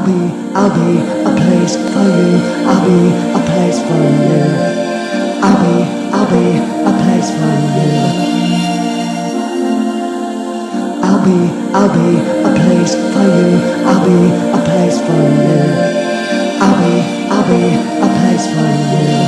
I'll be a place for you. I'll be a place for you. I'll be a place for you. I'll be a place for you. I'll be a place for you. I'll be a place for you.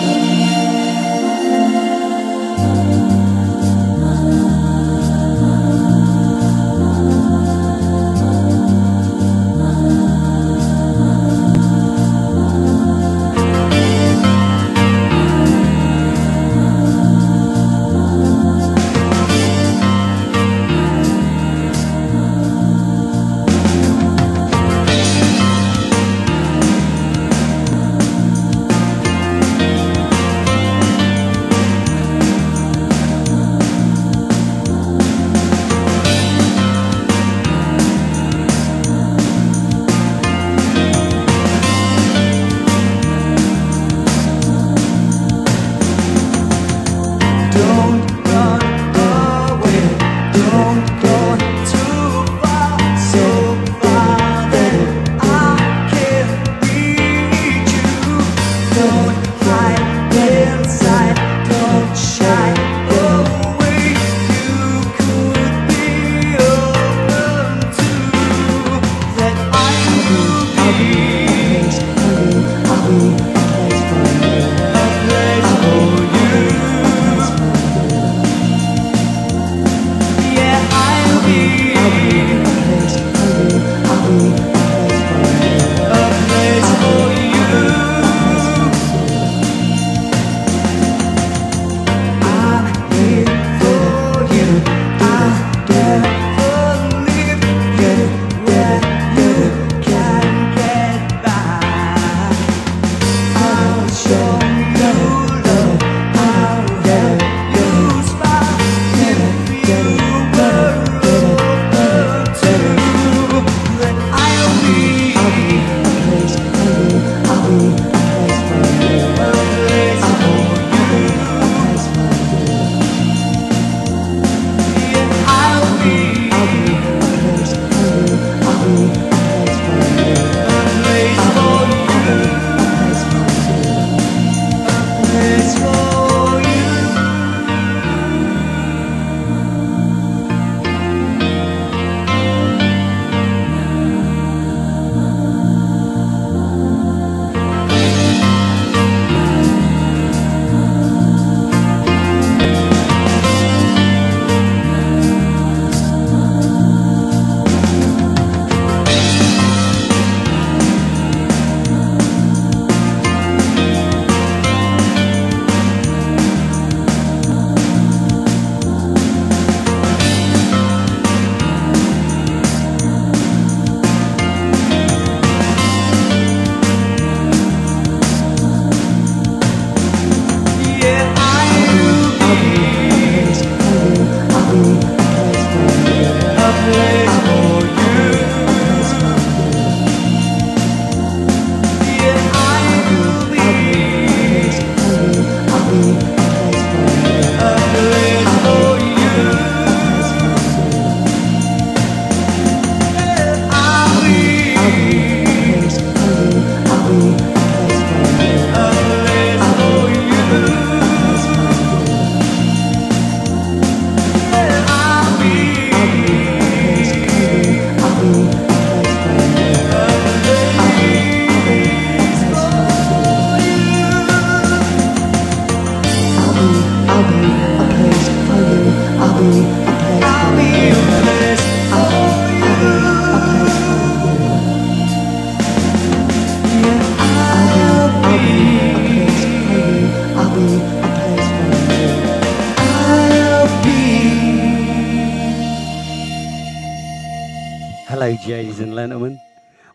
Ladies and gentlemen,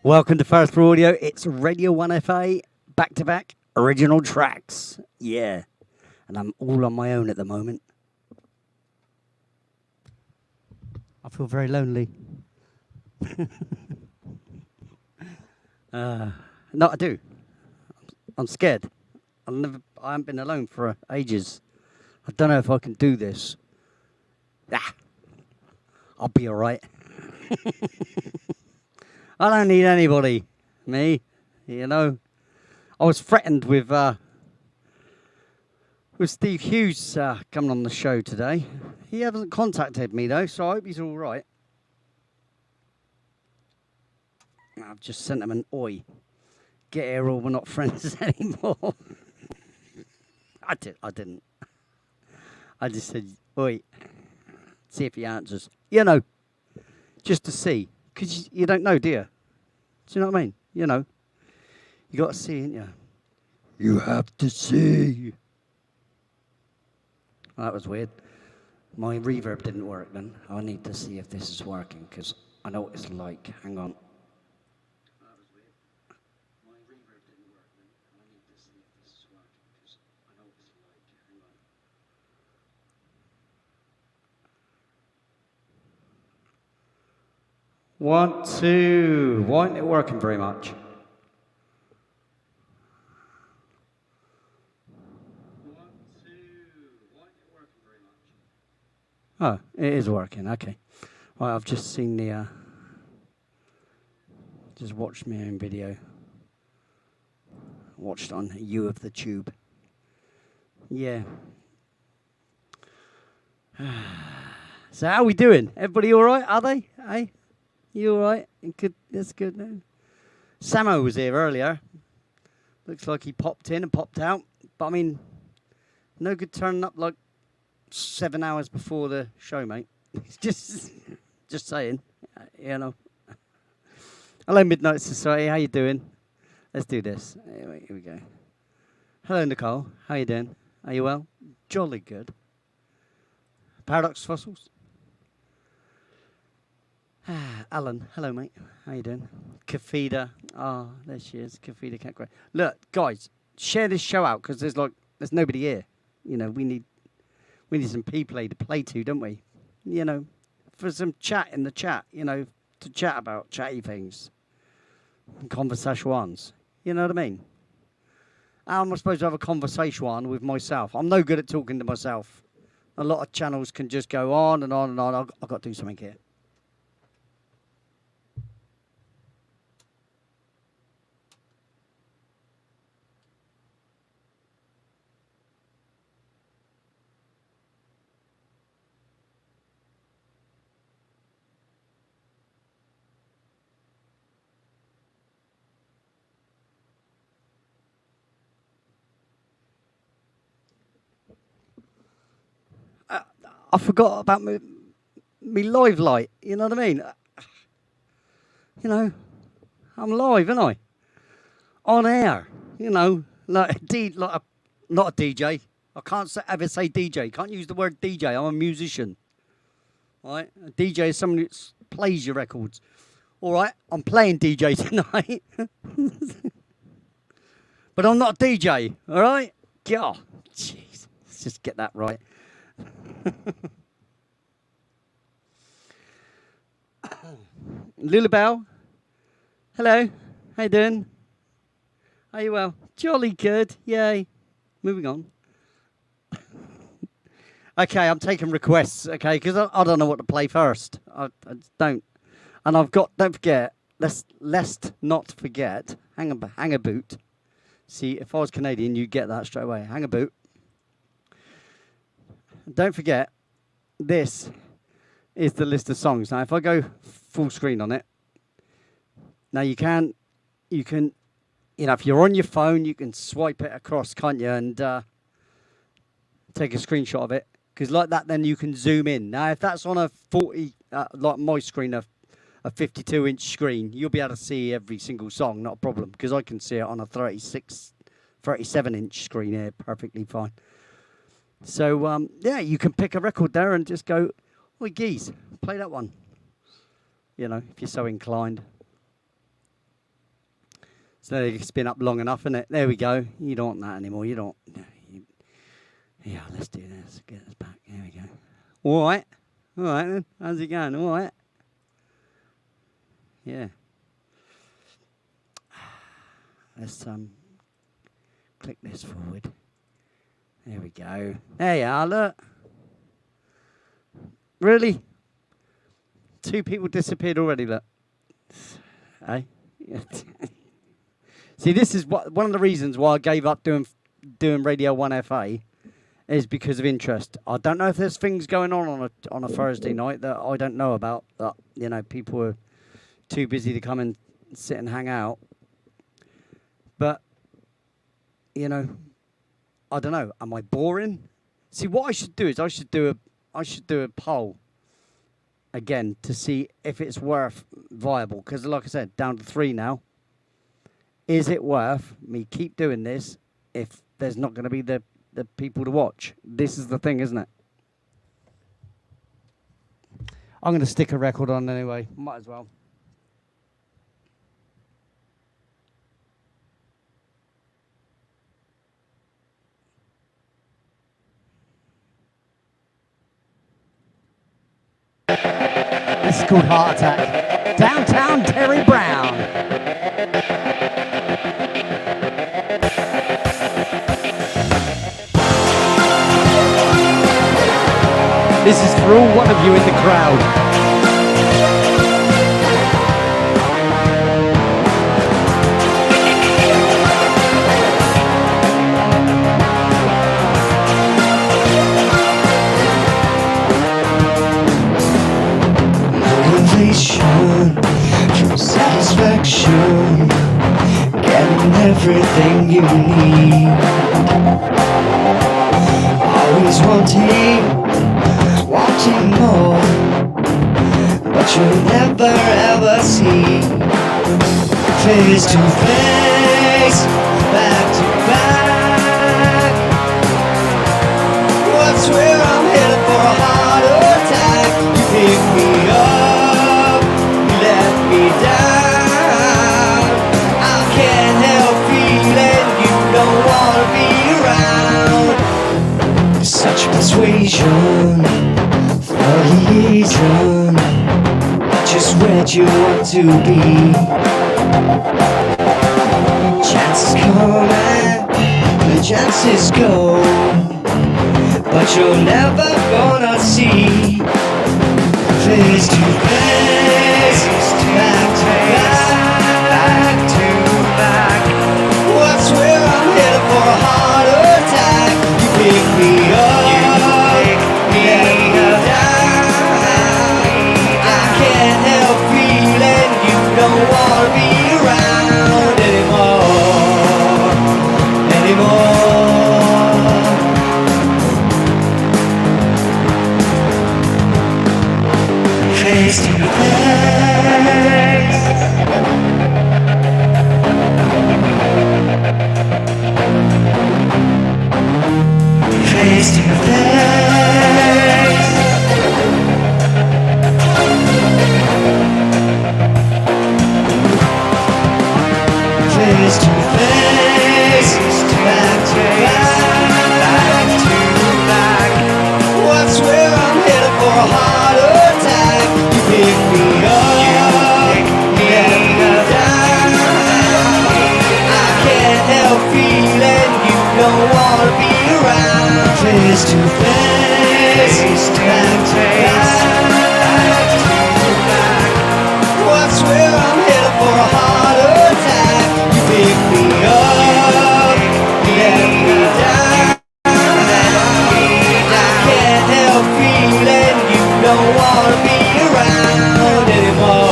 welcome to First for Audio. It's Radio 1FA, back-to-back original tracks. Yeah, and I'm all on my own at the moment. I feel very lonely. No, I do. I'm scared. I haven't been alone for ages. I don't know if I can do this. I'll be all right. I don't need anybody. Me, you know. I was threatened with Steve Hughes coming on the show today. He hasn't contacted me though, so I hope he's all right. I've just sent him an oi. Get here or we're not friends anymore. I didn't. I just said, oi. See if he answers. You know, just to see. Because you don't know, do you? Do you know what I mean? You know. You got to see, ain't you? You have to see. Oh, that was weird. My reverb didn't work then. I need to see if this is working because I know what it's like. Hang on. That was weird. My reverb didn't work then. I need to see if this is working because I know what it's like. Hang on. 1, 2. Why isn't it working very much? Oh, it is working. Okay. Right, I've just seen the. Just watched my own video. Watched on You of the Tube. Yeah. So how are we doing? Everybody all right? Are they? Hey, you all right? Good. That's good. No? Samo was here earlier. Looks like he popped in and popped out. But I mean, no good turning up like 7 hours before the show, mate. just saying, you know. Hello, Midnight Society. How you doing? Let's do this. Here we go. Hello, Nicole. How you doing? Are you well? Jolly good. Paradox Fossils. Alan. Hello, mate. How you doing? Kafida. Oh, there she is. Kafida Cat Grey. Look, guys, share this show out because there's nobody here. You know, we need some people to play to, don't we? You know, for some chat in the chat, you know, to chat about chatty things and conversation ones. You know what I mean? How am I supposed to have a conversation one with myself? I'm no good at talking to myself. A lot of channels can just go on and on and on. I've got to do something here. I forgot about me live light. You know what I mean? You know, I'm live, aren't I? On air. You know, not a DJ. I can't ever say DJ. Can't use the word DJ. I'm a musician. Right? A DJ is someone who plays your records. All right, I'm playing DJ tonight. But I'm not a DJ. All right? God, jeez. Let's just get that right. Lulabelle. Hello. How you doing? Are you well? Jolly good. Yay. Moving on. Okay, I'm taking requests, okay, because I don't know what to play first. I don't. And don't forget, let's not forget, hang a boot. See, if I was Canadian, you'd get that straight away. Hang a boot. Don't forget, this is the list of songs. Now, if I go full screen on it, now you can, you know, if you're on your phone, you can swipe it across, can't you, and take a screenshot of it. Because like that, then you can zoom in. Now, if that's on a 40, like my screen, a 52-inch screen, you'll be able to see every single song, not a problem. Because I can see it on a 37-inch screen here perfectly fine. So, yeah, you can pick a record there and just go, oi, geez, play that one. You know, if you're so inclined. So you can spin up long enough, isn't it? There we go. You don't want that anymore. You don't. Yeah, let's do this. Get this back. There we go. All right. All right, then. How's it going? All right. Yeah. Let's click this forward. There we go. There you are, look. Really? 2 people disappeared already, look. Hey? See, this is one of the reasons why I gave up doing Radio 1 FA is because of interest. I don't know if there's things going on a Thursday night that I don't know about, that, you know, people are too busy to come and sit and hang out. But, you know, I don't know. Am I boring? See, what I should do is I should do a poll again to see if it's worth viable. Because, like I said, down to 3 now. Is it worth me keep doing this if there's not going to be the people to watch? This is the thing, isn't it? I'm going to stick a record on anyway. Might as well. This is called Heart Attack. Downtown Terry Brown. This is for all one of you in the crowd. Motivation, true satisfaction, getting everything you need. Always wanting more, but you'll never ever see. Face to face, back to back. What's where I'm headed for a heart attack? You pick me up, you let me down. I can't help feeling you don't wanna be around. Such persuasion, for a reason, just where you want to be. Chances come and the chances go, but you're never gonna see. Face to face, back to back. What's where I'm headed for a heart attack? You pick me up, let me down. I can't help feeling you don't wanna be around anymore. Face to face. Face to face. Face to face, back to back. What's where I'm headed for a heart attack? You pick me up, let me down. I can't help feeling you don't wanna be around. Face to face, back to back. What's where I'm headed for a heart attack? You pick me up, let me down. I can't help feeling you don't wanna be around anymore.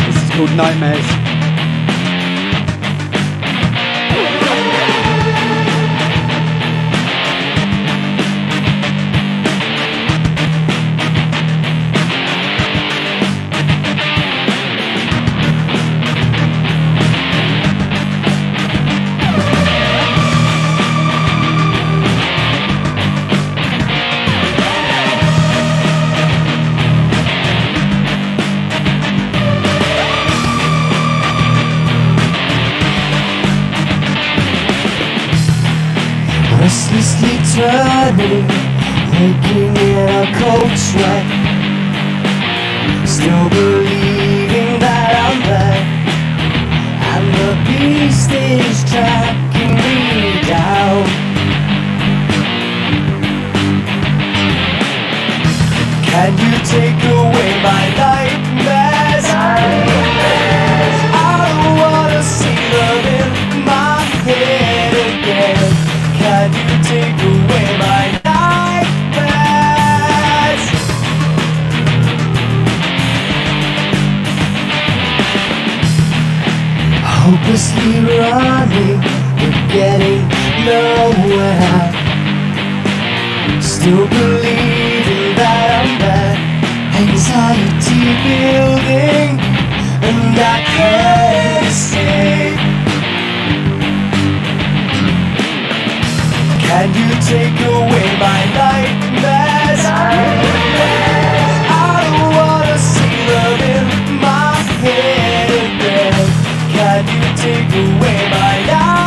This is called Nightmares. turning, waking in a cold sweat, still believing that I'm there, and the beast is tracking me down. Can you take away my nightmares? I don't wanna see them in my head again. Can you take away my nightmares? Hopelessly running, but getting nowhere. Still believing that I'm there. Anxiety building, and I can't escape. Can you take away my nightmares? I don't wanna see them in my head again. Can you take away my nightmares?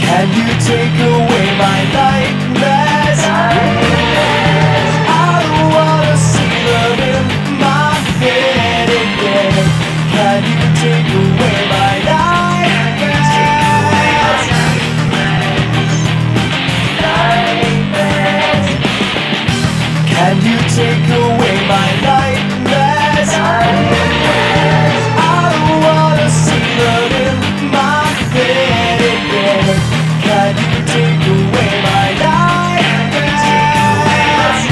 Can you take away my nightmares? I don't wanna see them in my head again. Can you take away my nightmares? Can you take away my nightmares? I don't wanna see them in my head again. Can you take away my nightmares?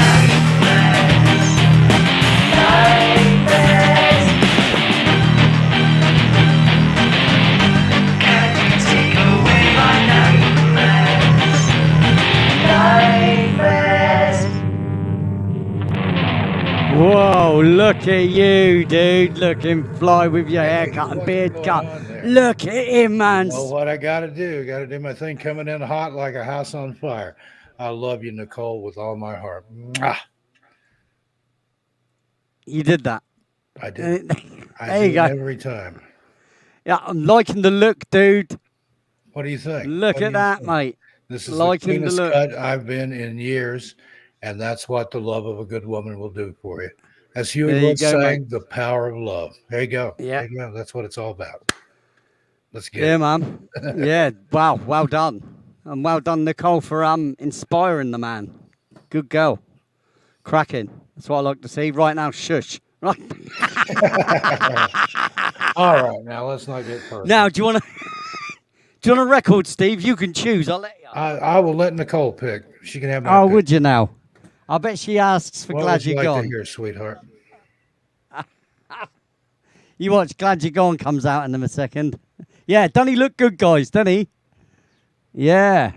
Nightmares. Can you take away my nightmares? Nightmares. Whoa, look at you, dude. Looking fly with your haircut and beard cut. Look at him, man. Well, what I got to do my thing coming in hot like a house on fire. I love you, Nicole, with all my heart. Mwah. You did that. I did. I There do you go. it every time. Yeah, I'm liking the look, dude. What do you think? Look What do at you that, think? mate. This is Liking the the cleanest look. cut I've been in years, and that's what the love of a good woman will do for you. As Huey There you Lewis go, sang, mate. the power of love. There you go. Yeah. There you go. That's what it's all about. Let's get Yeah, it. man. Yeah, wow, well done. And well done, Nicole, for inspiring the man. Good girl. Cracking. That's what I like to see. Right now, shush. Right. All right, now let's not get personal. Now, do you want to do you want a record, Steve? You can choose. I'll let you. I will let Nicole pick. She can have my Oh, pick. would you now? I bet she asks for What Glad would you You're like to Gone. hear, sweetheart? You watch Glad You're Gone comes out in a second. Yeah, doesn't he look good, guys? Doesn't he? Yeah.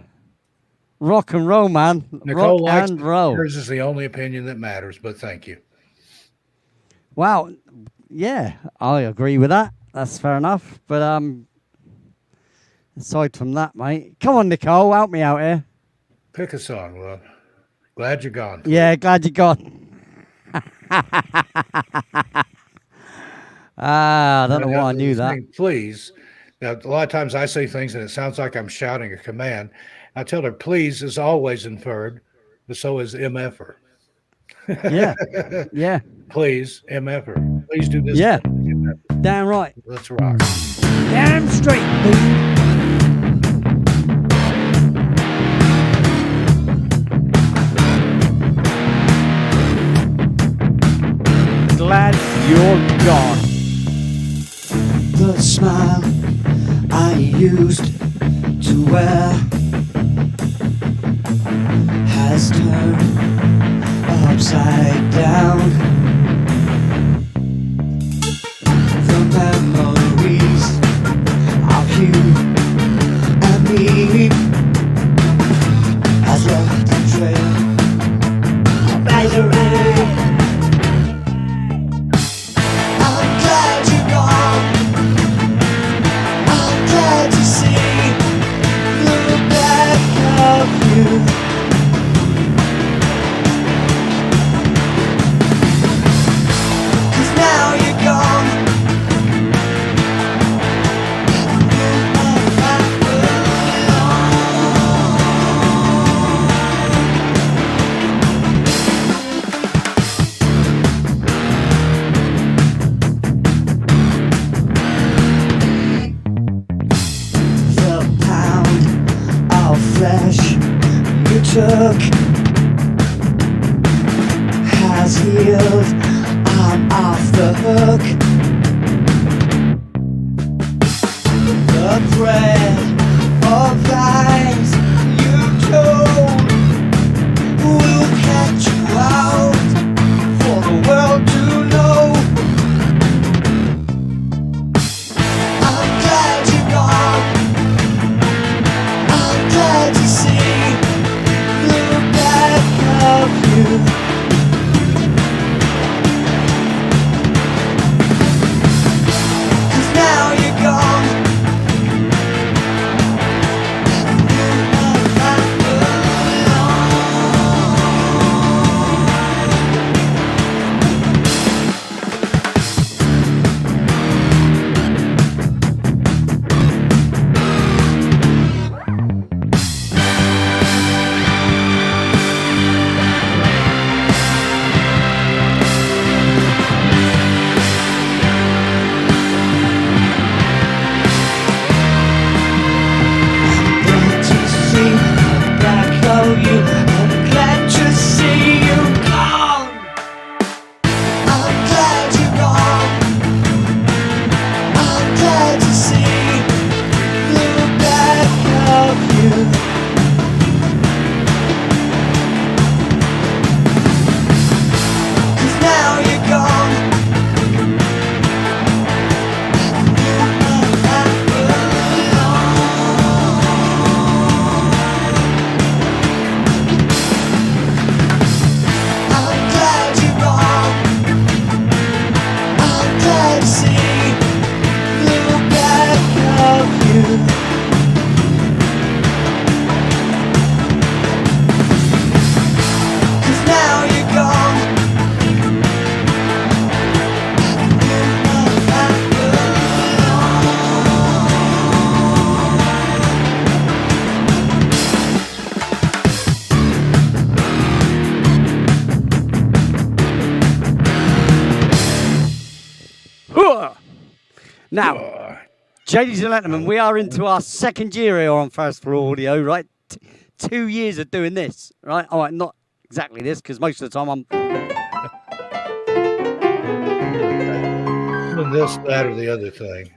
Rock and roll, man. Nicole Rock likes and roll. Yours is the only opinion that matters, but thank you. Wow. Yeah, I agree with that. That's fair enough. But aside from that, mate, come on, Nicole, help me out here. Pick a song, love. Glad You're Gone. Yeah, Glad You're Gone. I don't know why I knew that. Please. Now, a lot of times I say things and it sounds like I'm shouting a command. I tell her, please is always inferred, but so is MFer. Yeah, yeah, Please, MFer. Please do this. yeah. Damn right. Let's rock. Damn straight, dude. Glad you're gone. The smile I used to wear has turned upside down. The memories of you and me has left a trail of bitter hook has healed. I'm off the hook. The thread of lies you told will catch you out for the world to know. I'm glad you're gone. I'm glad to see the back of you. 'Cause now you're gone. Now, ladies and gentlemen, we are into our second year here on First Floor Audio, right? 2 years of doing this, right? All right, not exactly this, because most of the time I'm... Doing this, that, or the other thing.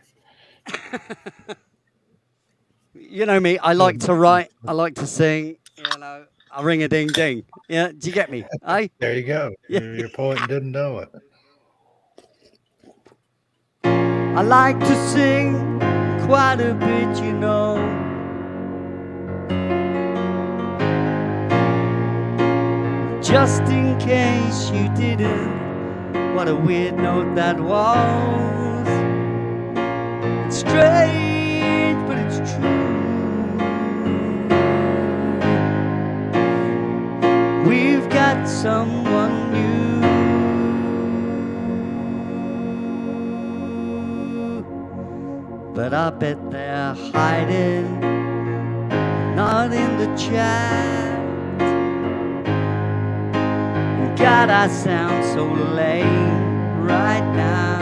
You know me, I like to write, I like to sing, you know, I ring a ding ding. Yeah, do you get me? Eh? There you go. Yeah. Your poet didn't know it. I like to sing quite a bit, you know. Just in case you didn't, what a weird note that was. It's strange, but it's true. We've got someone new. But I bet they're hiding, not in the chat. God, I sound so lame right now.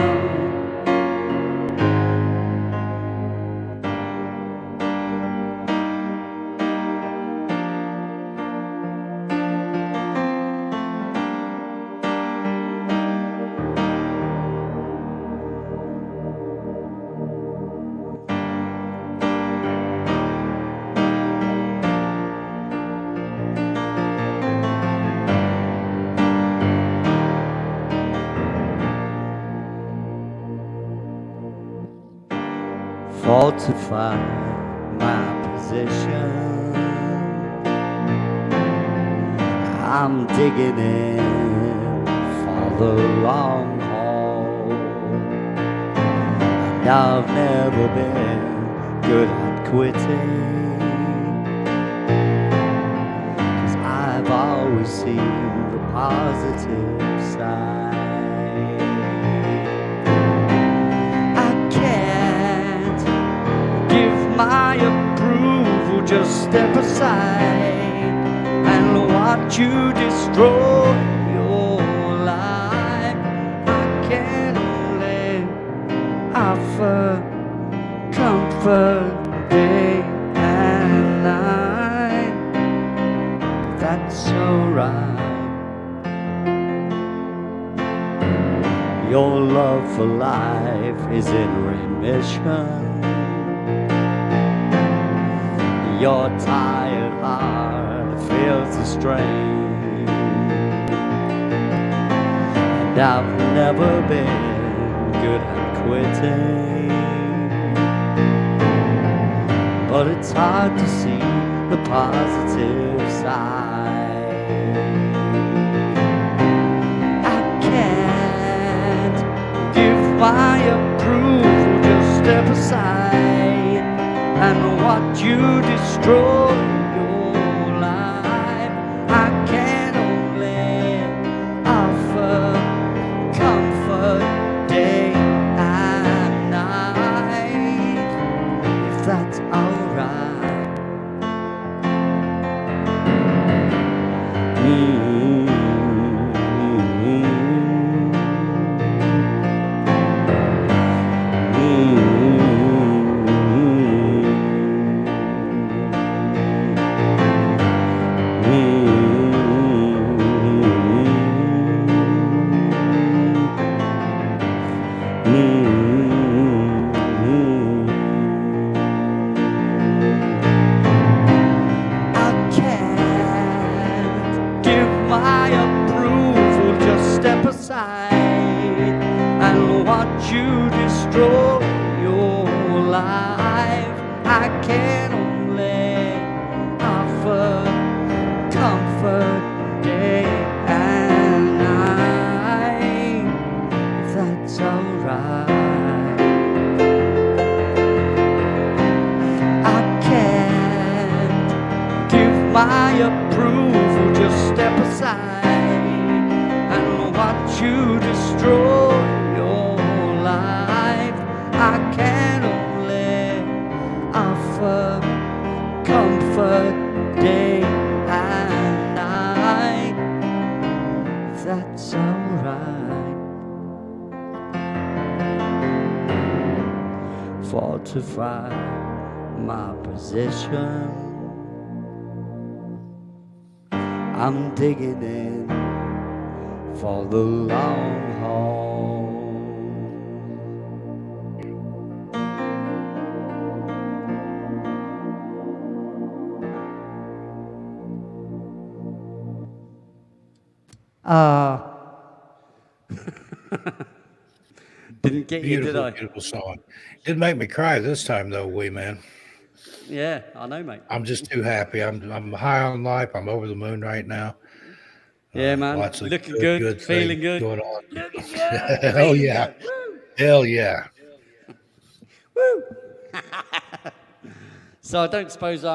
Falsify my position. I'm digging in for the long haul, and I've never been good at quitting, 'cause I've always seen the positive side. My approval, just step aside and watch you destroy your life. I can only offer comfort day and night. That's Your love for life is in remission. Your tired heart feels the strain. And I've never been good at quitting, but it's hard to see the positive side. I can't give my approval, just step aside and watch you destroy your life. I can only offer comfort day and night, if that's alright. My approval, just step aside and watch you destroy your life. I can only offer comfort day and night, if that's alright. I can't give my approval, just step aside and watch you destroy your life. I can only offer comfort day and night, if that's alright. Fortify my position, I'm digging in for the long haul. Didn't get you, did I? Beautiful song. Didn't make me cry this time though, wee man. Yeah, I know, mate. I'm just too happy. I'm high on life. I'm over the moon right now. Yeah, man. Lots of Looking good, feeling things good. going on. Looking good. Hell feeling yeah. good. Woo. Hell yeah. Woo. So I don't suppose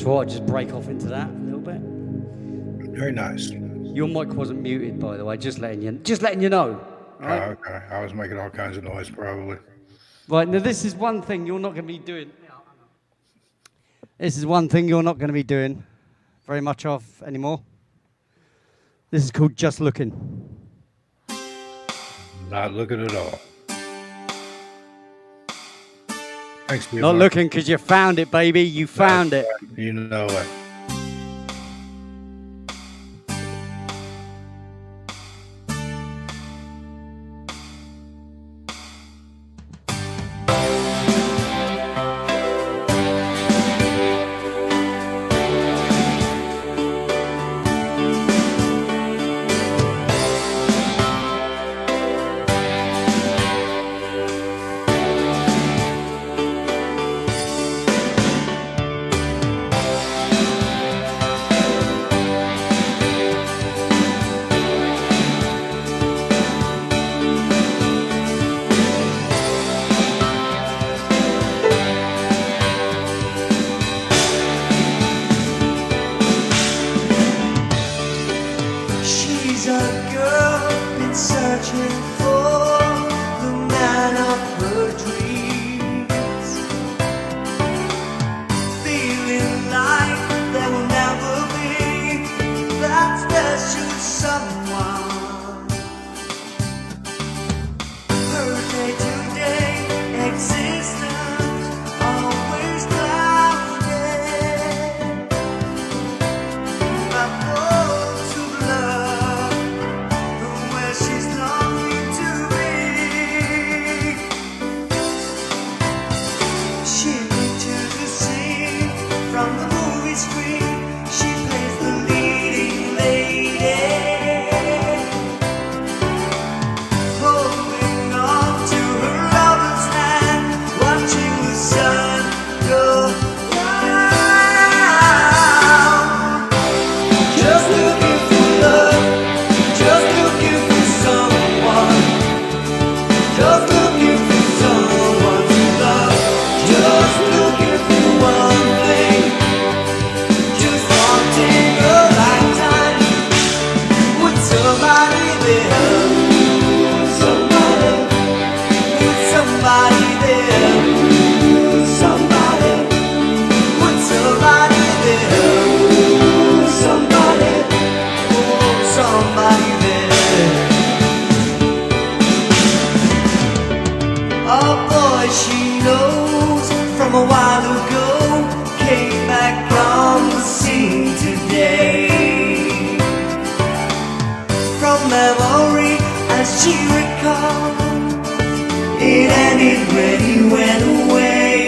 So I just break off into that a little bit. Very nice. Your mic wasn't muted, by the way. Just letting you know. Right? Okay. I was making all kinds of noise, probably. Right, now this is one thing you're not going to be doing. This is one thing you're not going to be doing very much of anymore. This is called Just Looking. Not looking at all. Thanks, Steve. Not looking because you found it, baby. You found it. You know it. She's a girl been searching for the man of her dreams, feeling like there will never be that special someone. Her day-to-day existence always clouded by thoughts of love, where she's longing to be. She pictures the scene from the movie screen. She plays the leading lady, holding on to her lover's hand, watching the sun go down. Just looking for love, just looking for someone, just looking for someone to love, just looking for one thing, just wanting a lifetime with somebody there, somebody, with somebody there, somebody, with somebody there, somebody, oh, somebody there. A boy she knows from a while ago came back on the scene today. From memory as she recalled, it ended when he went away.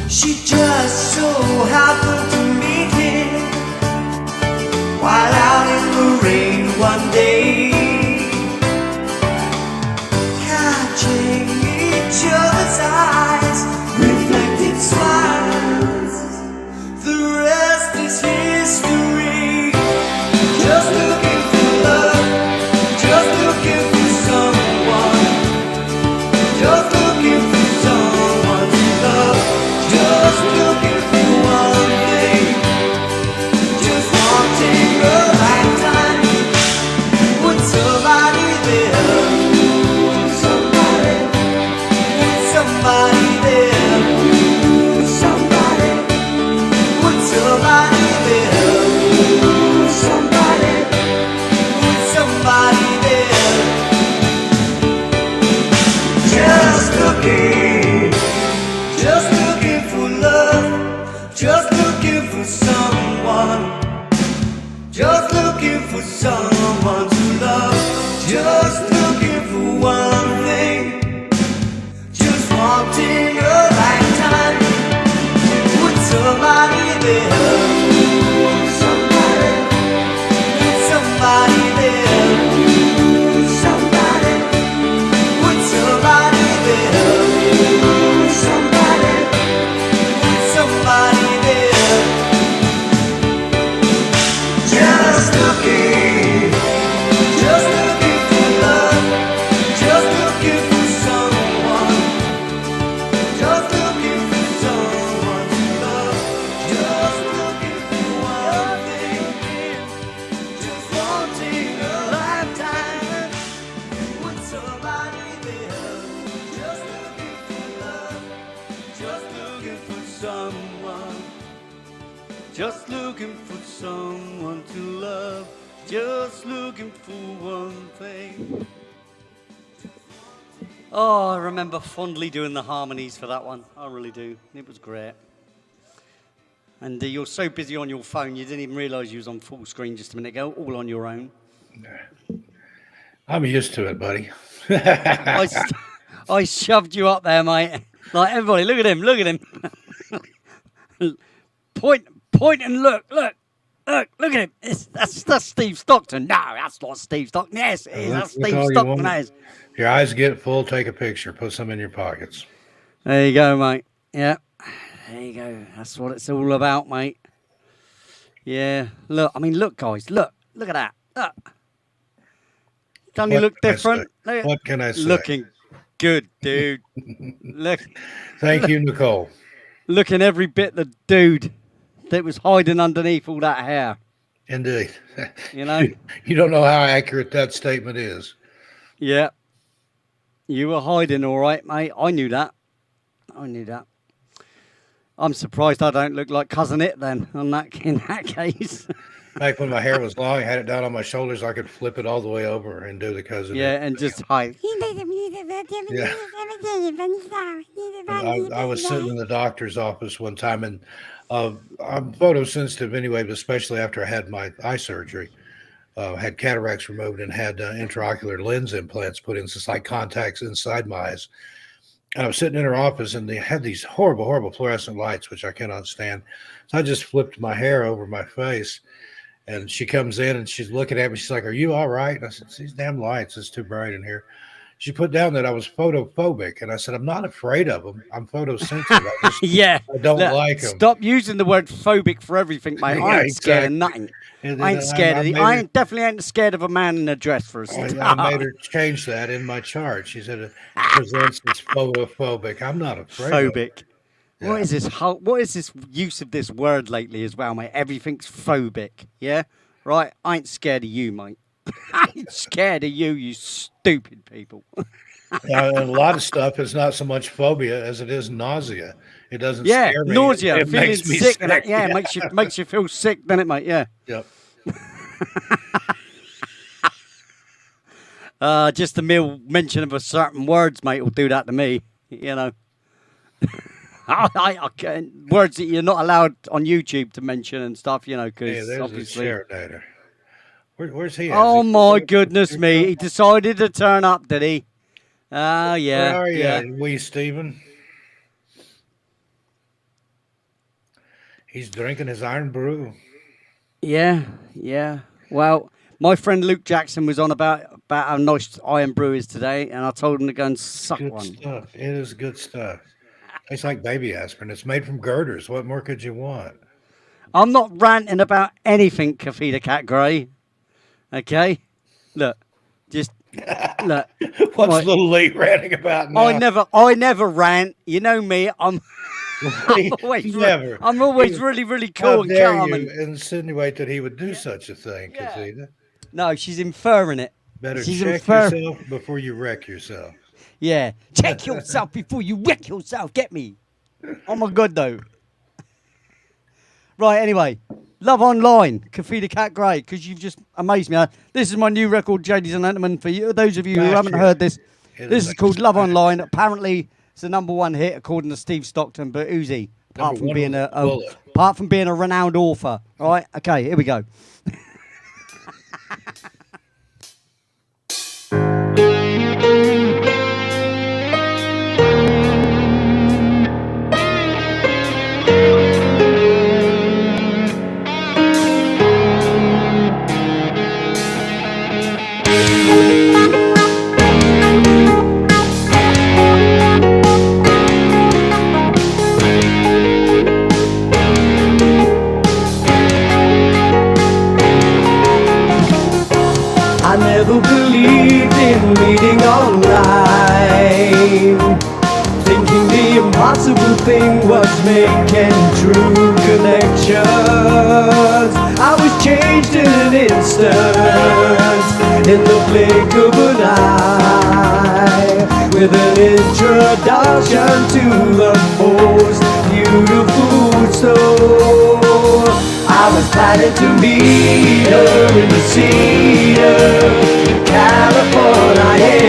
She just so happened to meet him while out in the rain one day, catching each other's eyes, reflected smiles. The rest is history. Just looking for love, just looking for someone, just looking for someone to love, just looking for one thing, just wanting a lifetime with somebody there, somebody, with somebody there, somebody, with somebody there, somebody, with somebody there. Just looking for love, just looking for someone, just looking for someone to love, just looking for one thing, just wanting a lifetime with somebody there, somebody, with somebody there, somebody, with somebody there, somebody, with somebody there. Just looking Just looking for someone to love. Just looking for one thing. Oh, I remember fondly doing the harmonies for that one. I really do. It was great. And you're so busy on your phone, you didn't even realise you was on full screen just a minute ago, all on your own. I'm used to it, buddy. I shoved you up there, mate. Like, everybody, look at him, look at him. Point and look at him. That's Steve Stockton. No, that's not Steve Stockton. Yes, it is. That's Steve Stockton. That is. Your eyes get full, take a picture, put some in your pockets. There you go, mate. Yeah, there you go. That's what it's all about, mate. Yeah, look, guys, look at that. Look. Doesn't he look different? What can I say? Looking good, dude. Look. Thank you, Nicole. Looking every bit the dude that was hiding underneath all that hair. Indeed. You know? You don't know how accurate that statement is. Yeah. You were hiding all right, mate. I knew that. I'm surprised I don't look like Cousin It then in that case. Back when my hair was long, I had it down on my shoulders. I could flip it all the way over and do the Cousin It. Yeah, and just hide. Yeah. I was sitting in the doctor's office one time, and I'm photosensitive anyway, but especially after I had my eye surgery. Had cataracts removed and had intraocular lens implants put in, just like contacts inside my eyes. And I was sitting in her office, and they had these horrible, horrible fluorescent lights, which I cannot stand. So I just flipped my hair over my face, and she comes in, and she's looking at me. She's like, "Are you all right?" And I said, "These damn lights, it's too bright in here." She put down that I was photophobic, and I said, "I'm not afraid of them. I'm photosensitive. I don't like them." Stop using the word phobic for everything, mate. I ain't scared of nothing. I ain't scared of definitely ain't scared of a man in a dress for a start. I made her change that in my chart. She said it presents as photophobic. I'm not afraid. Phobic. Yeah. What is this use of this word lately as well, mate? Everything's phobic. Yeah? Right? I ain't scared of you, mate. I ain't scared of you, you stupid people. And a lot of stuff is not so much phobia as it is nausea. It doesn't scare me. Nausea, it feeling makes me sick. sick. Yeah, makes you feel sick, doesn't it, mate? Yeah. Yep. Just the mere mention of a certain words, mate, will do that to me. You know. I words that you're not allowed on YouTube to mention and stuff, you know, because obviously. Serenade. Where's he? Oh my goodness me! He decided to turn up, did he? Oh yeah. Where are you, yeah. wee Stephen? He's drinking his iron brew. Yeah. Well, my friend Luke Jackson was on about how nice iron brew is today, and I told him to go and suck Good one. stuff. It is good stuff. It's like baby aspirin. It's made from girders. What more could you want? I'm not ranting about anything, Kafita Cat Grey. Okay, look, just look. What's little Lee ranting about now? I never rant. You know me. I'm never. I'm always really cool How and dare calm. you insinuate that he would do such a thing, Kafita? No, she's inferring it. Better She's check yourself before you wreck yourself. Yeah, check yourself before you wreck yourself. Get me? Oh my God, though. Right. Anyway. Love Online, Kafita Cat Grey, because you've just amazed me. This is my new record, ladies and gentlemen. For you, those of you who haven't heard this, this is called Love Online. Apparently, it's the #1 hit according to Steve Stockton, but Uzi, apart from being a renowned author. All right, okay, here we go. I never believed in meeting online, thinking the impossible thing was making true connections. I was changed in an instant, in the blink of an eye, with an introduction to the most beautiful soul. I was planning to meet her in Reseda, California.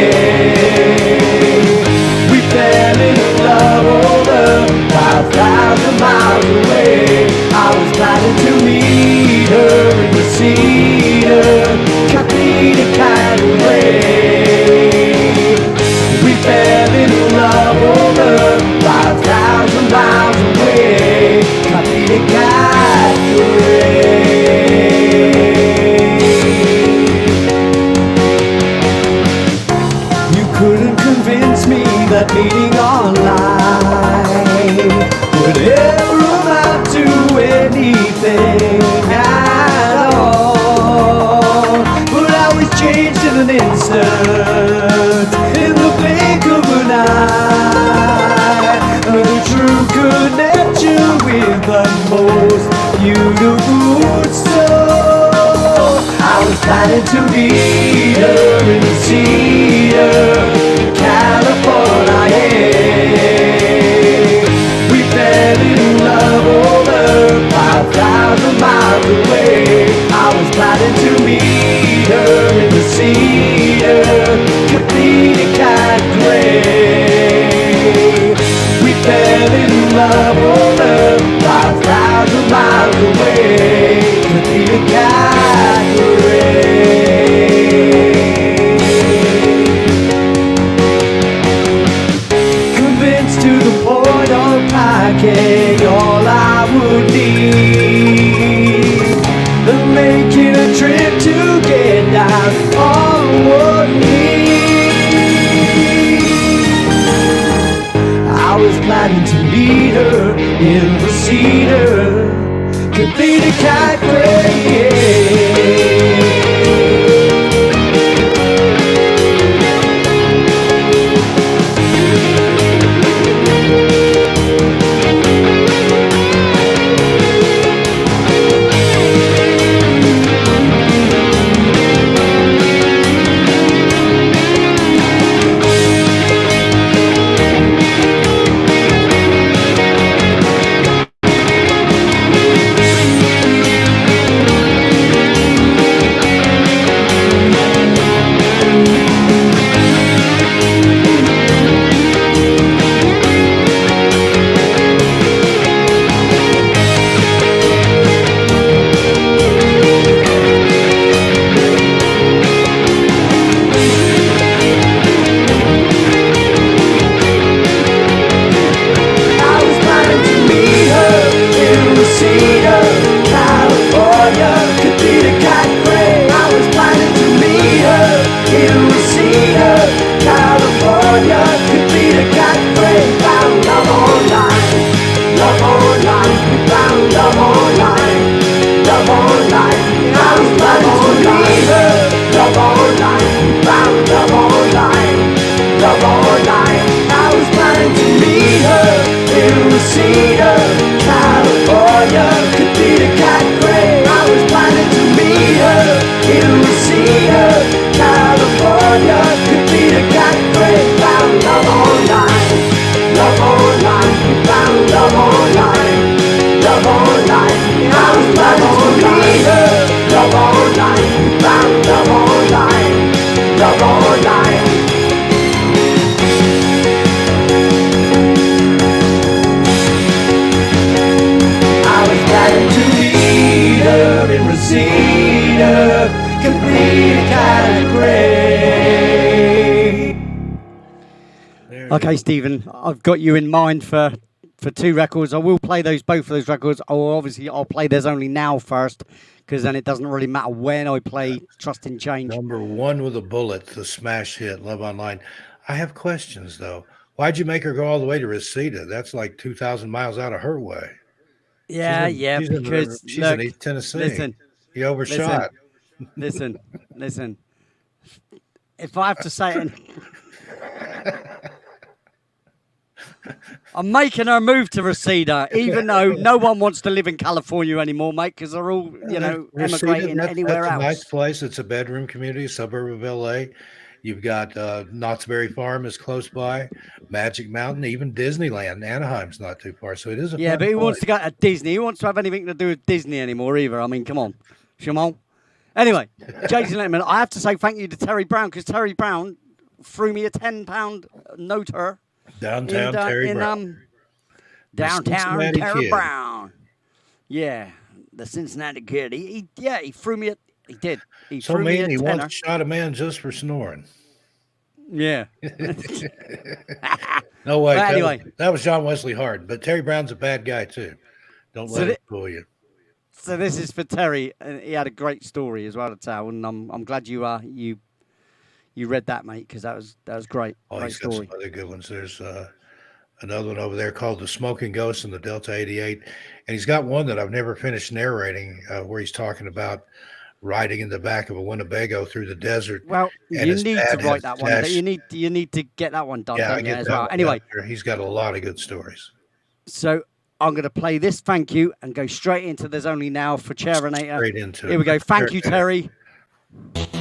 We fell in love over 5,000 miles away. I was planning to meet her in Reseda, Capita Canway. We fell in love over 5,000 miles away, Capita Canway. You couldn't convince me that meeting online would ever amount to anything at all. But I was changed in an instant, in the blink of an eye. A true connection with the most beautiful soul. I was planning to meet her in Cedar, California. We fell in love over 5,000 miles away. I was planning to meet her in the Cedar, Capita Canway. We fell in love over 5,000 miles away, Capita Canway. Convinced to the point of packing all I would need, and making a trip to get down on one knee. I was planning to meet her in Reseda, Capita Canway. Okay, Stephen, I've got you in mind for two records. I will play both of those records. I'll play There's Only Now first, because then it doesn't really matter when I play Trust in Change. Number one with a bullet, the smash hit, Love Online. I have questions, though. Why'd you make her go all the way to Reseda? That's like 2,000 miles out of her way. Yeah, because she's in East Tennessee. Listen, you overshot. Listen. If I have to say it, I'm making her move to Reseda, even though no one wants to live in California anymore, mate, because they're all, emigrating anywhere that's else. A nice place. It's a bedroom community, suburb of LA. You've got Knott's Berry Farm is close by, Magic Mountain, even Disneyland. Anaheim's not too far, so it is a Yeah, fun but who wants place. to go to Disney? Who wants to have anything to do with Disney anymore either? I mean, come on. Shimon. Anyway, Jason Letterman, I have to say thank you to Terry Brown because Terry Brown threw me a £10 noter Downtown in, Terry in Brown. downtown Cincinnati Terry Kid. Brown. Yeah, the Cincinnati Kid. He threw me a. He did. He So threw me a mean he tenner. once shot a man just for snoring. Yeah. No way. But anyway. That was John Wesley Hardin, but Terry Brown's a bad guy too. Don't So let it fool you. So this is for Terry, and he had a great story as well to tell, and I'm glad you read that, mate, because that was great. Oh, Great he's got story. some other good ones. There's another one over there called The Smoking Ghost in the Delta 88. And he's got one that I've never finished narrating where he's talking about riding in the back of a Winnebago through the desert. Well, and you his need dad to write has that one. stashed- You need to get that one done, Yeah, I don't you, get as that well? one Anyway, out there. He's got a lot of good stories. so I'm going to play this thank you and go straight into There's Only Now for Chairinator. Straight into Here it. we go. Thank you, Terry. Terry.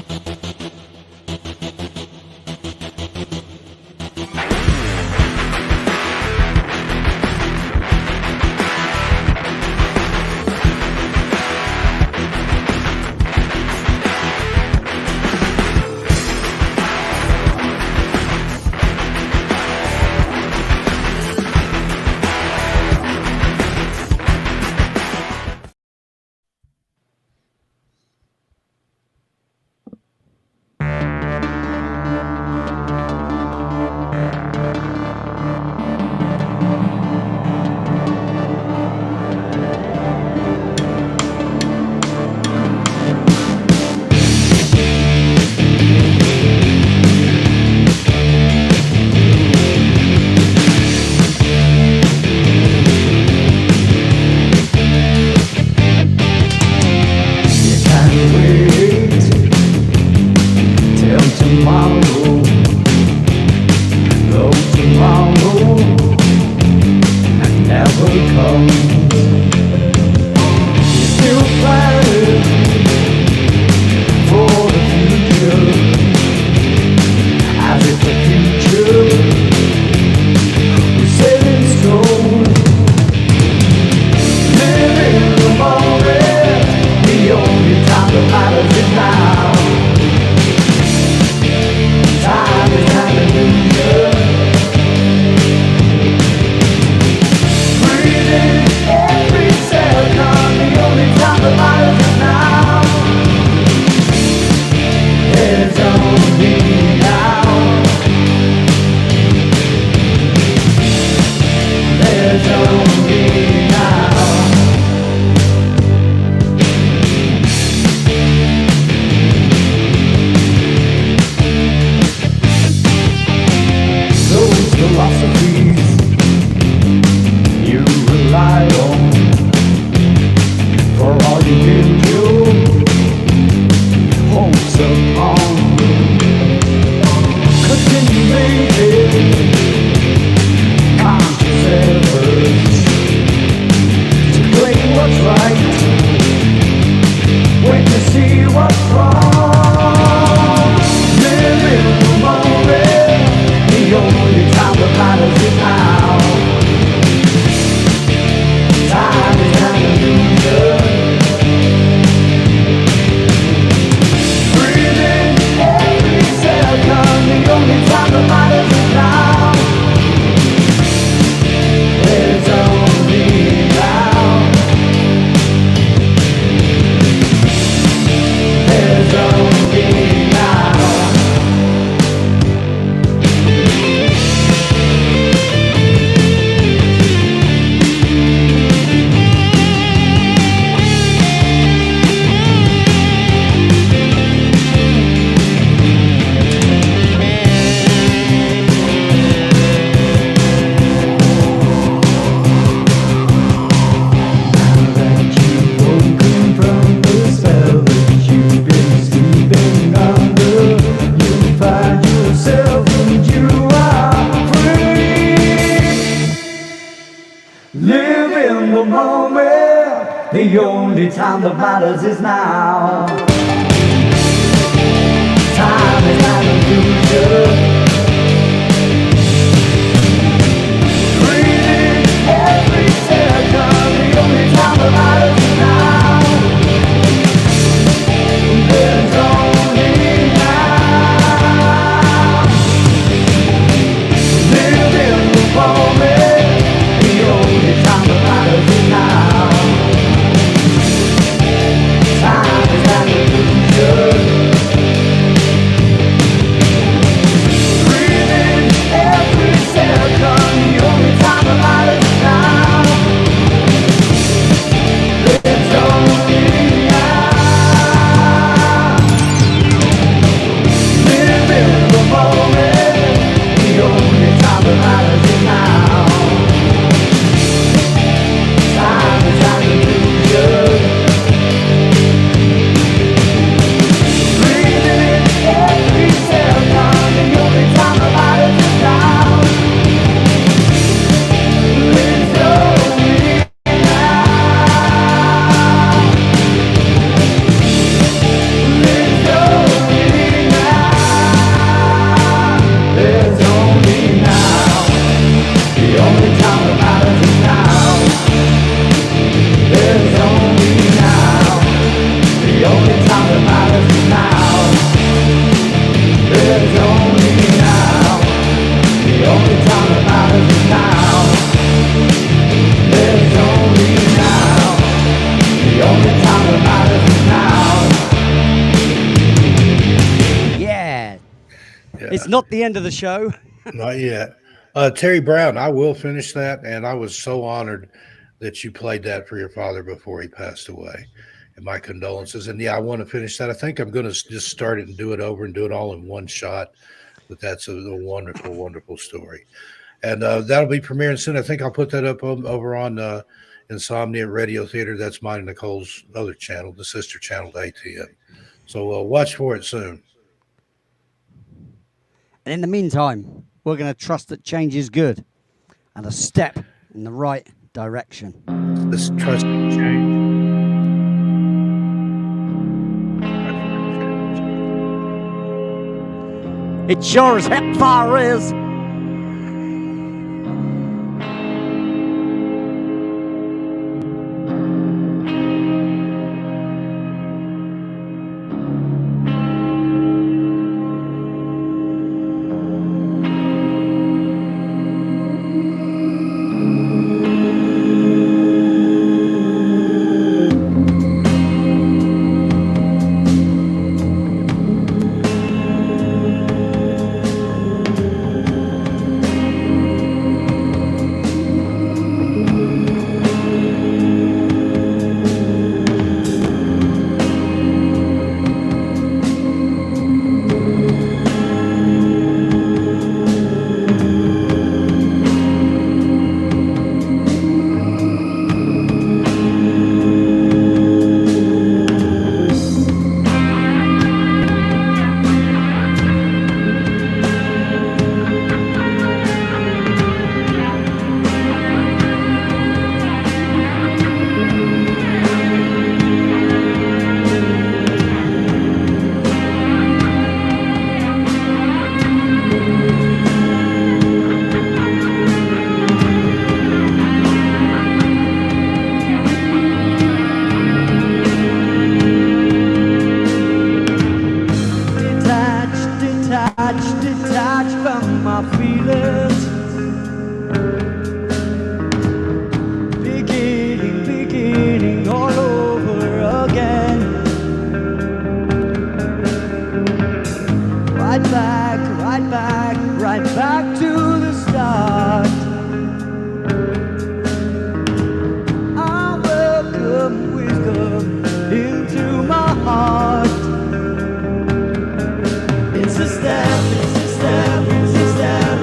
The only time that matters is now. Time is not a It's not the end of the show. Not yet. Terry Brown, I will finish that. And I was so honored that you played that for your father before he passed away. And my condolences. And yeah, I want to finish that. I think I'm going to just start it and do it over and do it all in one shot. But that's a wonderful, wonderful story. And that'll be premiering soon. I think I'll put that up over on Insomnia Radio Theater. That's mine and Nicole's other channel, the sister channel to ATN. So watch for it soon. And in the meantime, we're going to trust that change is good and a step in the right direction. This trust in change. It sure as heck far is. Detached from my feelings. Beginning all over again. Right back to the start. I welcome wisdom into my heart. It's a step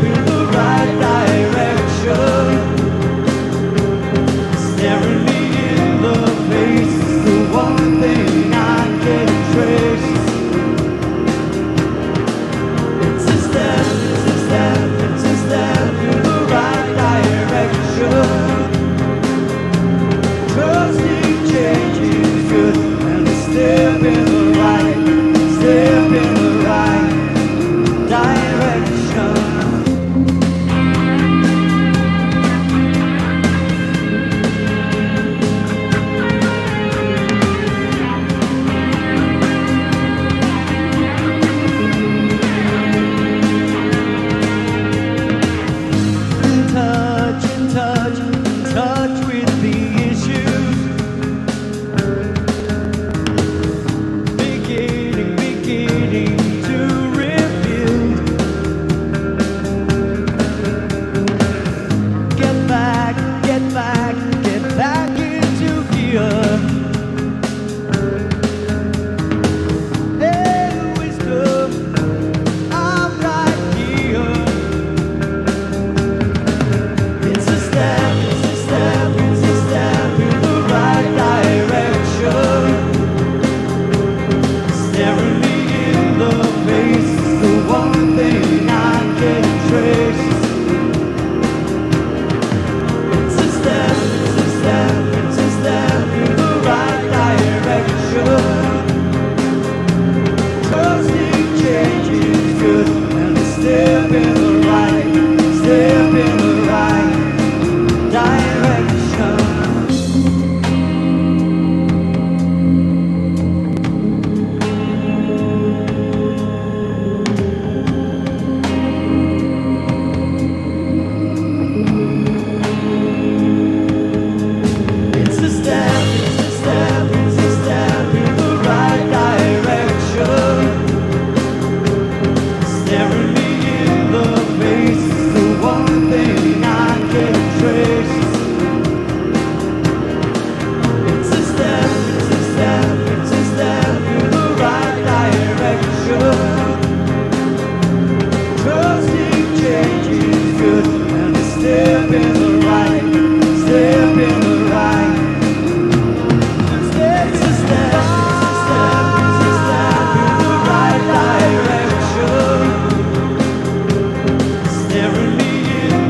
in the right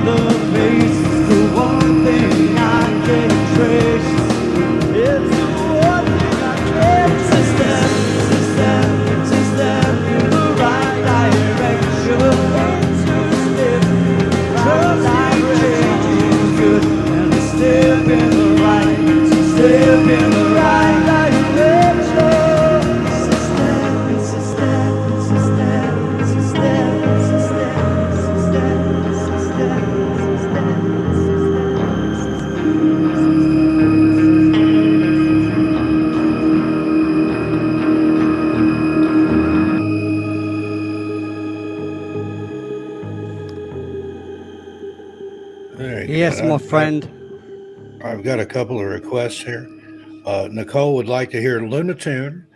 the face, the one thing I can trace. It's the one thing I can. It's a step, it's a step, it's a step in the right direction. It's a step in the right direction. Good and a step in the right, it's a step in the right direction. It's a step, it's a step, it's a step, it's a step, it's a step, it's a step, it's a step, it's a Very Yes, good. my friend. I've got a couple of requests here. Nicole would like to hear Luna Tune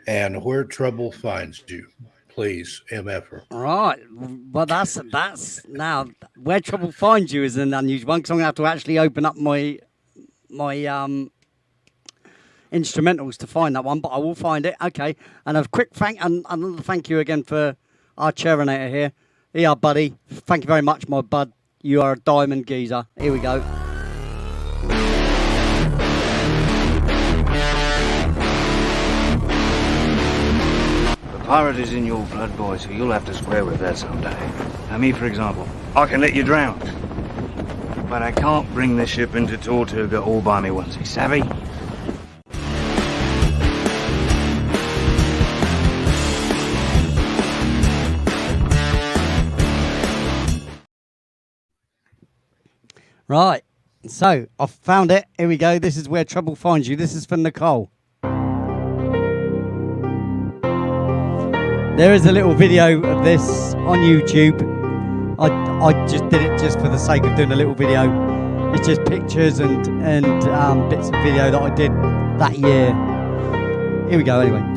and Where Trouble Finds You. Please, MFer. Right, well that's now Where Trouble Finds You is an unusual one because I'm gonna have to actually open up my instrumentals to find that one, but I will find it. Okay, and a quick another thank you again for our Cherinator here. Yeah, buddy. Thank you very much, my bud. You are a diamond geezer. Here we go. The pirate is in your blood, boy, so you'll have to square with that someday. Now, me, for example, I can let you drown. But I can't bring this ship into Tortuga all by me onesie, savvy? Right, so I found it. Here we go. This is Where Trouble Finds You. This is for Nicole. There is a little video of this on YouTube. I just did it just for the sake of doing a little video. It's just pictures and bits of video that I did that year. Here we go anyway.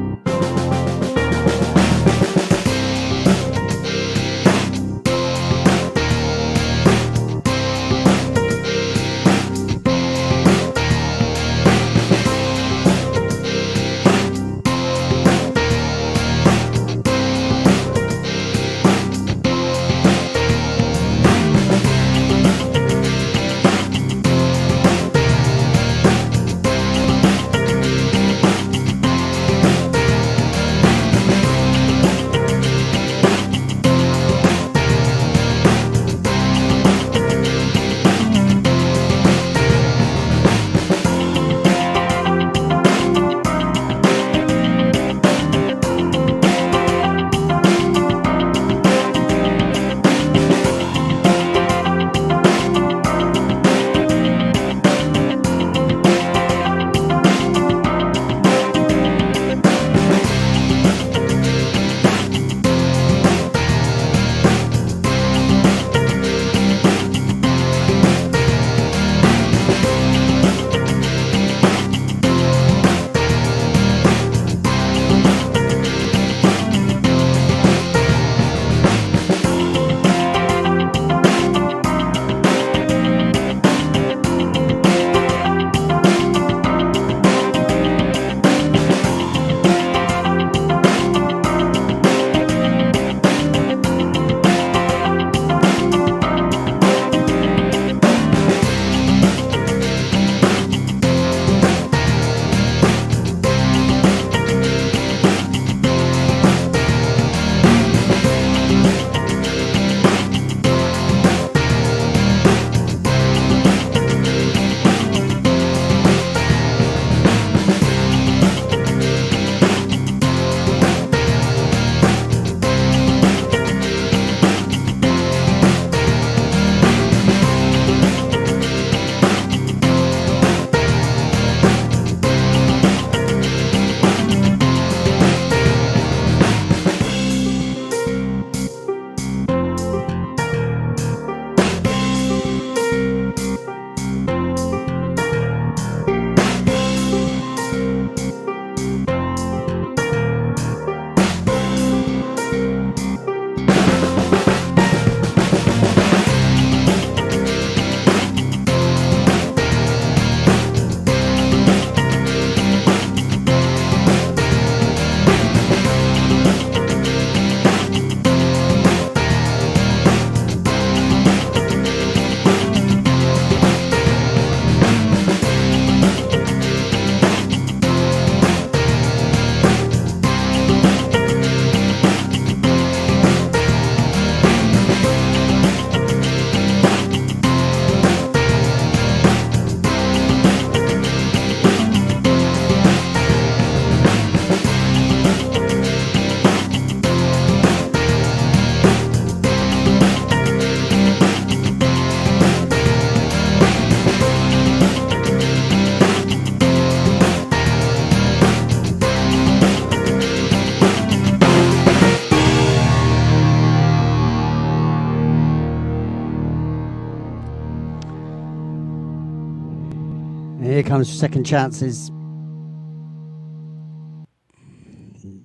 Here comes Second Chances.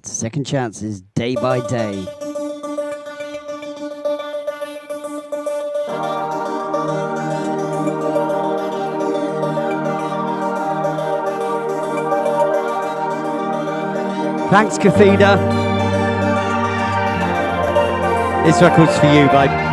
Second Chances, Day by Day. Thanks, Catheda. This record's for you, babe.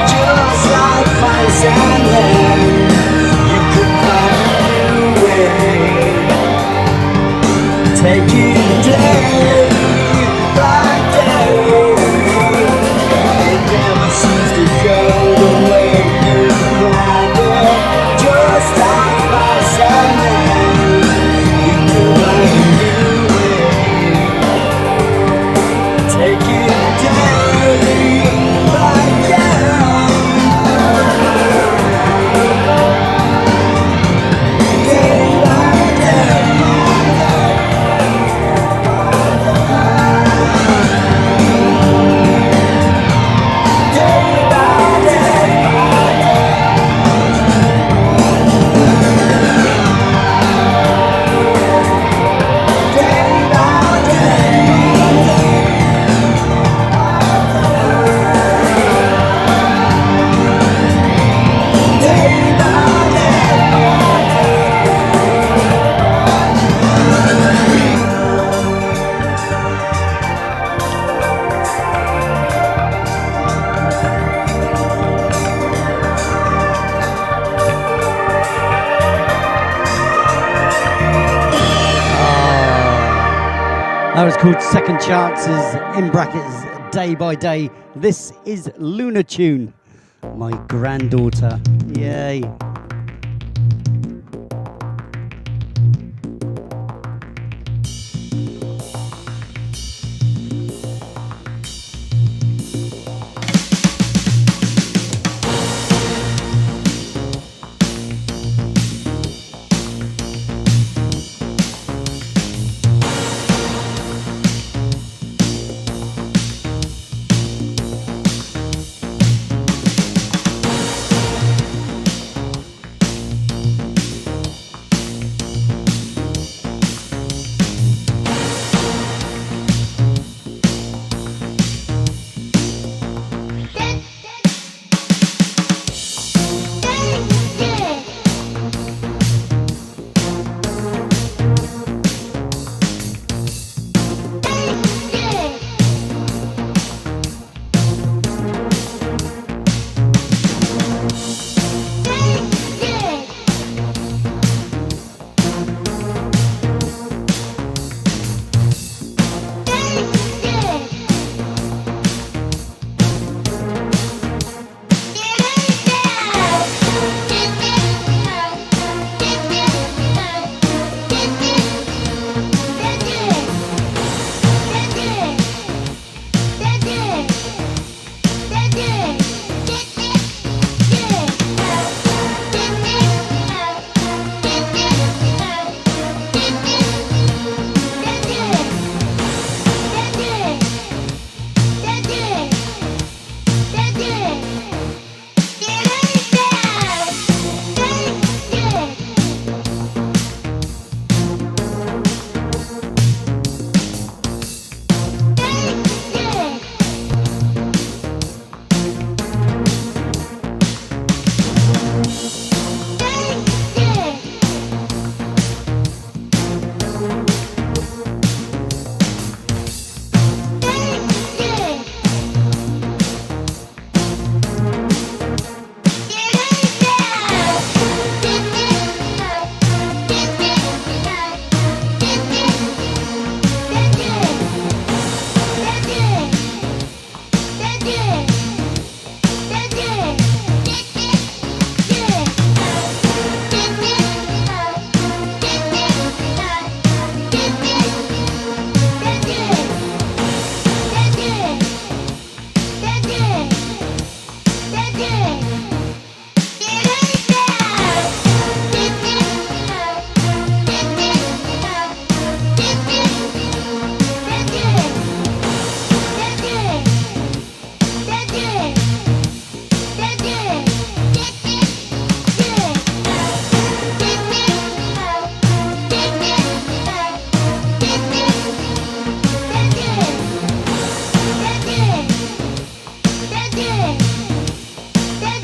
Just like fire and then you could taking day by day. It never seems to go the way you planned it. Just like my Sunday, you do what you do. Taking day by day. That was called Second Chances, in brackets, Day by Day. This is Lunar Tune, my granddaughter. Yay.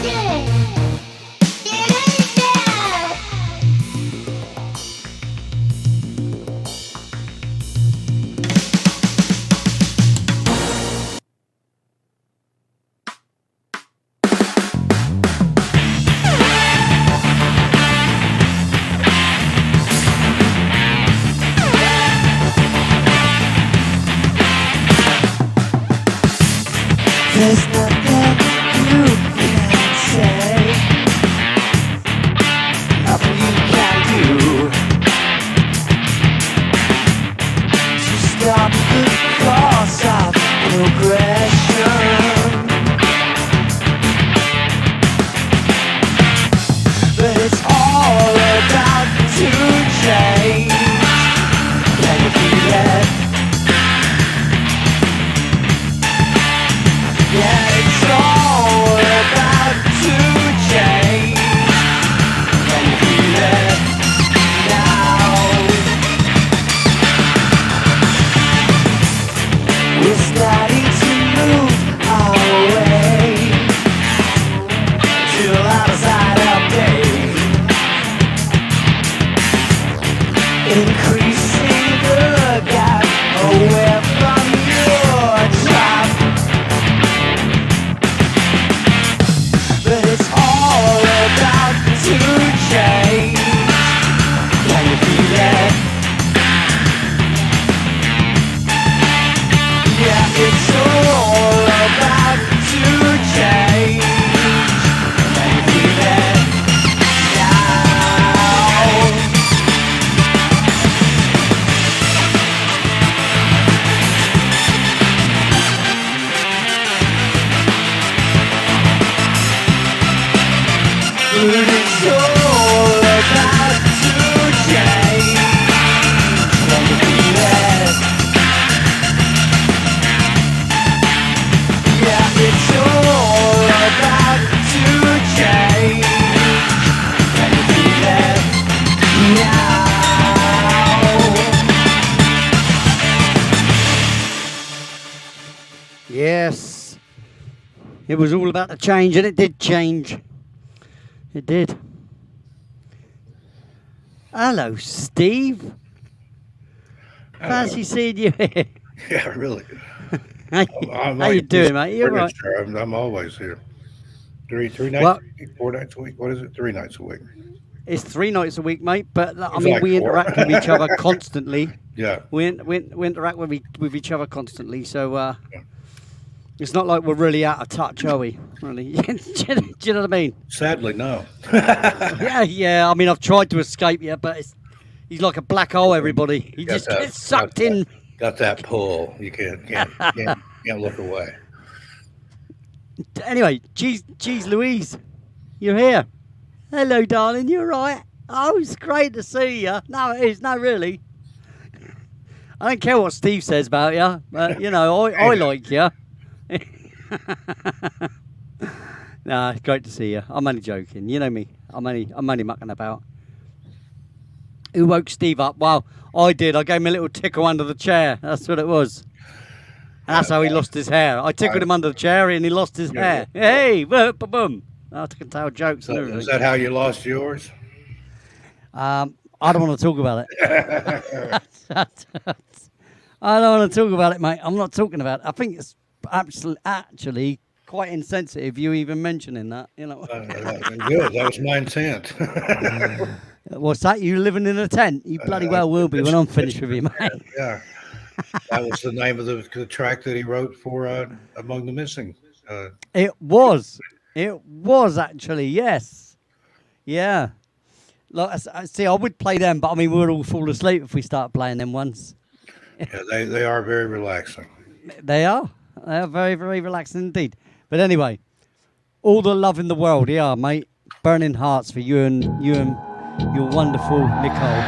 Yeah. But it's all about to change. Wanna be there. Yeah, it's all about to change. Wanna be there now. Yes. It was all about to change, and it did change. It did. Hello, Steve. Fancy seeing you here. Yeah, really. How you doing, mate? You all right? Sure, I'm always here. Three nights Well- a week, 4 nights a week. What is it? 3 nights a week. It's 3 nights a week, mate. But I It's mean, like we 4. interact with each other constantly. Yeah. We interact with each other constantly. So it's not like we're really out of touch, are we? Really? Do you know what I mean? Sadly, no. Yeah. I mean, I've tried to escape you, but he's like a black hole. Everybody, he Got just that- gets sucked got in. Got that pull. You can't look away. Anyway, geez, Louise, you're here. Hello, darling. You're right. Oh, it's great to see you. No, it is. No, really. I don't care what Steve says about you, but you know, I like you. No, it's great to see you. I'm only joking. You know me. I'm only mucking about. Who woke Steve up? Well, I did. I gave him a little tickle under the chair. That's what it was. And that's how he lost his hair. I tickled him under the chair and he lost his hair. Hey, boom, boom, boom. I can tell jokes and So, everything. is that how you lost yours? I don't want to talk about it. I don't want to talk about it, mate. I'm not talking about it. I think it's actually quite insensitive you even mentioning that. You know. Good. That was my intent. What's that? You living in a tent? You bloody well will be when I'm finished with you, mate. Yeah. That was the name of the track that he wrote for Among the Missing. It was. It was actually, yes. Yeah. Like, see, I would play them, but I mean, we would all fall asleep if we start playing them once. Yeah, they are very relaxing. They are. They are very, very relaxing indeed. But anyway, all the love in the world, yeah, mate. Burning hearts for you and your wonderful Nicole.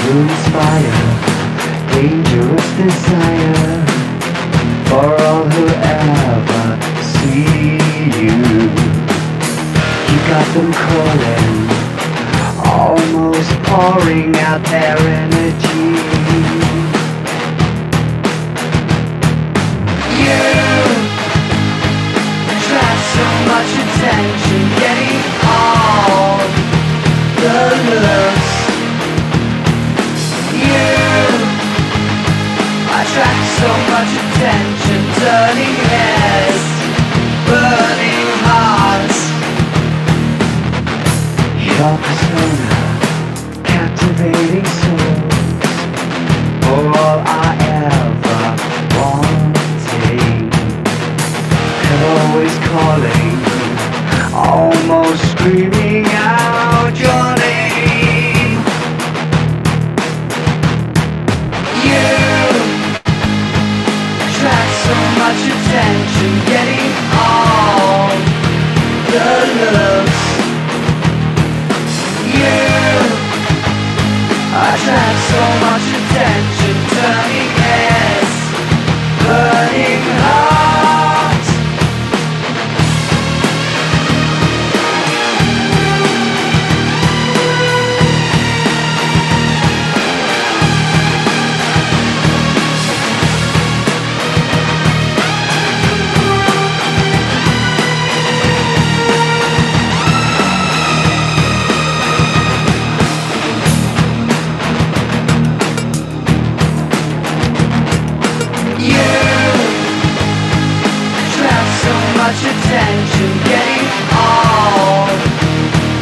Inspire dangerous desire for all who ever see you. You got them calling, almost pouring out their energy. You attract so much attention, getting all the looks. Attract so much attention, turning heads, burning hearts. Your persona, captivating souls, for all I ever wanted. And always calling, almost screaming out your name. You attract so much attention, getting all the looks. You attract so much attention, turning heads, burning hearts. Much attention, getting all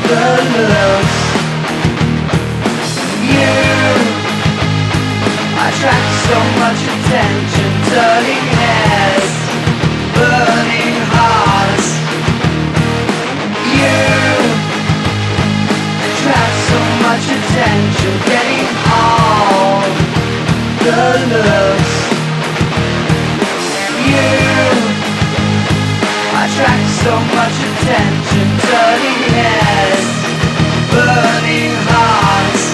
the looks. You attract so much attention, turning heads, burning hearts. so much attention, turning heads, burning hearts.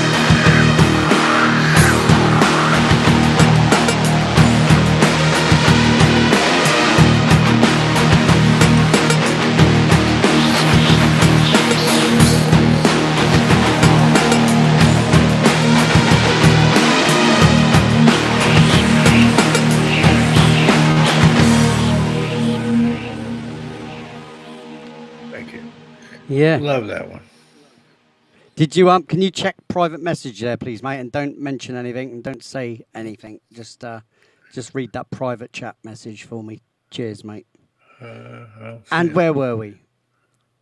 Thank you. Yeah. Love that one. Did you can you check private message there, please, mate, and don't mention anything and don't say anything. Just read that private chat message for me. Cheers, mate. And where were we?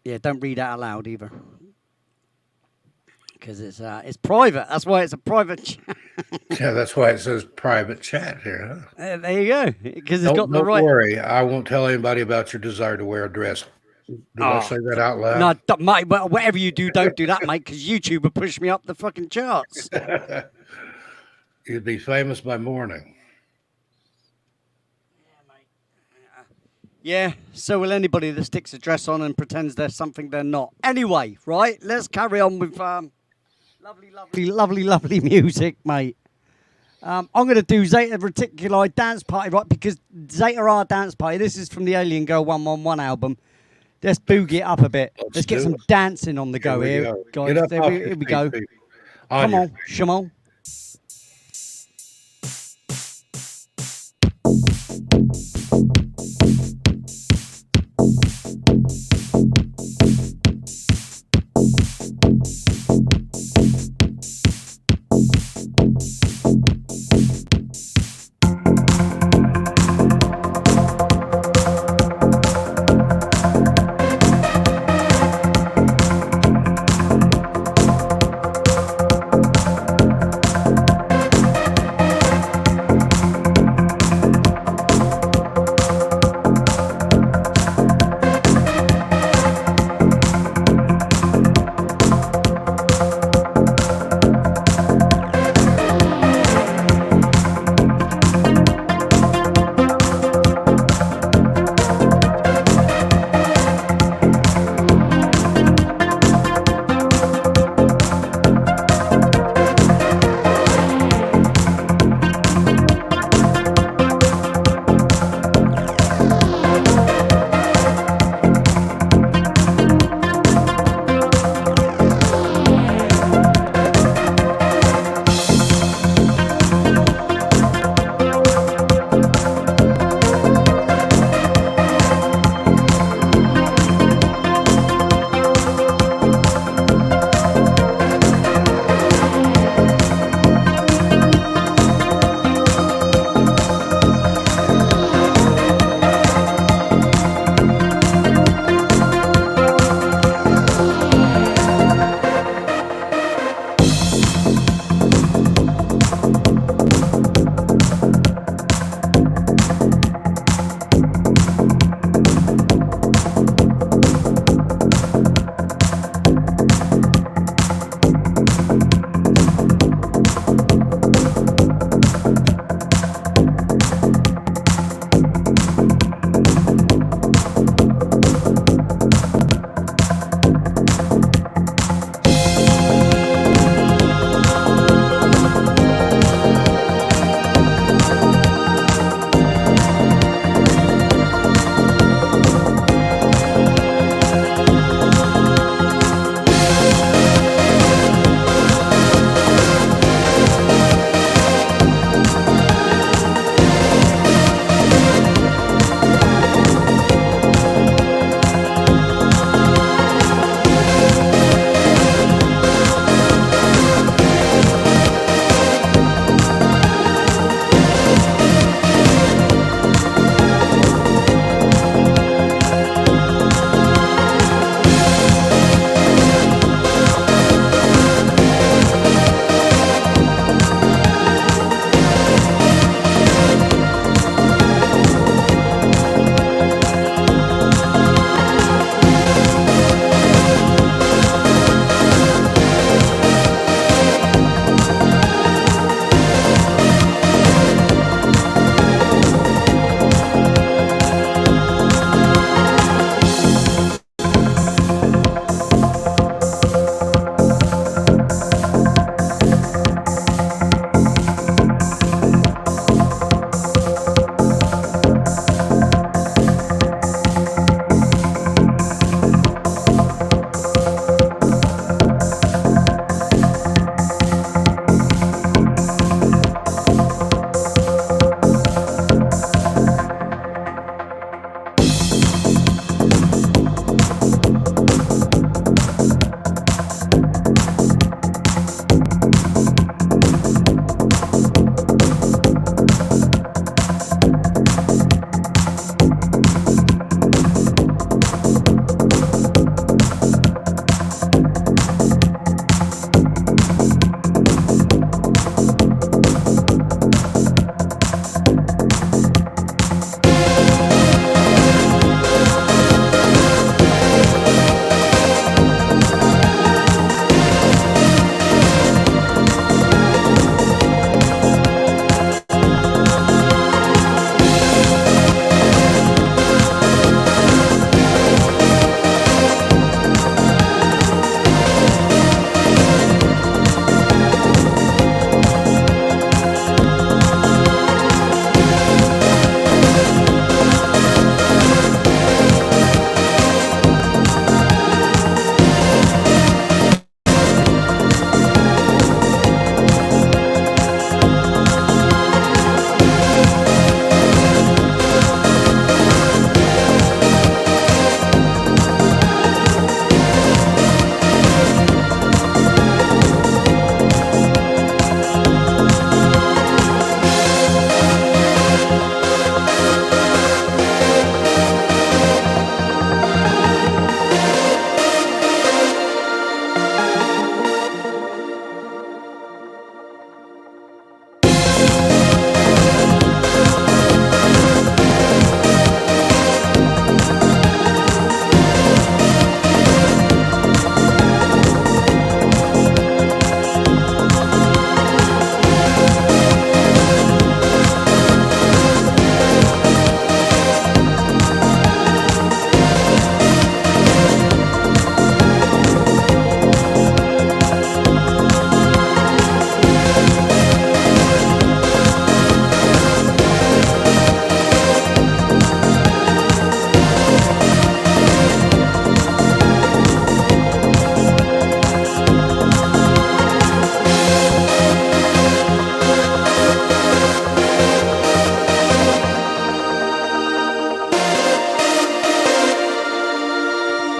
Yeah, don't read out loud either, because it's private. That's why it's a private chat. Yeah, that's why it says private chat here, huh? There you go. Because it's got the Don't right. worry. I won't tell anybody about your desire to wear a dress. Did I say that out loud? No, mate. Well, whatever you do, don't do that, mate. Because YouTube will push me up the fucking charts. You'd be famous by morning. Yeah, so will anybody that sticks a dress on and pretends they're something they're not. Anyway, right, let's carry on with lovely music, mate. I'm going to do Zeta Reticuli Dance Party, right, because Zeta R Dance Party, this is from the Alien Girl 111 album. Let's boogie it up a bit. Let's get some dancing on the go here, guys. Get up off Here your we feet, go. people. Come your on, Shimon.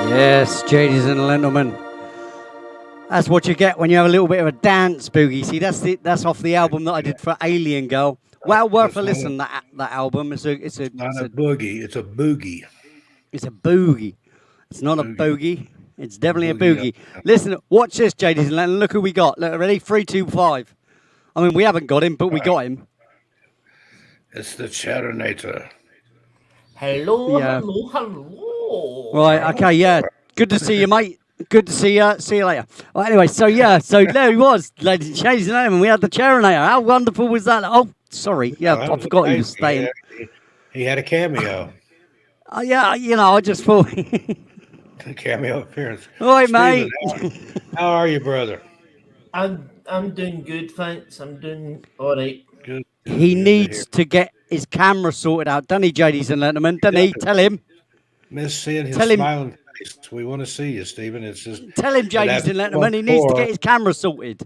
Yes, ladies and gentlemen. That's what you get when you have a little bit of a dance boogie. See, that's off the album that I did for Alien Girl. Well worth a listen. That album. It's a boogie. It's a boogie. It's a boogie. It's not a bogey. It's definitely a boogie. Listen, watch this, ladies and gentlemen. Look who we got. Look, ready? 3, 2, 5. I mean, we haven't got him, but we got him. It's the Chatternator. Hello, Yeah. hello. Right. Okay. Yeah. Good to see you, mate. Good to see you. See you later. Well, anyway, so there he was, ladies and gentlemen. We had the Chatternator. How wonderful was that? Oh, sorry. Yeah, I forgot he was staying. He had a cameo. Yeah, I just thought. A cameo appearance. All right, mate. How are you, brother? I'm doing good, thanks. I'm doing all right. Good. He needs to get his camera sorted out, doesn't he, ladies and gentlemen? Doesn't he? Tell him. Miss seeing his Tell him. smiling face. We want to see you, Stephen. It's just Tell him, ladies and gentlemen, he needs to get his camera sorted.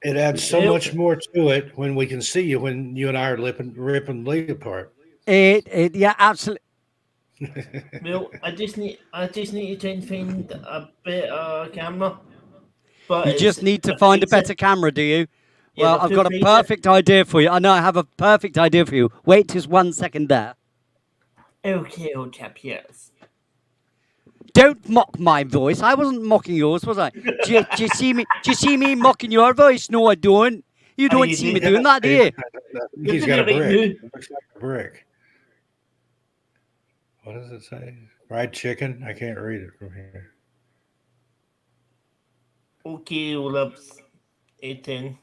It adds so much more to it when we can see you when you and I are ripping Lee apart. Yeah, absolutely. Well, I just need to try and find a better camera. But You just need to find a better camera, do you? Yeah, Well, the I've got a filmmaker- perfect idea for you. I know I have a perfect idea for you. Wait just 1 second there. Okay, old chap, yes. Don't mock my voice. I wasn't mocking yours, was I? Do you see me? Do you see me mocking your voice? No, I don't. You don't you see me did. doing that, do you? He's got a doing it right brick. It looks like a brick. What does it say? Fried chicken? I can't read it from here. Okay, Olaf's 18.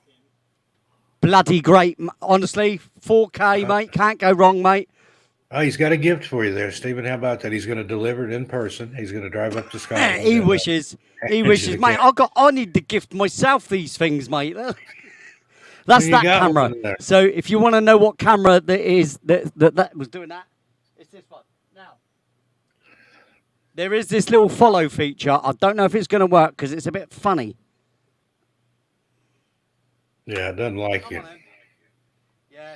Bloody great, honestly. 4K, mate. Can't go wrong, mate. Oh, he's got a gift for you there, Stephen. How about that? He's going to deliver it in person. He's going to drive up to Scotland. He wishes. He wishes, mate. I need to gift myself these things, mate. That's You that got camera. one there. So if you want to know what camera that is that was doing that, it's this one. Now there is this little follow feature. I don't know if it's going to work because it's a bit funny. Yeah, it doesn't like Come you. on, then. Yeah.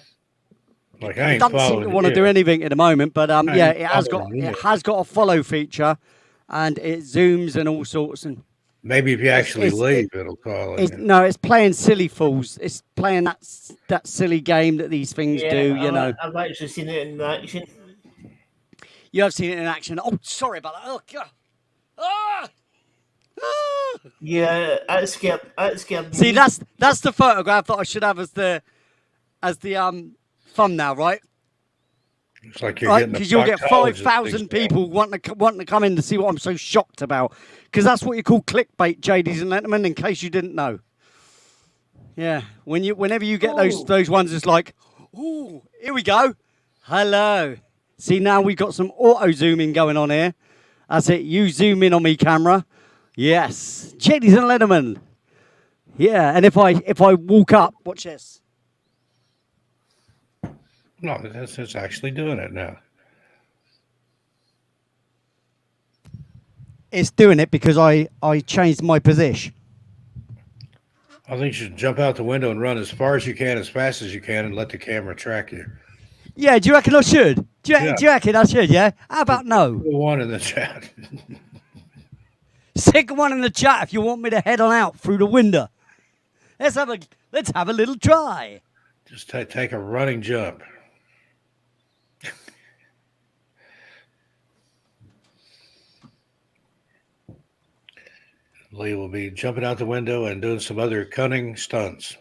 Like I ain't Doesn't seem following to want to you. do anything at the moment, but I yeah, ain't following you. it has got a follow feature, and it zooms and all sorts. And Maybe if you actually it's- leave, it'll call it's, it. no, it's playing silly fools. It's playing that silly game that these things do. You know, I've actually seen it in action. you have seen it in action. Oh, sorry about that. Oh God. Ah! Ah! Yeah, that scared See, me. that's the photograph that I should have as the thumbnail, right? It's like you're Right, getting a because you'll get proctologist 5,000 thing. people wanting to come in to see what I'm so shocked about. Because that's what you call clickbait, ladies and gentlemen. In case you didn't know. Yeah, whenever you get Oh. those ones, it's like, ooh, here we go. Hello. See, now we've got some auto zooming going on here. That's it. You zoom in on me, camera. Yes, ladies and gentlemen. Yeah, and if I walk up, watch this. No, it's actually doing it now. It's doing it because I changed my position. I think you should jump out the window and run as far as you can, as fast as you can, and let the camera track you. Yeah, do you reckon I should? Do you Yeah. reckon I should, yeah? How about no? Put one in the chat. Stick one in the chat if you want me to head on out through the window. Let's have a little try. Just take a running jump. Lee will be jumping out the window and doing some other cunning stunts.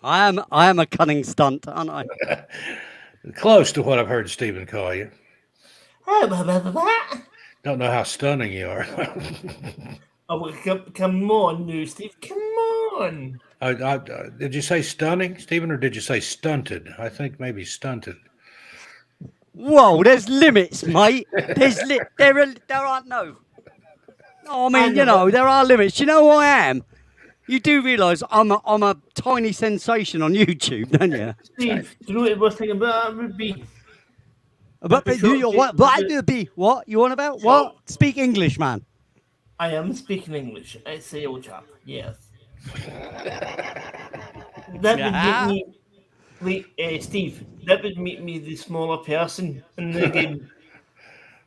I am a cunning stunt, aren't I? Close to what I've heard Stephen call you. Oh, Don't know how stunning you are. well, come on, new Steve. Come on. Did you say stunning, Stephen, or did you say stunted? I think maybe stunted. Whoa, there's limits, mate. There aren't no. No, I mean, you know, there are limits. You know who I am? You do realise I'm a tiny sensation on YouTube, don't you? Steve, do you know what the worst thing about that would be? But what you on about? What? Speak English, man. I am speaking English. I say, old chap. Yes. That would make me. Wait, Steve. That would make me the smaller person in the game.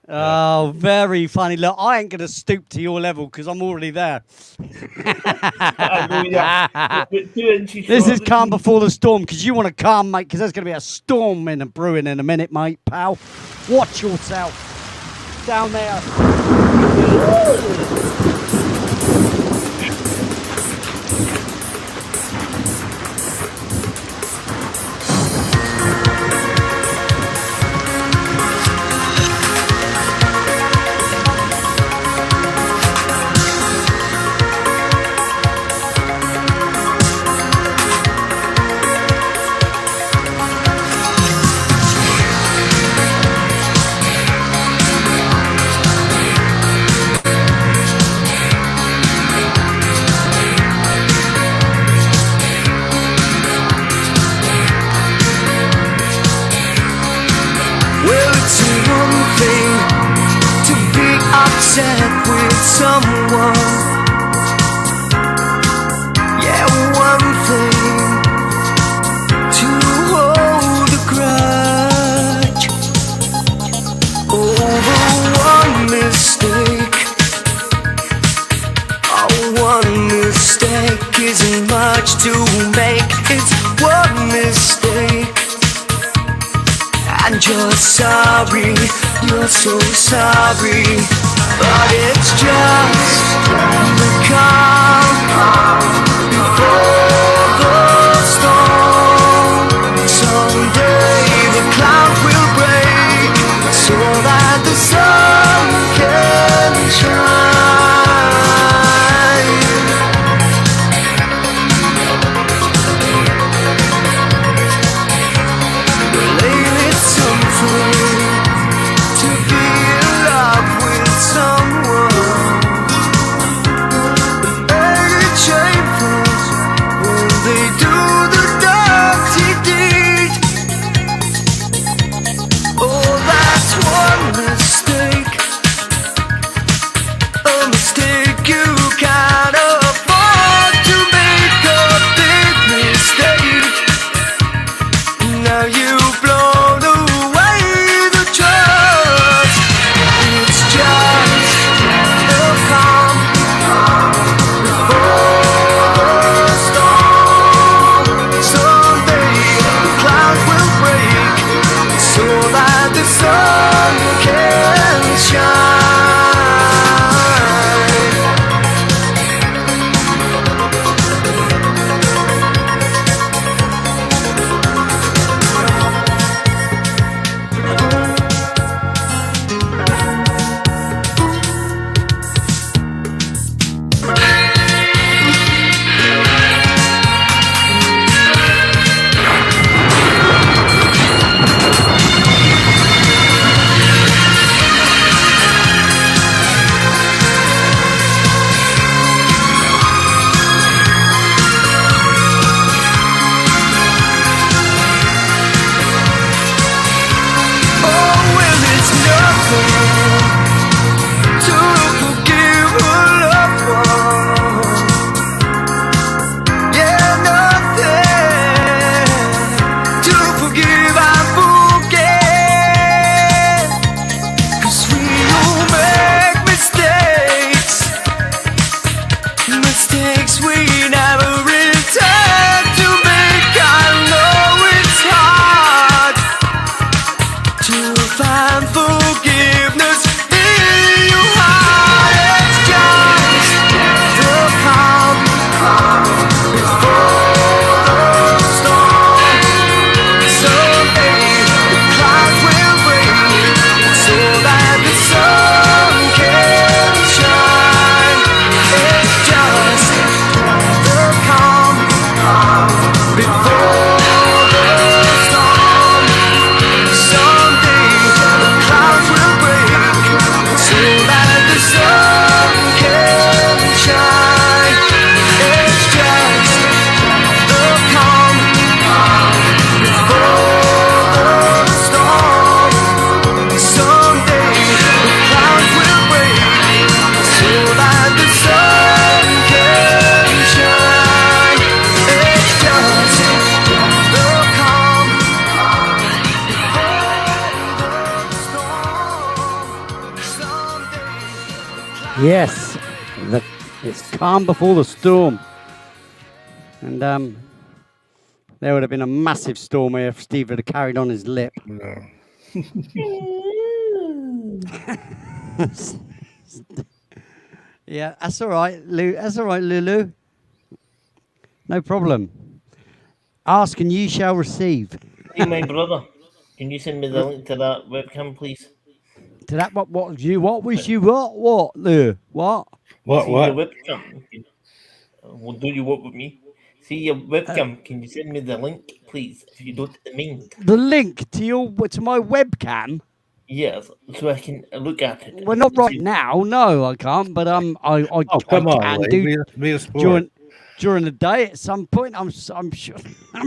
Oh, very funny. Look, I ain't going to stoop to your level because I'm already there. I know, yeah. But 2 inches This short is of calm me. before the storm because you want to calm, mate, because there's going to be a storm in the brewing in a minute, mate, pal. Watch yourself down there. Well, it's one thing to be upset with someone. Yeah, one thing to hold a grudge over one mistake. Oh, one mistake isn't much to make. It's one mistake. And you're sorry, you're so sorry. But it's just the calm before the storm. Someday the cloud will break so that the sun can shine. Ain't it something to be in love with someone? Ain't it shameful? Yes, it's calm before the storm. And there would have been a massive storm here if Steve had carried on his lip. No. Yeah, that's all right, Lou. That's all right, Lulu. No problem. Ask and ye shall receive. Hey, my brother, can you send me the link to that webcam, please? To that, what was you? What was you? What, Lou? What? What? See What? your webcam. Well, do you work with me? See your webcam. Can you send me the link, please, if you don't mind? The link to my webcam. Yes, so I can look at it. Well, not right now. No, I can't. But I Oh, come I on, can Lee. do Be a sport. during the day at some point. I'm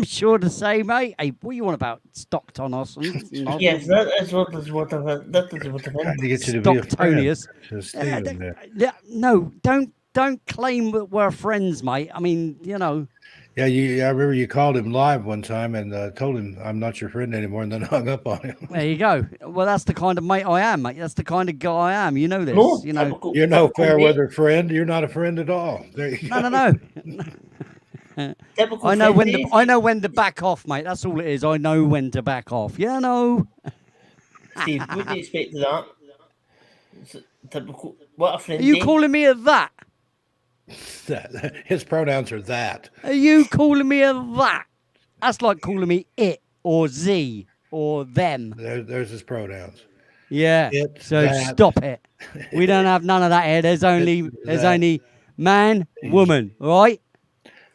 sure to say, mate. Hey, what you want about Stockton or something? Yes, that is what I've Trying to get you to be a friend Stocktonius. to Stephen there. No, don't claim that we're friends, mate. I mean, you know. Yeah, I remember you called him live one time and told him I'm not your friend anymore, and then hung up on him. There you go. Well, that's the kind of mate I am, mate. That's the kind of guy I am. You know this. No, You know. You're no fair weather friend. You're not a friend at all. There you go. No. Typical I know when friend, I know when to back off, mate. That's all it is. I know when to back off. Yeah, no. Steve, what do you expect of that? It's typical. What a friend. Are you did. calling me a that? His pronouns are that. Are you calling me a that? That's like calling me it or z or them. There's his pronouns. Yeah. It, So that. stop it. We don't have none of that here. There's only that. man, woman, right?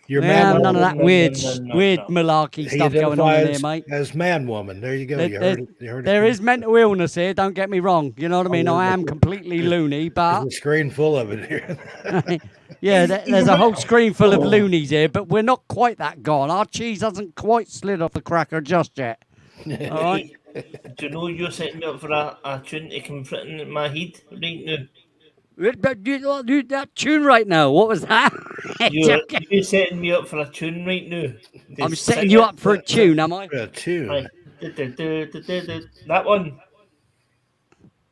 Your We don't have man none of that No, weird no. malarkey He stuff going on in identifies here, mate. as man woman. There you go. You heard it. You heard There it. is mental illness here. Don't get me wrong. You know what I mean? I am completely loony, but There's a screen full of it here. yeah, there's a whole screen full of loonies here, but we're not quite that gone. Our cheese hasn't quite slid off the cracker just yet. All right. Do you know you're setting me up for a tune to come fitting in my head right now? Do that tune right now. What was that? You're setting me up for a tune right now. I'm setting you up for a tune, am I? A tune. Right. That one.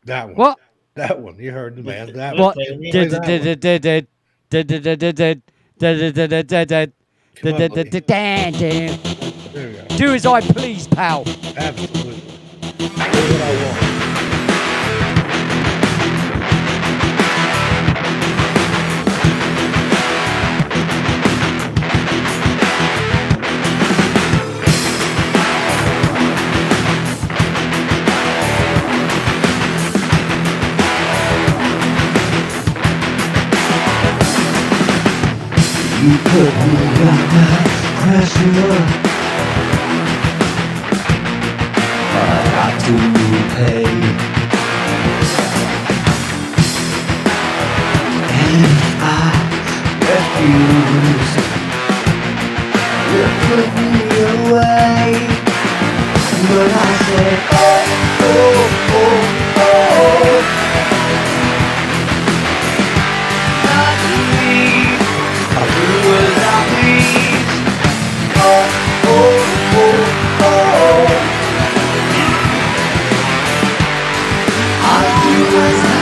That one. What? That one. You heard the man. That What? one. There we go. Do as I please, pal. Absolutely. Do what I want. You put me under pressure, I got to pay. And if I refuse, you put me away. But I said, oh, oh, oh, oh. Not me. I'll do as I please. Oh, oh, oh, oh. I'll do as I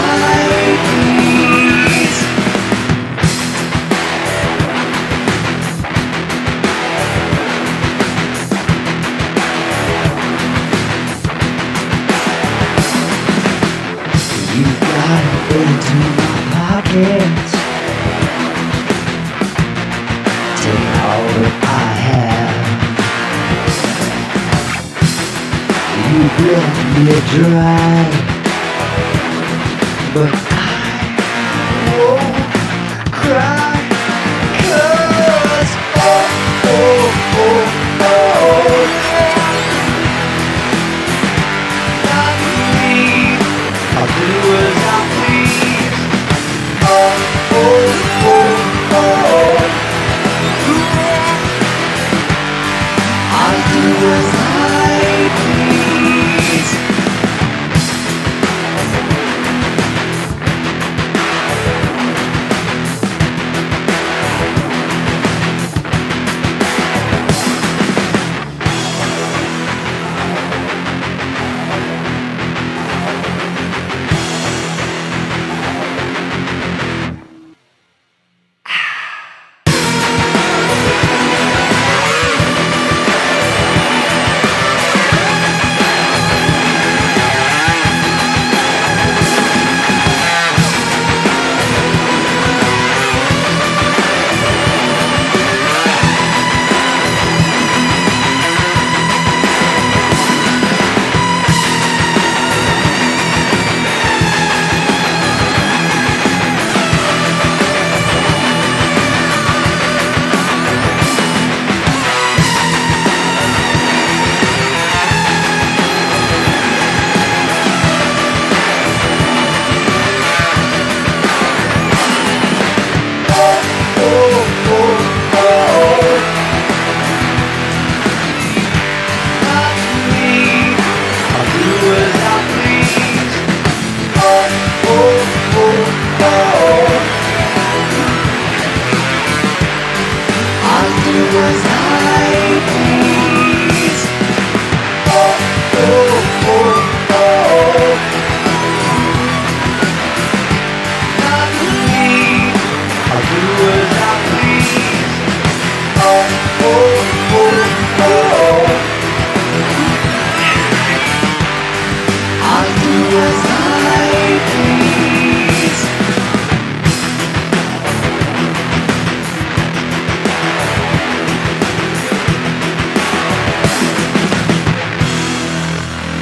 please. You got it into my pockets. Take all that I have. You left me dry, but I won't cry. 'Cause oh, oh, oh, oh, not me. I'll do as I please. Oh, oh, oh, oh. I'll do as I please.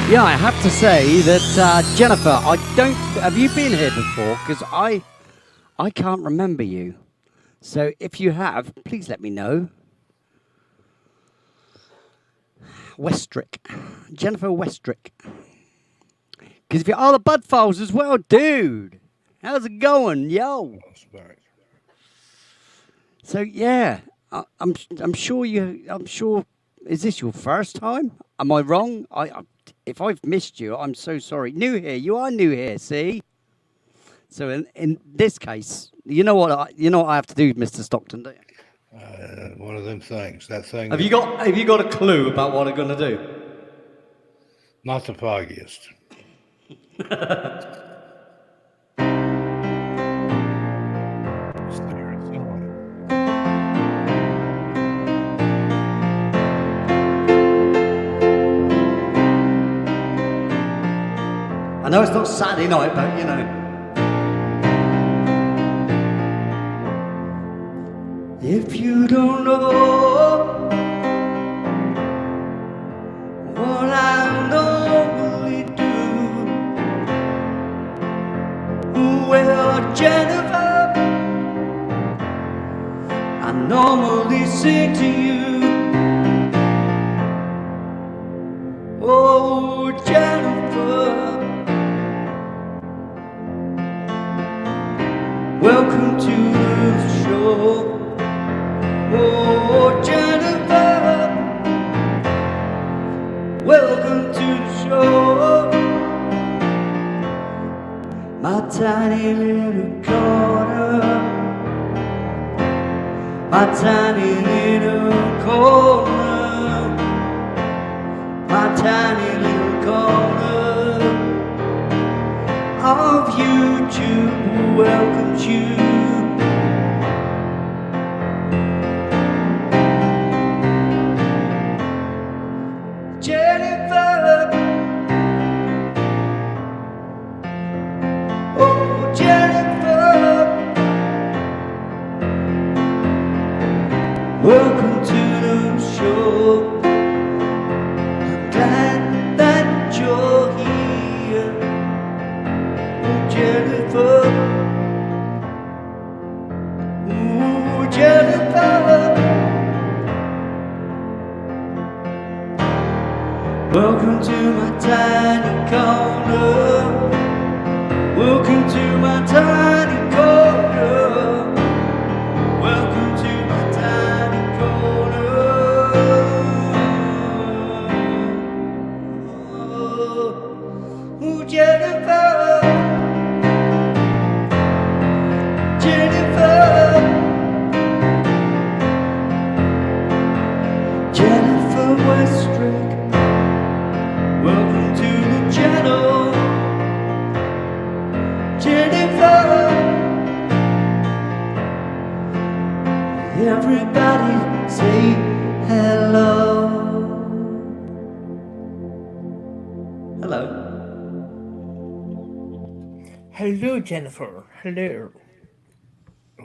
Yeah, I have to say that Jennifer, I don't. Have you been here before? Because I can't remember you. So if you have, please let me know. Westrick, Jennifer Westrick. Because if you are the Bud Files as well, dude. How's it going, yo? So yeah, I'm sure you. I'm sure. Is this your first time? Am I wrong? If I've missed you, I'm so sorry. New here. You are new here. See. So in this case, you know what I have to do, Mr. Stockton. Don't you? One of them things. That thing. Have you got a clue about what I'm gonna do? Not the foggiest. I know it's not Saturday night, but you know. If you don't know what I normally do, well, Jennifer, I normally sing to you. Oh, Jennifer, welcome to the show. Oh, Jennifer, welcome to the show. My tiny little corner, my tiny little corner, my tiny little corner of YouTube welcomes you. Jennifer, oh Jennifer, welcome to the show. I'm glad that you're here, oh Jennifer, oh Jennifer. Welcome to my tiny corner. Welcome to my tiny corner. Welcome to my tiny corner. Oh, Jennifer, Jennifer, Jennifer Westrick. Welcome to the channel, Jennifer. Everybody say hello. Hello. Hello, Jennifer. Hello.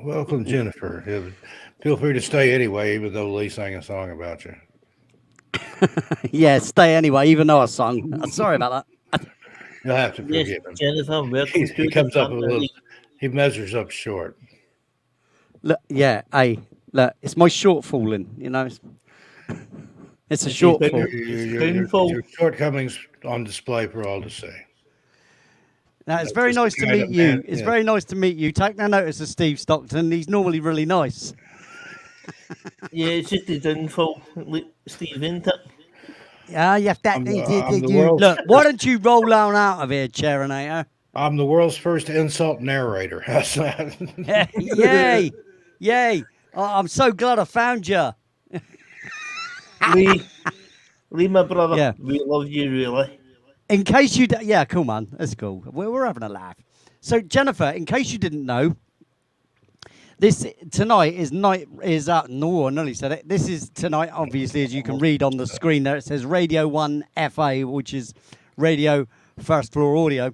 Welcome, Jennifer. Feel free to stay anyway, even though Lee sang a song about you. Yeah, stay anyway, even though I sung. Sorry about that. You'll have to Yes, forgive him. Jennifer, welcome He to comes the up a little. family. He measures up short. Look, yeah, hey, look, it's my shortfalling, you know. It's a It's shortfall. better. Your shortcomings on display for all to see. Now, it's very Just the nice to kind meet of you. man- It's yeah. very nice to meet you. Take no notice of Steve Stockton. He's normally really nice. Yeah, it's just his info, Steve, isn't it? Yeah, you have that. I'm the world's Look, why first- don't you roll on out of here, Cherinator? I'm the world's first insult narrator. How's that? Yay! Yay! Oh, I'm so glad I found you. Lee, my brother, Yeah. we love you, really. In case you, yeah, cool, man. That's cool. We're having a laugh. So, Jennifer, in case you didn't know, this tonight is no, I nearly said it. This is tonight, obviously, as you can read on the screen there. It says Radio 1 FA, which is Radio First Floor Audio.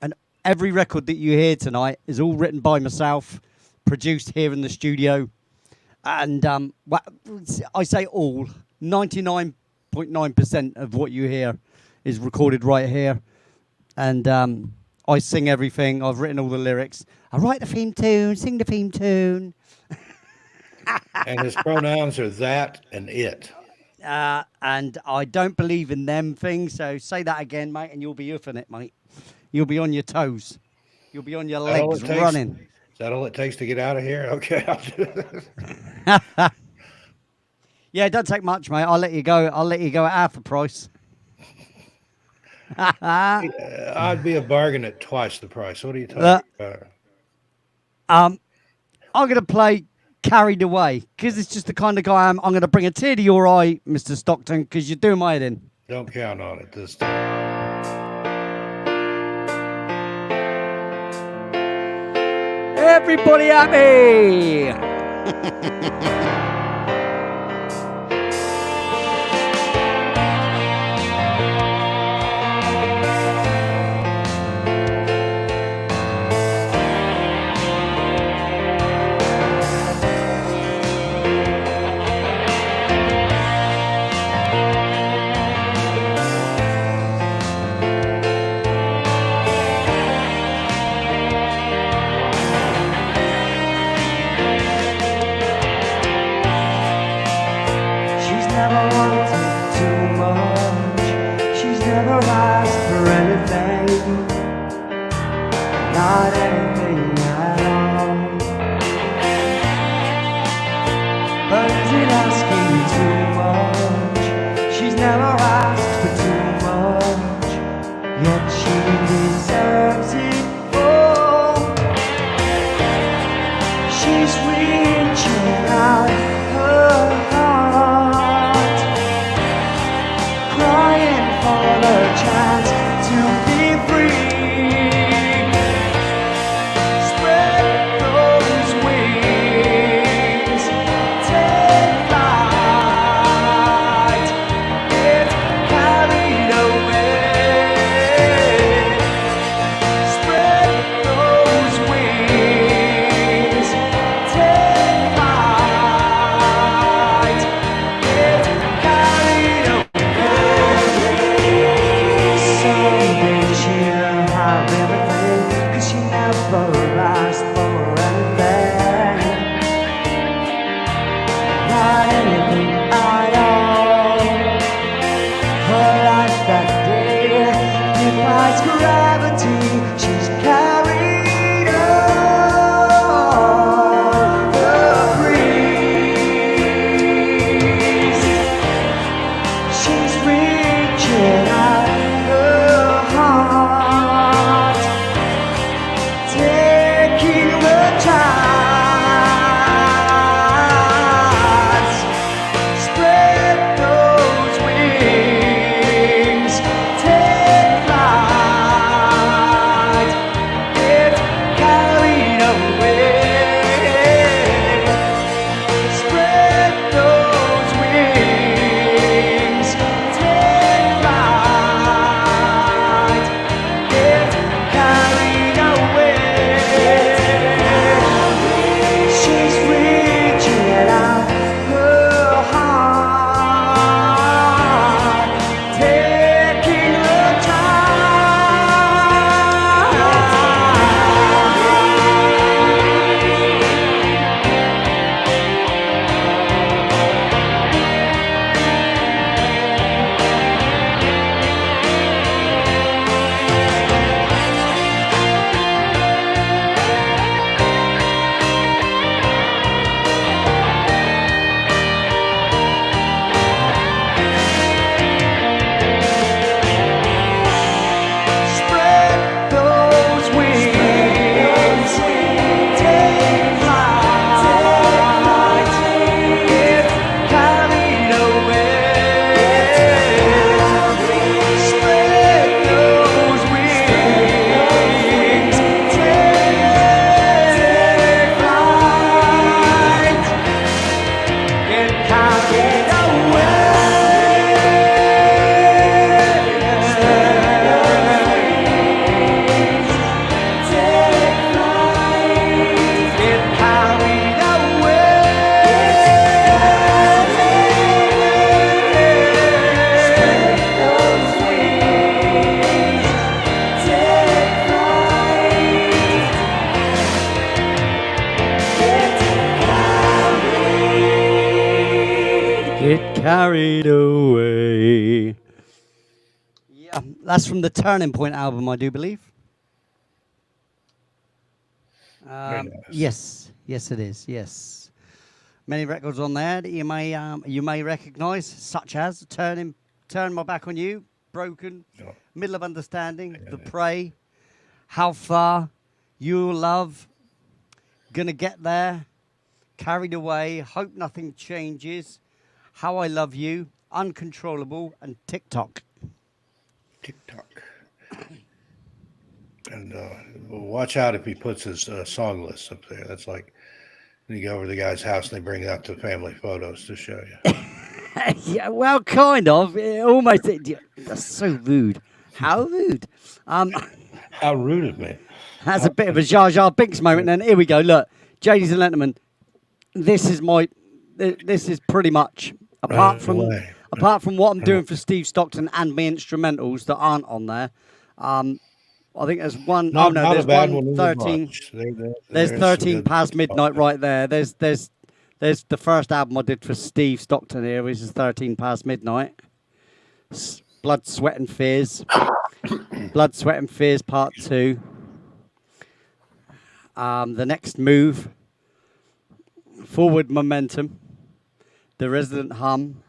And every record that you hear tonight is all written by myself, produced here in the studio. And I say all, 99.9% of what you hear is recorded right here, and I sing everything. I've written all the lyrics. I write the theme tune, sing the theme tune. And his pronouns are that and it. And I don't believe in them things, so say that again, mate, and you'll be oofing it, mate. You'll be on your toes. You'll be on your Is that all legs it takes? running. Is that all it takes to get out of here? Okay, I'll do it. Yeah, it doesn't take much, mate. I'll let you go. I'll let you go at half the price. I'd be a bargain at twice the price. What are you talking about? I'm going to play Carried Away because it's just the kind of guy I am. I'm going to bring a tear to your eye, Mr. Stockton, because you're doing my head in. Don't count on it this time. Everybody happy! She's never wanted too much. She's never asked for anything, not anything at all. But is it asking too much? She's never asked for too much, yet she deserves it all. She's reaching out her heart, crying for the chance to be free. Spread those wings, take flight, get carried away. Spread those wings, take flight, get carried away. Someday she'll carried away. Yeah, that's from the Turning Point album, I do believe. nice. Yes, it is. Yes, many records on there that you may recognise, such as Turn My Back on You, Broken, Yeah. Middle of Understanding, The Prey, How Far, You Love, Gonna Get There, Carried Away, Hope Nothing Changes, How I Love You, Uncontrollable, and TikTok. TikTok. And watch out if he puts his song list up there. That's like when you go over to the guy's house and they bring out the family photos to show you. Yeah, well, kind of. Almost. That's so rude. How rude. How rude of me. That's a bit of a Jar Jar Binks moment. And here we go. Look, Ladies and gentlemen, this is pretty much apart from what I'm doing for Steve Stockton and my instrumentals that aren't on there. I think there's one. Not there's a bad one. one. 13. There's some 13 good past stuff midnight there. right there. There's the first album I did for Steve Stockton here, which is 13 past midnight. Blood, Sweat and Fears. Blood, Sweat and Fears Part 2. The Next Move. Forward Momentum. The Resident Hum.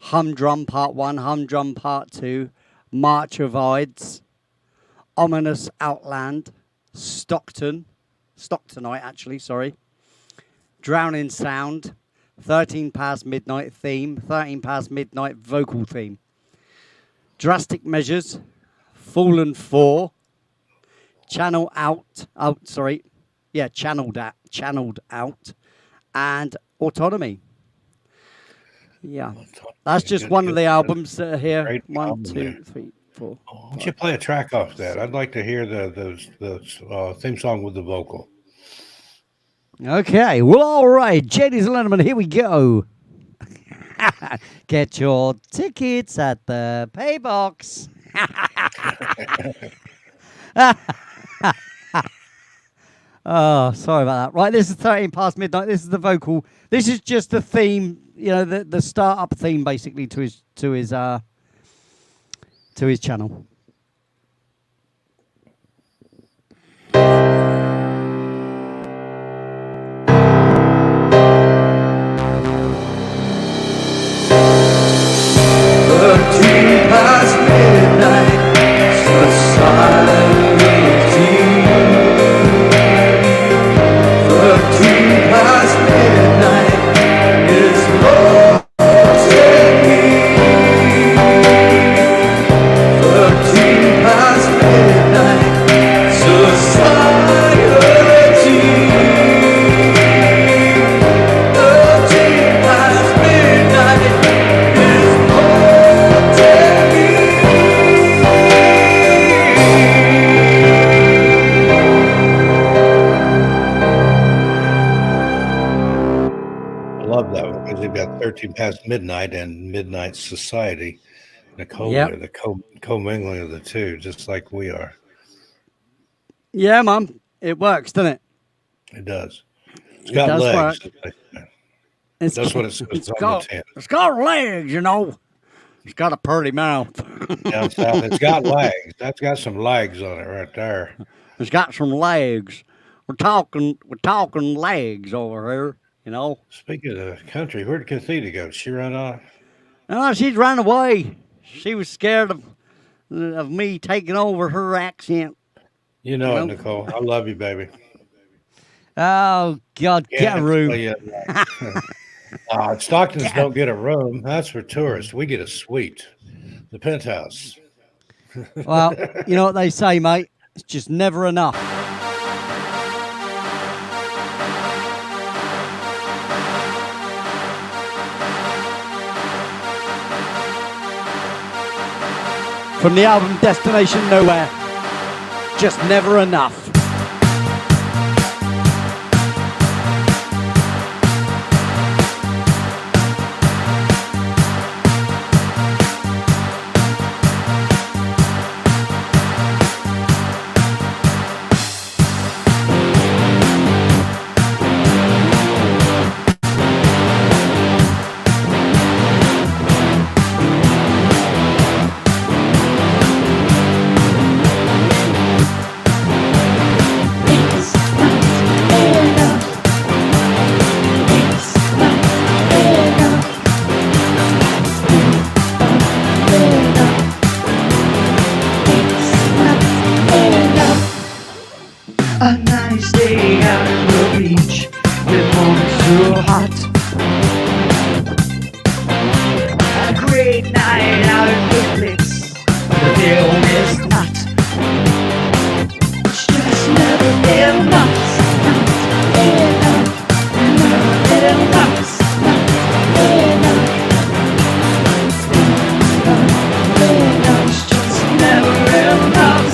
Humdrum Part 1, Humdrum Part 2. March of Ides. Ominous Outland. Stocktonite, actually, sorry. Drowning Sound. 13 past midnight theme. 13 past midnight vocal theme. Drastic Measures. Fallen 4. Channeled Out. Channeled Out. And Autonomy. Yeah. That's just one of the albums that are here. Great 1, album 2, there. 3, 4. Why don't you play a track off that? I'd like to hear the theme song with the vocal. Okay, well, all right, ladies and gentlemen, here we go. Get your tickets at the pay box. Oh, sorry about that. Right, this is 13 past midnight. This is the vocal. This is just the theme, the startup theme, basically to his channel. They've got 13 past midnight and Midnight Society. The commingling of the two, just like we are. Yeah, Mum. It works, doesn't it? It does. It's got legs. That's what it says on the tin. It's got legs, It's got a pretty mouth. Down south, it's got legs. That's got some legs on it right there. It's got some legs. We're talking legs over here, Speaking of the country, where'd Cathedra go? Did she run off? No, she's run away. She was scared of me taking over her accent. You know it, Nicole. I love you, baby. Oh, God, get a room. Stocktons don't get a room. That's for tourists. We get a suite, the penthouse. Well, you know what they say, mate? It's just never enough. From the album Destination Nowhere, just never enough. A nice day out on the beach with mornings too hot. A great night out at the flicks, but the old is not. It's just never enough. Never enough. It's just never enough.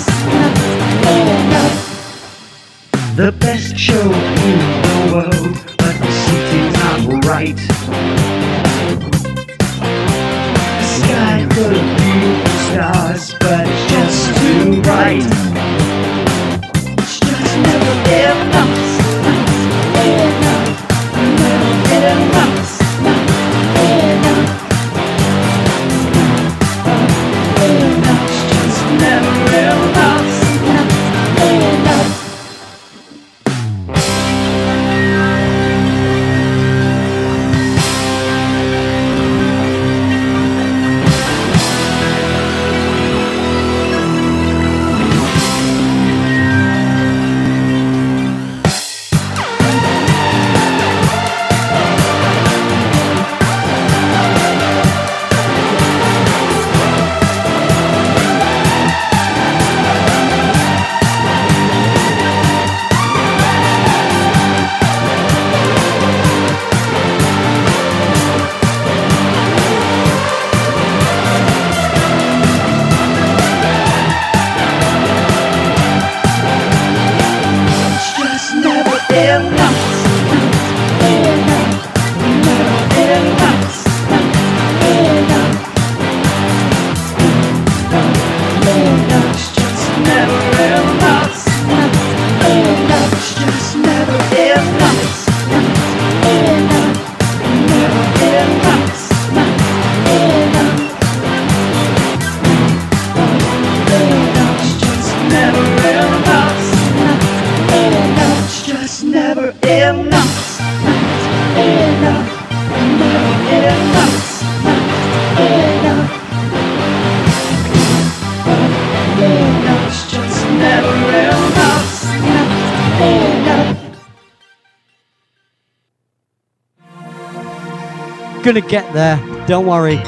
The best show in the world, but the seating's not right. The sky full of beautiful stars, but it's just too bright. It's just never enough. Never enough. It's just never enough. Gonna get there, don't worry.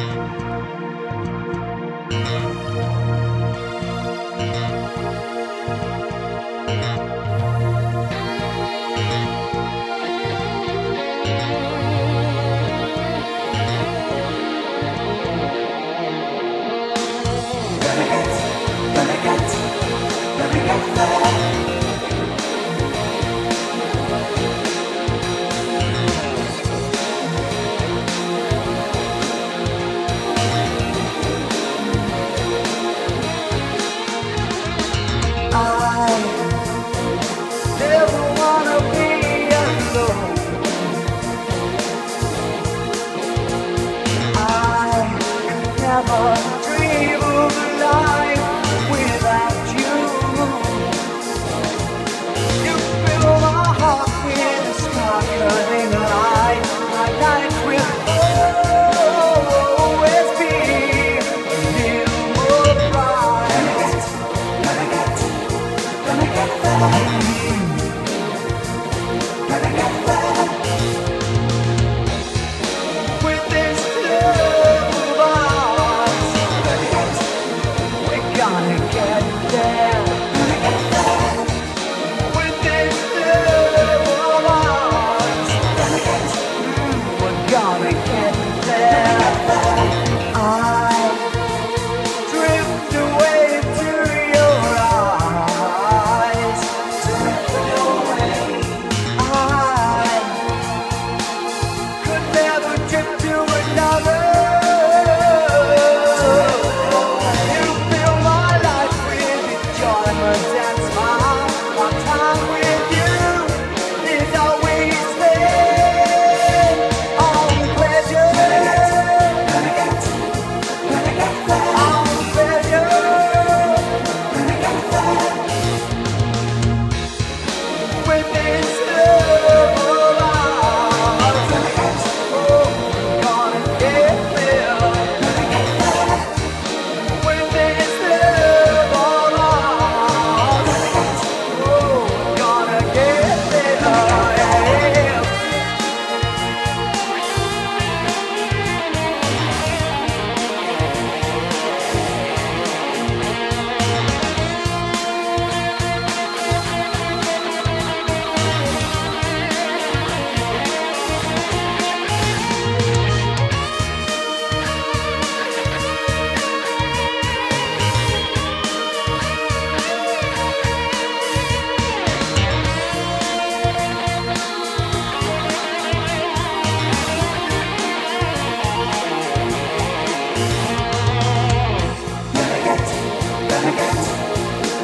Joy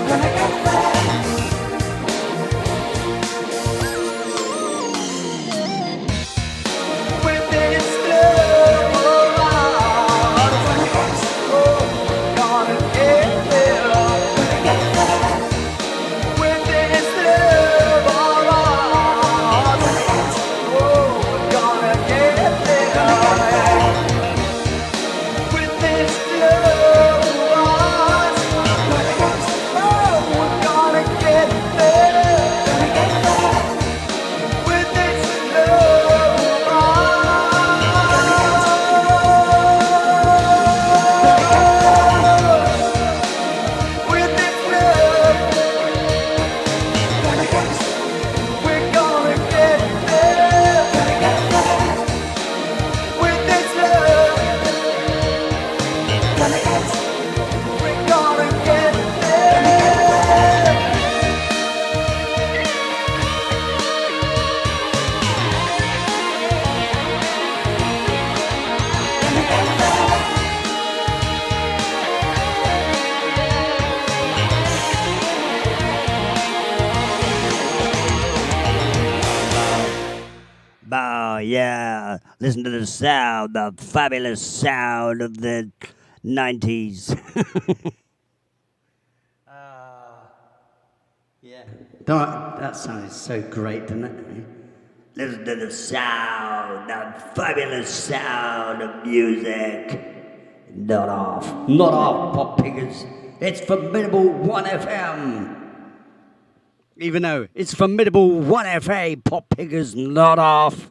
With this love of ours, oh, gonna get there. With this love of ours, oh, gonna get there. With this love of ours, oh, we're gonna get there. With this love of ours, with this love, we're gonna get there. With this love, we're gonna get there. Oh, yeah. Listen to the sound, the fabulous sound of the 90s. Yeah. That sounded so great, didn't it? Listen to the sound, the fabulous sound of music. Not off. Not off, pop pickers. It's Formidable 1FM. Even though it's Formidable 1FA, pop pickers, not off.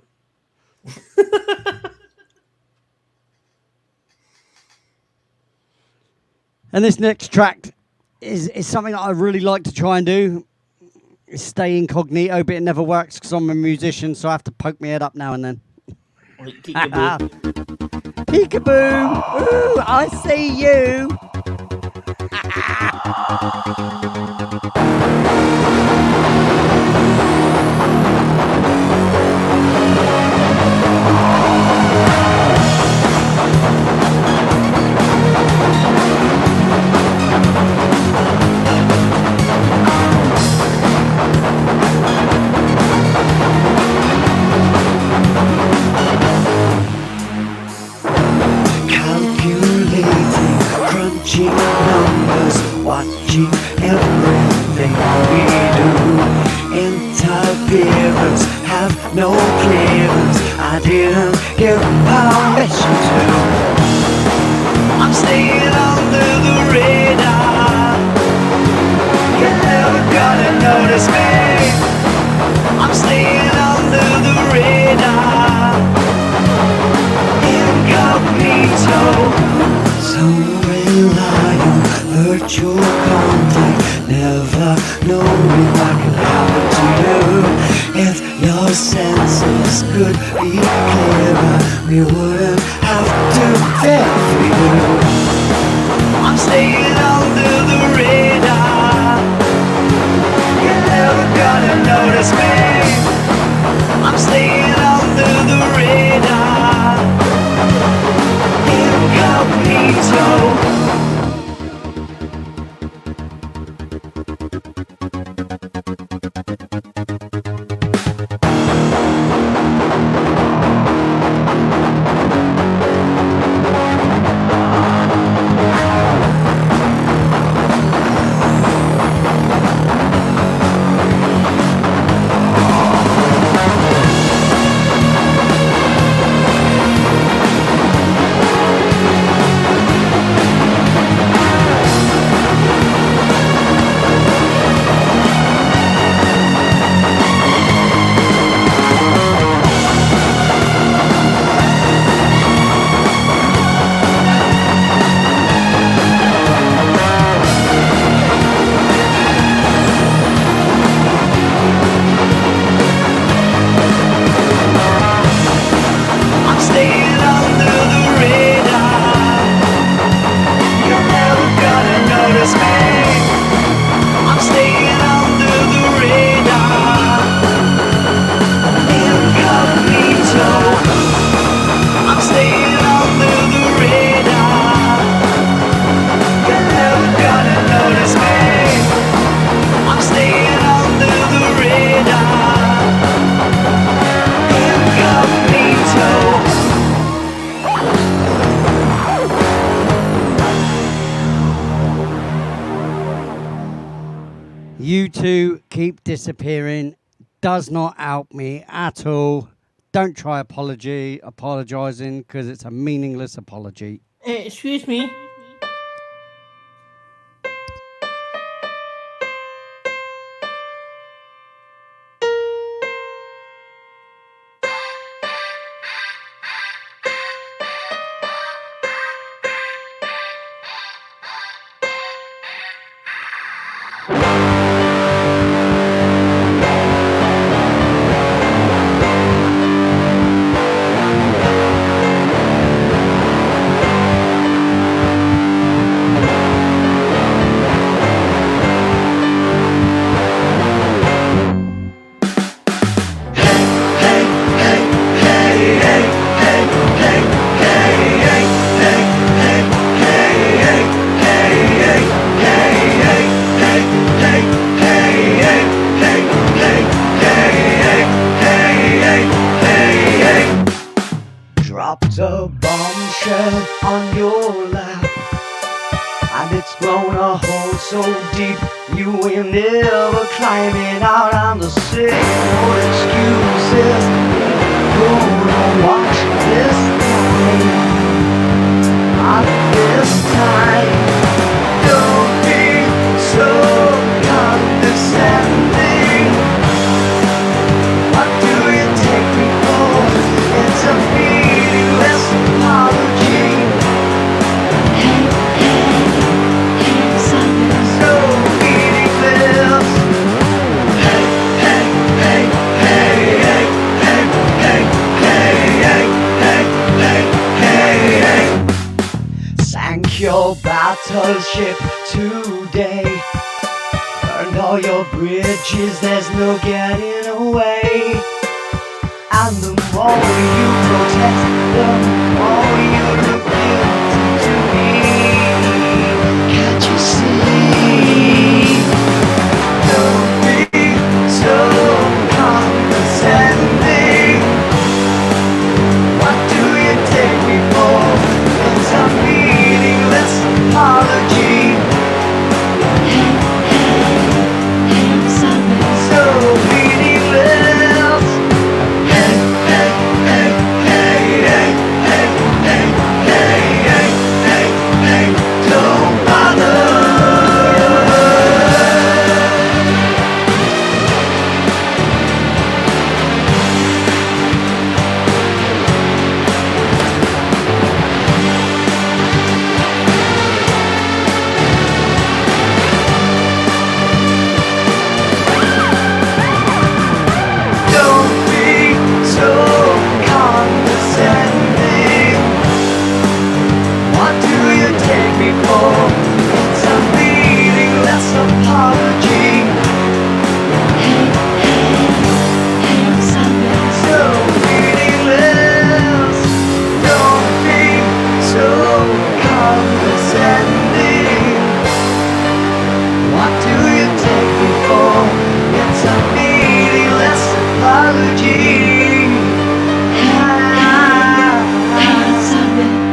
And this next track is something that I really like to try and do. Is stay incognito, but it never works because I'm a musician, so I have to poke my head up now and then. Like, peekaboo. Peekaboo! Ooh, I see you! Calculating, crunching numbers, watching everything we do. Interference, have no clearance. I didn't give permission to. I'm staying under the radar. You're never gonna notice me. I'm staying under the radar. Incognito. So rely on virtual contact. Never know if I can happen to you. If your senses could be clearer, we wouldn't have to fear for you. I'm staying under the radar. You're never gonna notice me. I'm staying under the radar. Incognito. You two keep disappearing. Does not help me at all. Don't try apologizing because it's a meaningless apology. Excuse me. Dropped a bombshell on your lap, and it's blown a hole so deep you ain't never climbing out. I'm the same old excuses. Gonna watch this time. At this time, don't be so condescending. What do you take me for? It's a meaningless apology. So meaningless. Sank your battleship today. Burned all your bridges, there's no getting away. And the more you protest, the more you look guilty to me. Can't you see? Don't be so condescending. What do you take me for? It's a meaningless apology. So meaningless. Don't bother. Don't be so condescending. What do you take me for? It's a meaningless apology. So meaningless. Don't be so condescending. What do you take me for? It's a meaningless apology.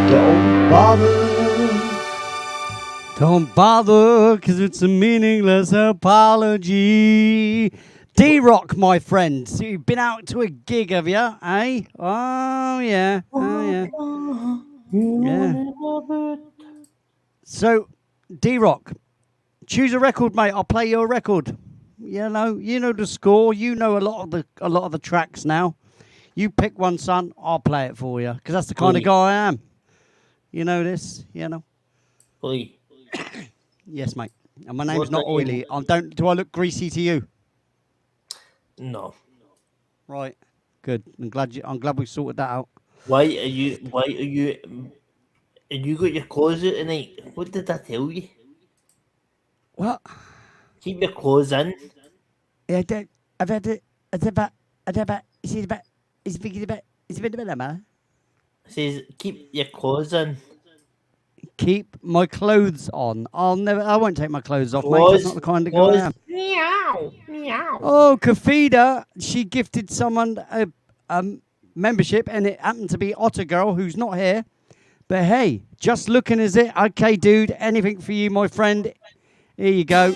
Don't bother. Don't bother, because it's a meaningless apology. D-Rock, my friend. So you've been out to a gig, have you? Eh? Oh, yeah. Oh, yeah. Yeah. So, D-Rock, choose a record, mate. I'll play your record. You know the score. You know a lot of the tracks now. You pick one, son. I'll play it for you, because that's the kind of guy I am. You know this. You know. Oi. Yes, mate. And my name's What not name? Oily. Do I look greasy to you? No. Right. Good. I'm glad we sorted that out. Why are you and you got your clothes out tonight? What did I tell you? What? Keep your clothes in. Yeah, I've had it. It's about. It's been about man. Says keep your clothes in. Keep my clothes on. I won't take my clothes off, mate. That's not the kind of guy I am. Meow. Meow. Oh, Kafida, she gifted someone a membership, and it happened to be Otter Girl, who's not here. But hey, just looking is it. Okay, dude, anything for you, my friend. Here you go.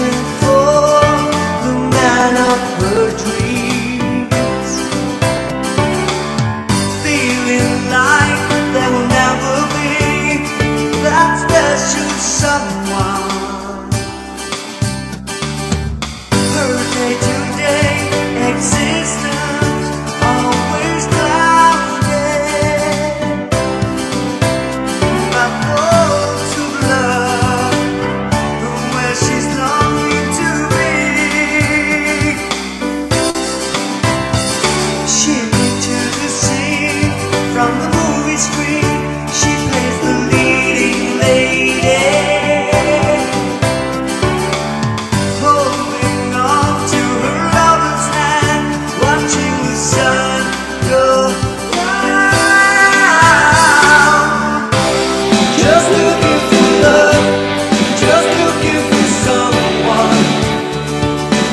waiting for the man of her dreams, feeling like there will never be that special someone. Her day-to-day existence always clouded by thoughts of love from where she's longing to be. She pictures the scene from the movie screen. She plays the leading lady, holding on to her lover's hand, watching the sun go down. Just looking for love, just looking for someone,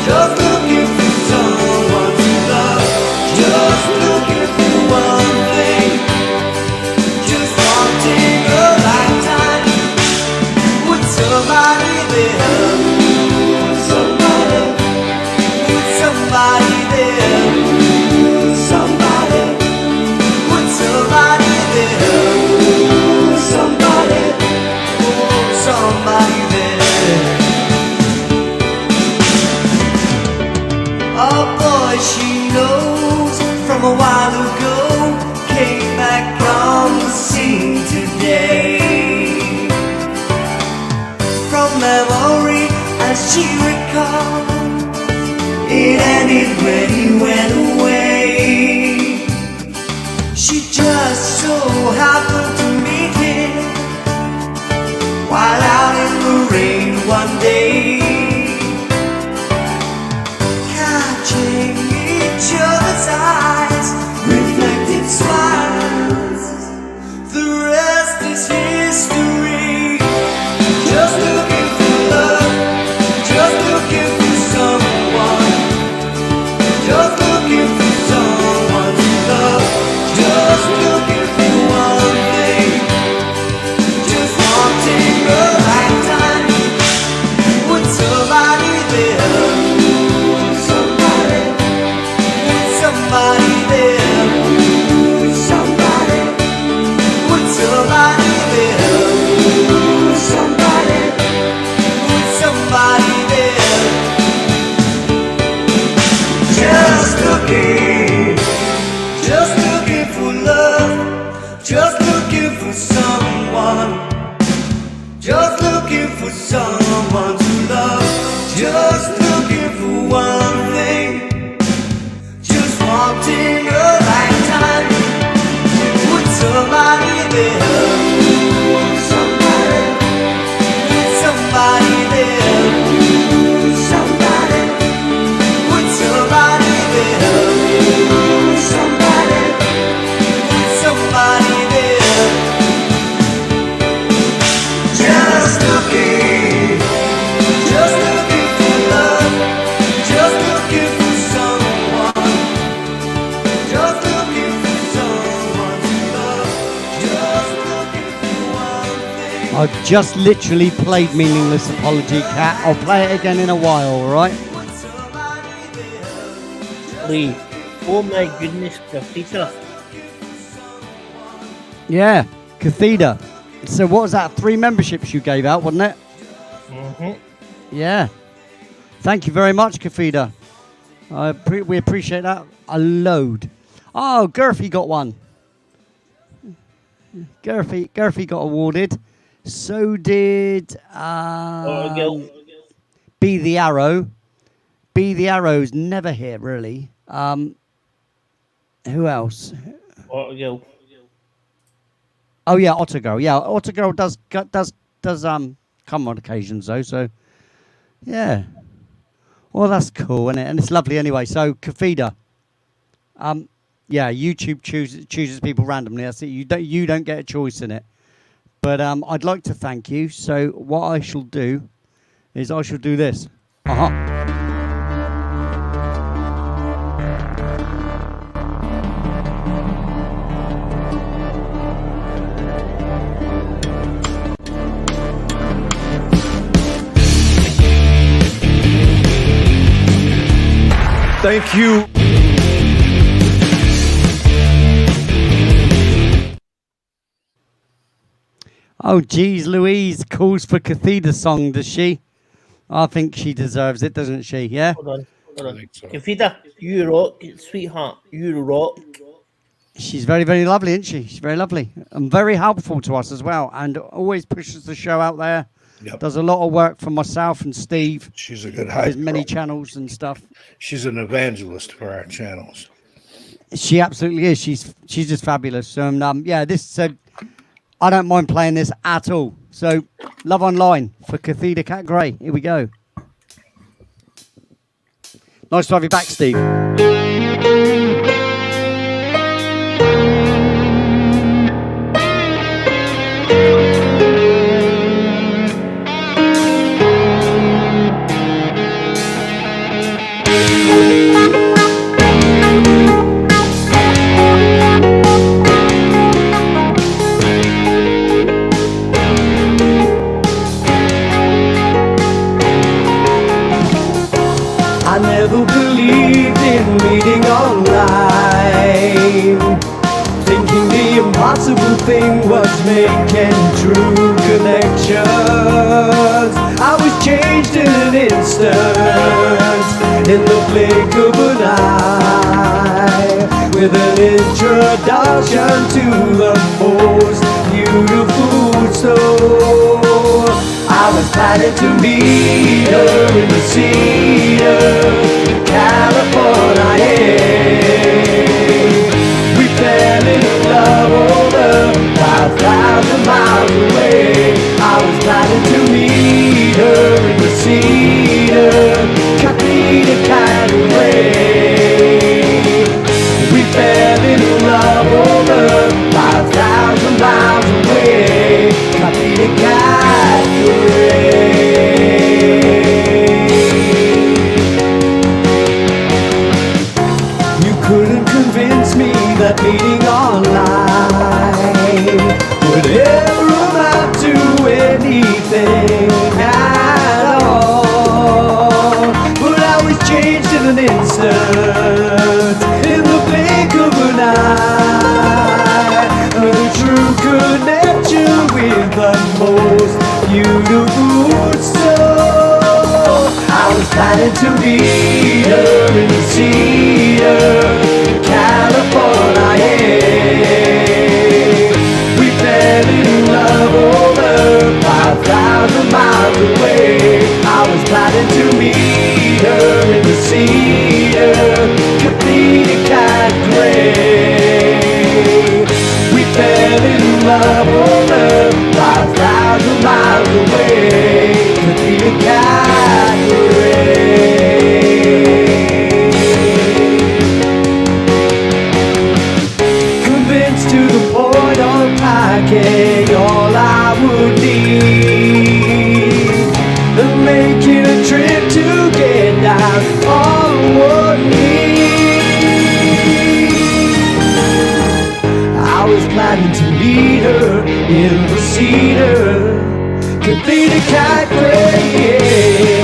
just looking for someone to love, just looking for one thing, just wanting a lifetime with somebody there, somebody, with somebody there, somebody, with somebody there, somebody, oh, somebody there. A boy she knows from a while ago came back on the scene today. From memory as she recalled, it ended when he went away. She just so happened to meet him while out in the rain one day, catching each other's eyes, reflected smiles. The rest is history. Just looking for love, just looking for someone, just looking for someone to love, just looking for one thing, just wanting a lifetime with somebody there, somebody, with somebody there, somebody, with somebody there, somebody, with somebody there. Just looking for love, just looking for someone, just looking for someone to love, just looking for one thing, just wanting a lifetime with somebody there, somebody, with somebody there, somebody, with somebody there, somebody, with somebody there. Just looking for love, just looking for someone, just looking for someone to love, just looking for one thing. I've just literally played Meaningless Apology, Cat. I'll play it again in a while, alright? With somebody there. Please. Oh my goodness, Grafita. Yeah, Cathedra. So what was that? 3 memberships you gave out, wasn't it? Mm-hmm. Yeah. Thank you very much, Cathedra. We appreciate that a load. Oh, Gurphy got one. Gurphy got awarded. So did Be the Arrow. Be the Arrow's never here, really. Who else? Yo. Oh yeah, Ottergirl. Yeah, Ottergirl does come on occasions though. So yeah. Well, that's cool, isn't it? And it's lovely anyway. So Kafida. Yeah, YouTube chooses people randomly. That's it. You don't get a choice in it. But I'd like to thank you. So what I shall do is I shall do this. Thank you. Oh, geez, Louise calls for Cathedra song, does she? I think she deserves it, doesn't she? Yeah? Hold on. Hold I on. think so. Kafita, you rock, sweetheart. You rock. She's very, very lovely, isn't she? She's very lovely and very helpful to us as well, and always pushes the show out there. Yep. Does a lot of work for myself and Steve. She's a good There's hype many girl. channels and stuff. She's an evangelist for our channels. She absolutely is. She's just fabulous. Yeah, this I don't mind playing this at all. So, Love Online for Cathedra Cat Grey. Here we go. Nice to have you back, Steve. I never believed in meeting online, thinking the impossible thing was making true connections. I was changed in an instant, in the blink of an eye, with an introduction to the most beautiful soul. I was planning to meet her in the Cedar, California. We fell in love over 5,000 miles away. I was planning to meet her in the Cedar, Cathedra kind of way. We fell in love over 5,000 miles away. Cathedra kind of way. You couldn't convince me that meeting online would ever amount to anything at all. But I was changed in an instant, in the blink of an eye. A true connection with the most beautiful soul. I was planning to meet her in the Cedar, California. We fell in love over 5,000 miles away. I was planning to meet her in the Cedar, Cathedra Cat Grey. We fell in love over 5,000 miles away. Cathedra Cat Grey. Convinced to the point of packing all I would need, and making a trip to get down on one knee. I was planning to meet her in the Cedar, Cathedra Cat Grey.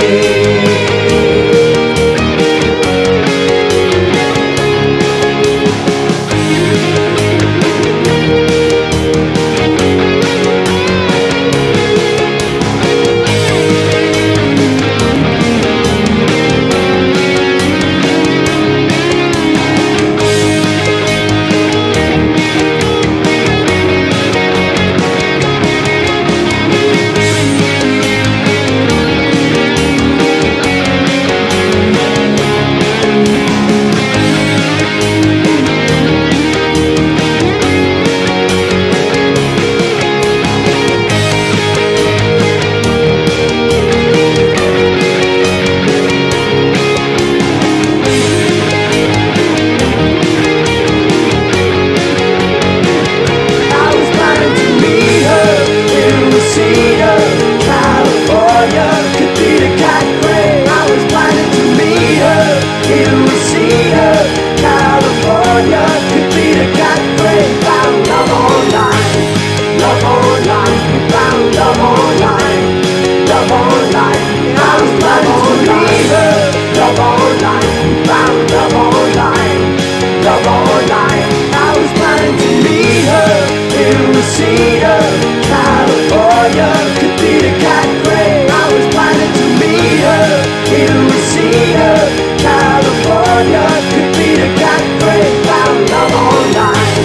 Reseda, California, could be the cat gray. I was planning to meet her in Reseda, California, could be the cat gray. Found love online,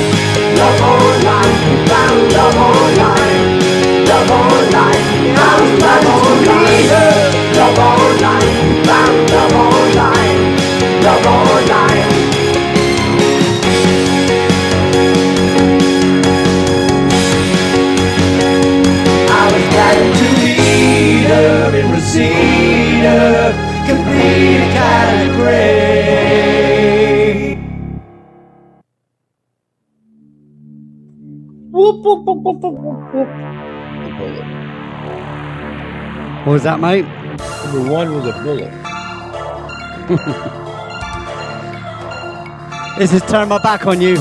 love online, found love online, love online. I was planning to meet her, love online, found love online, love online. In Reseda, complete kind of gray. Whoop, whoop, whoop, whoop, whoop, whoop, whoop. The bullet. What was that, mate? Number one was a bullet. This is Turn My Back on You.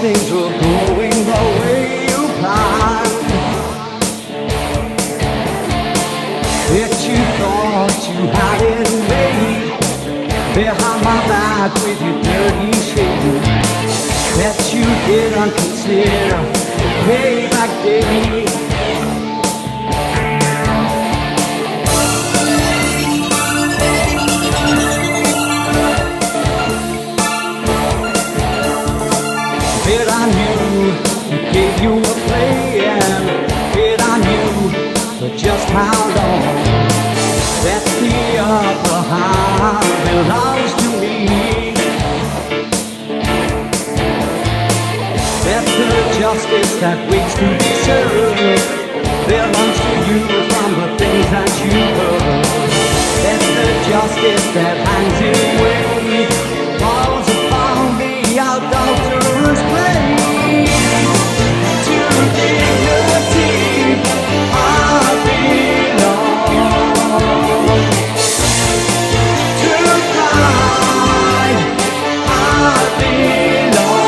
Things were going the way you planned. That you thought you had it made behind my back with your dirty shade. That you didn't consider payback day. But I knew he gave you a plan. But I knew for just how long that the upper hand belongs to me. That the justice that waits to be served belongs to you from the things that you heard. That the justice that hangs in wait falls upon the adulterer's blade. To dignity I belong. To pride I belong.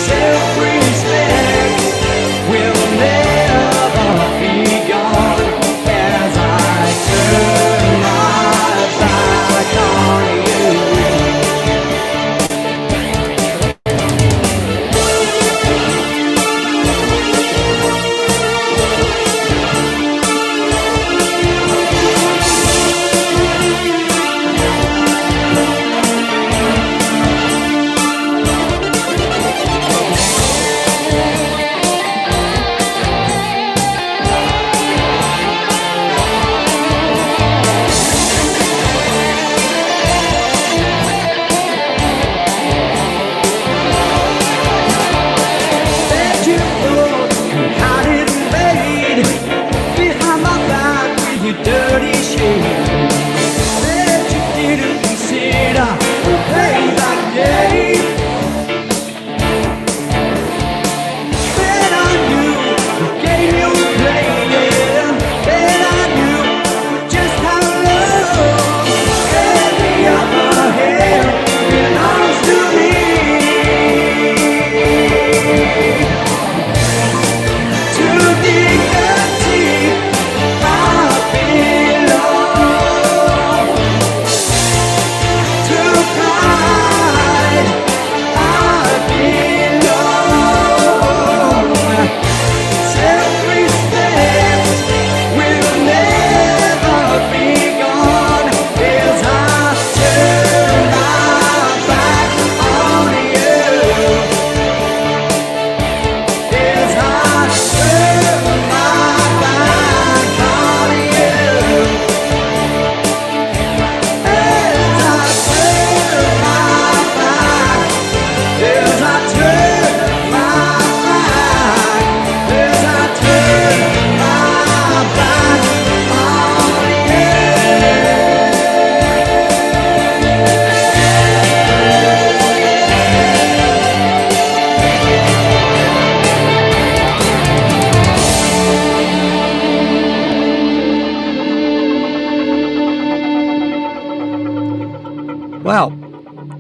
Self-respect will never be gone as I turn my back on.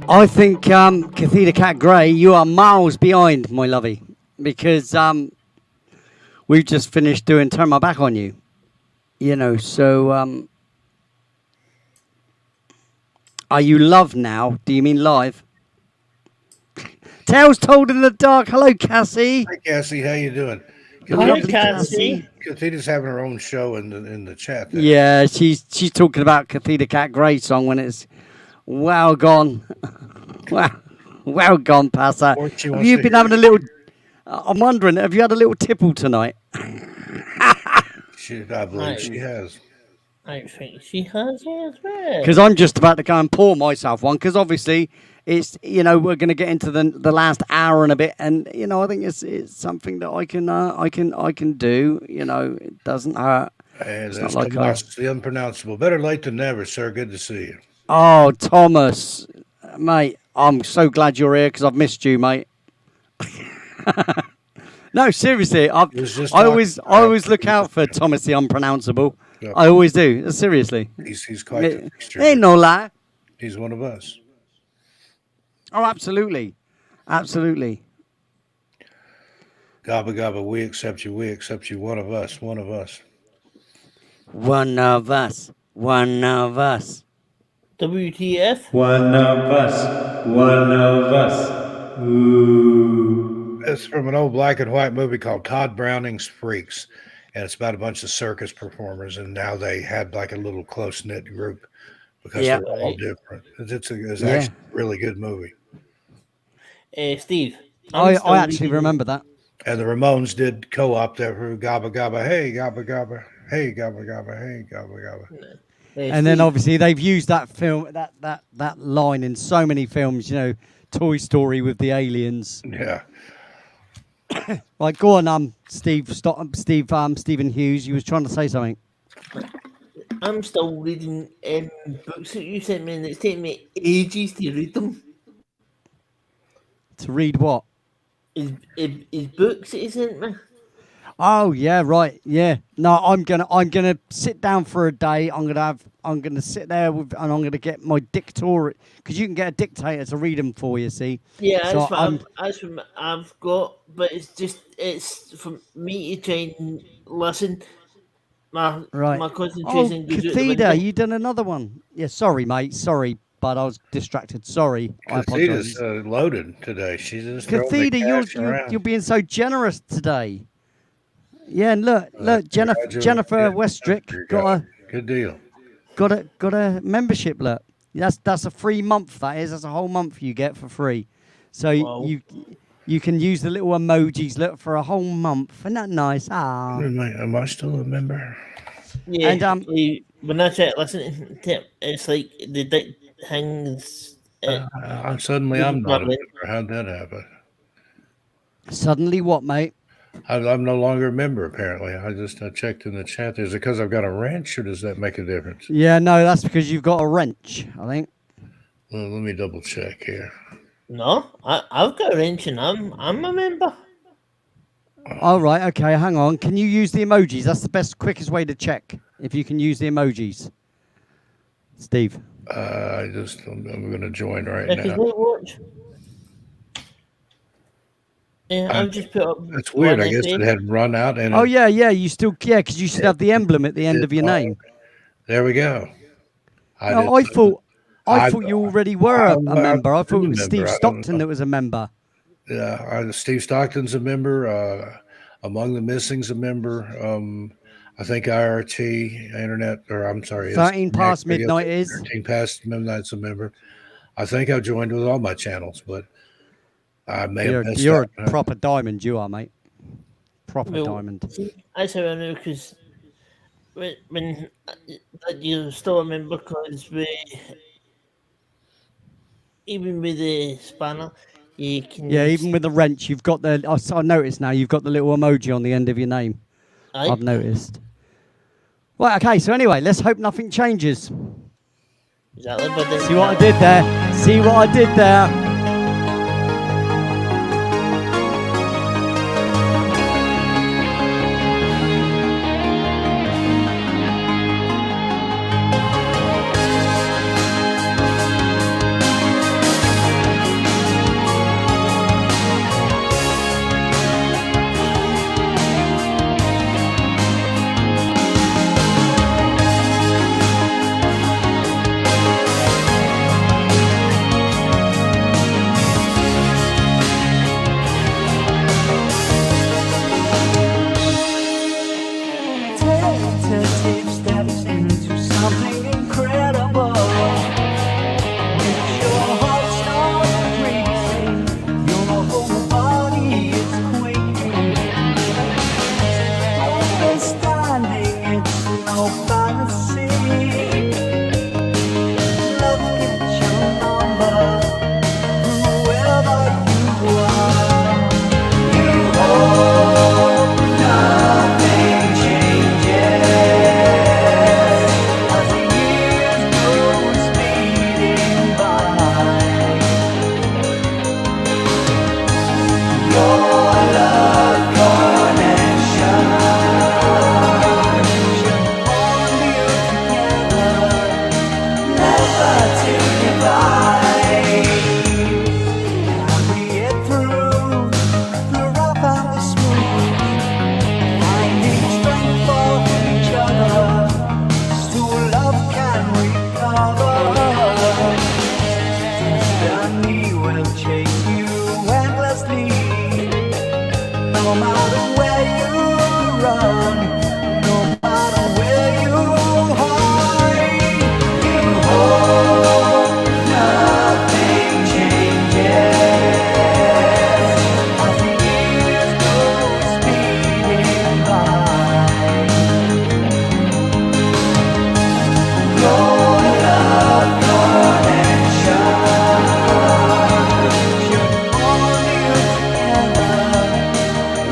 I think Cathedra Cat Grey, you are miles behind, my lovey, because we've just finished doing Turn My Back on You. You know, so are you loved now? Do you mean live? Tales Told in the Dark. Hello, Cassie. Hi, Cassie. How you doing? Hello, Lovely Cassie. Cathedra's having her own show in the chat. There. Yeah, she's talking about Cathedra Cat Grey song when it's well gone. well gone, Passer. Or she Have wants you to been hear having a little... I'm wondering, have you had a little tipple tonight? I believe she has. I think she has as well. Because I'm just about to go and pour myself one. Because obviously, it's we're going to get into the last hour and a bit, and I think it's something that I can do. It doesn't hurt. Hey, It's that's not like the unpronounceable. Better late than never, sir. Good to see you. Oh, Thomas, mate, I'm so glad you're here because I've missed you, mate. No, seriously, I always look out for Thomas the Unpronounceable. Yeah. I always do. Seriously, He's quite the fixture. ain't no lie. He's one of us. Oh, absolutely, absolutely. Gabba Gabba, we accept you, one of us, one of us. One of us, one of us. WTF? One of us, one of us. Ooh. It's from an old black and white movie called Todd Browning's Freaks. And it's about a bunch of circus performers, and now they had like a little close-knit group because Yeah. they're all different. It's Yeah. actually a really good movie. Steve. I still actually reading- remember that. And the Ramones did co-op there for Gabba Gabba, hey, Gabba Gabba, hey, Gabba Gabba, hey, Gabba Gabba. And then Steve, obviously they've used that film, that line in so many films. Toy Story with the aliens. Yeah. Right, go on, Stephen Hughes. You was trying to say something. I'm still reading books that you sent me, and it's taking me ages to read them. To read what? His books that he sent me. Oh yeah, right, yeah. No, I'm gonna sit down for a day. I'm gonna sit there and I'm gonna get my dictator, because you can get a dictator to read them for you. See? Yeah, So that's what I've got, but it's for me to try and listen. My Right. concentration goes out the Cathedra, window. you done another one? Yeah, sorry, mate. Sorry, but I was distracted. Sorry, I apologize. Cathedra's loaded today. She's just throwing the Cathedra, cash around. you're being so generous today. Yeah, and look, Jennifer Congratulations. Westrick got Good deal. a membership. Look, that's a free month. That's a whole month you get for free. So Wow. you can use the little emojis. Look, for a whole month. Isn't that nice? Ah. Am I still a member? Yeah, And, when I try to listen to it, it's like the dick hangs. Suddenly I'm not a Lovely. member. How'd that happen? Suddenly, what, mate? I'm no longer a member, apparently. I checked in the chat. Is it because I've got a wrench, or does that make a difference? Yeah, no, that's because you've got a wrench. I think. Well, let me double check here. No, I've got a wrench and I'm a member. All right, okay, hang on. Can you use the emojis? That's the quickest way to check if you can use the emojis. Steve. I'm going to join right Because now. watch. Yeah, I've just put up. That's weird. I one guess FM. it had run out. And Oh yeah, you still because you should have the emblem at the end of your name. there we go. No, I thought I- you already were a I'm member. I thought it a was member. Steve I don't Stockton know. that was a member. Yeah, Steve Stockton's a member. Among the Missing's a member. I think IRT Internet, or I'm sorry, 13 past I guess midnight is. 13 past midnight's a member. I think I've joined with all my channels, but I may have missed You're out. a proper diamond, you are, mate. Proper Well, diamond. See, that's how I know because when that you're still a member because even with the spanner, you can. Yeah, even with the wrench, you've got the. I noticed now you've got the little emoji on the end of your name. Aye. I've noticed. Right, okay, so anyway, let's hope nothing changes. Exactly, but then, See what I did there? See what I did there? No matter where you run, no matter where you hide, you hope nothing changes as the years go speeding by. Your love connection should bond you together,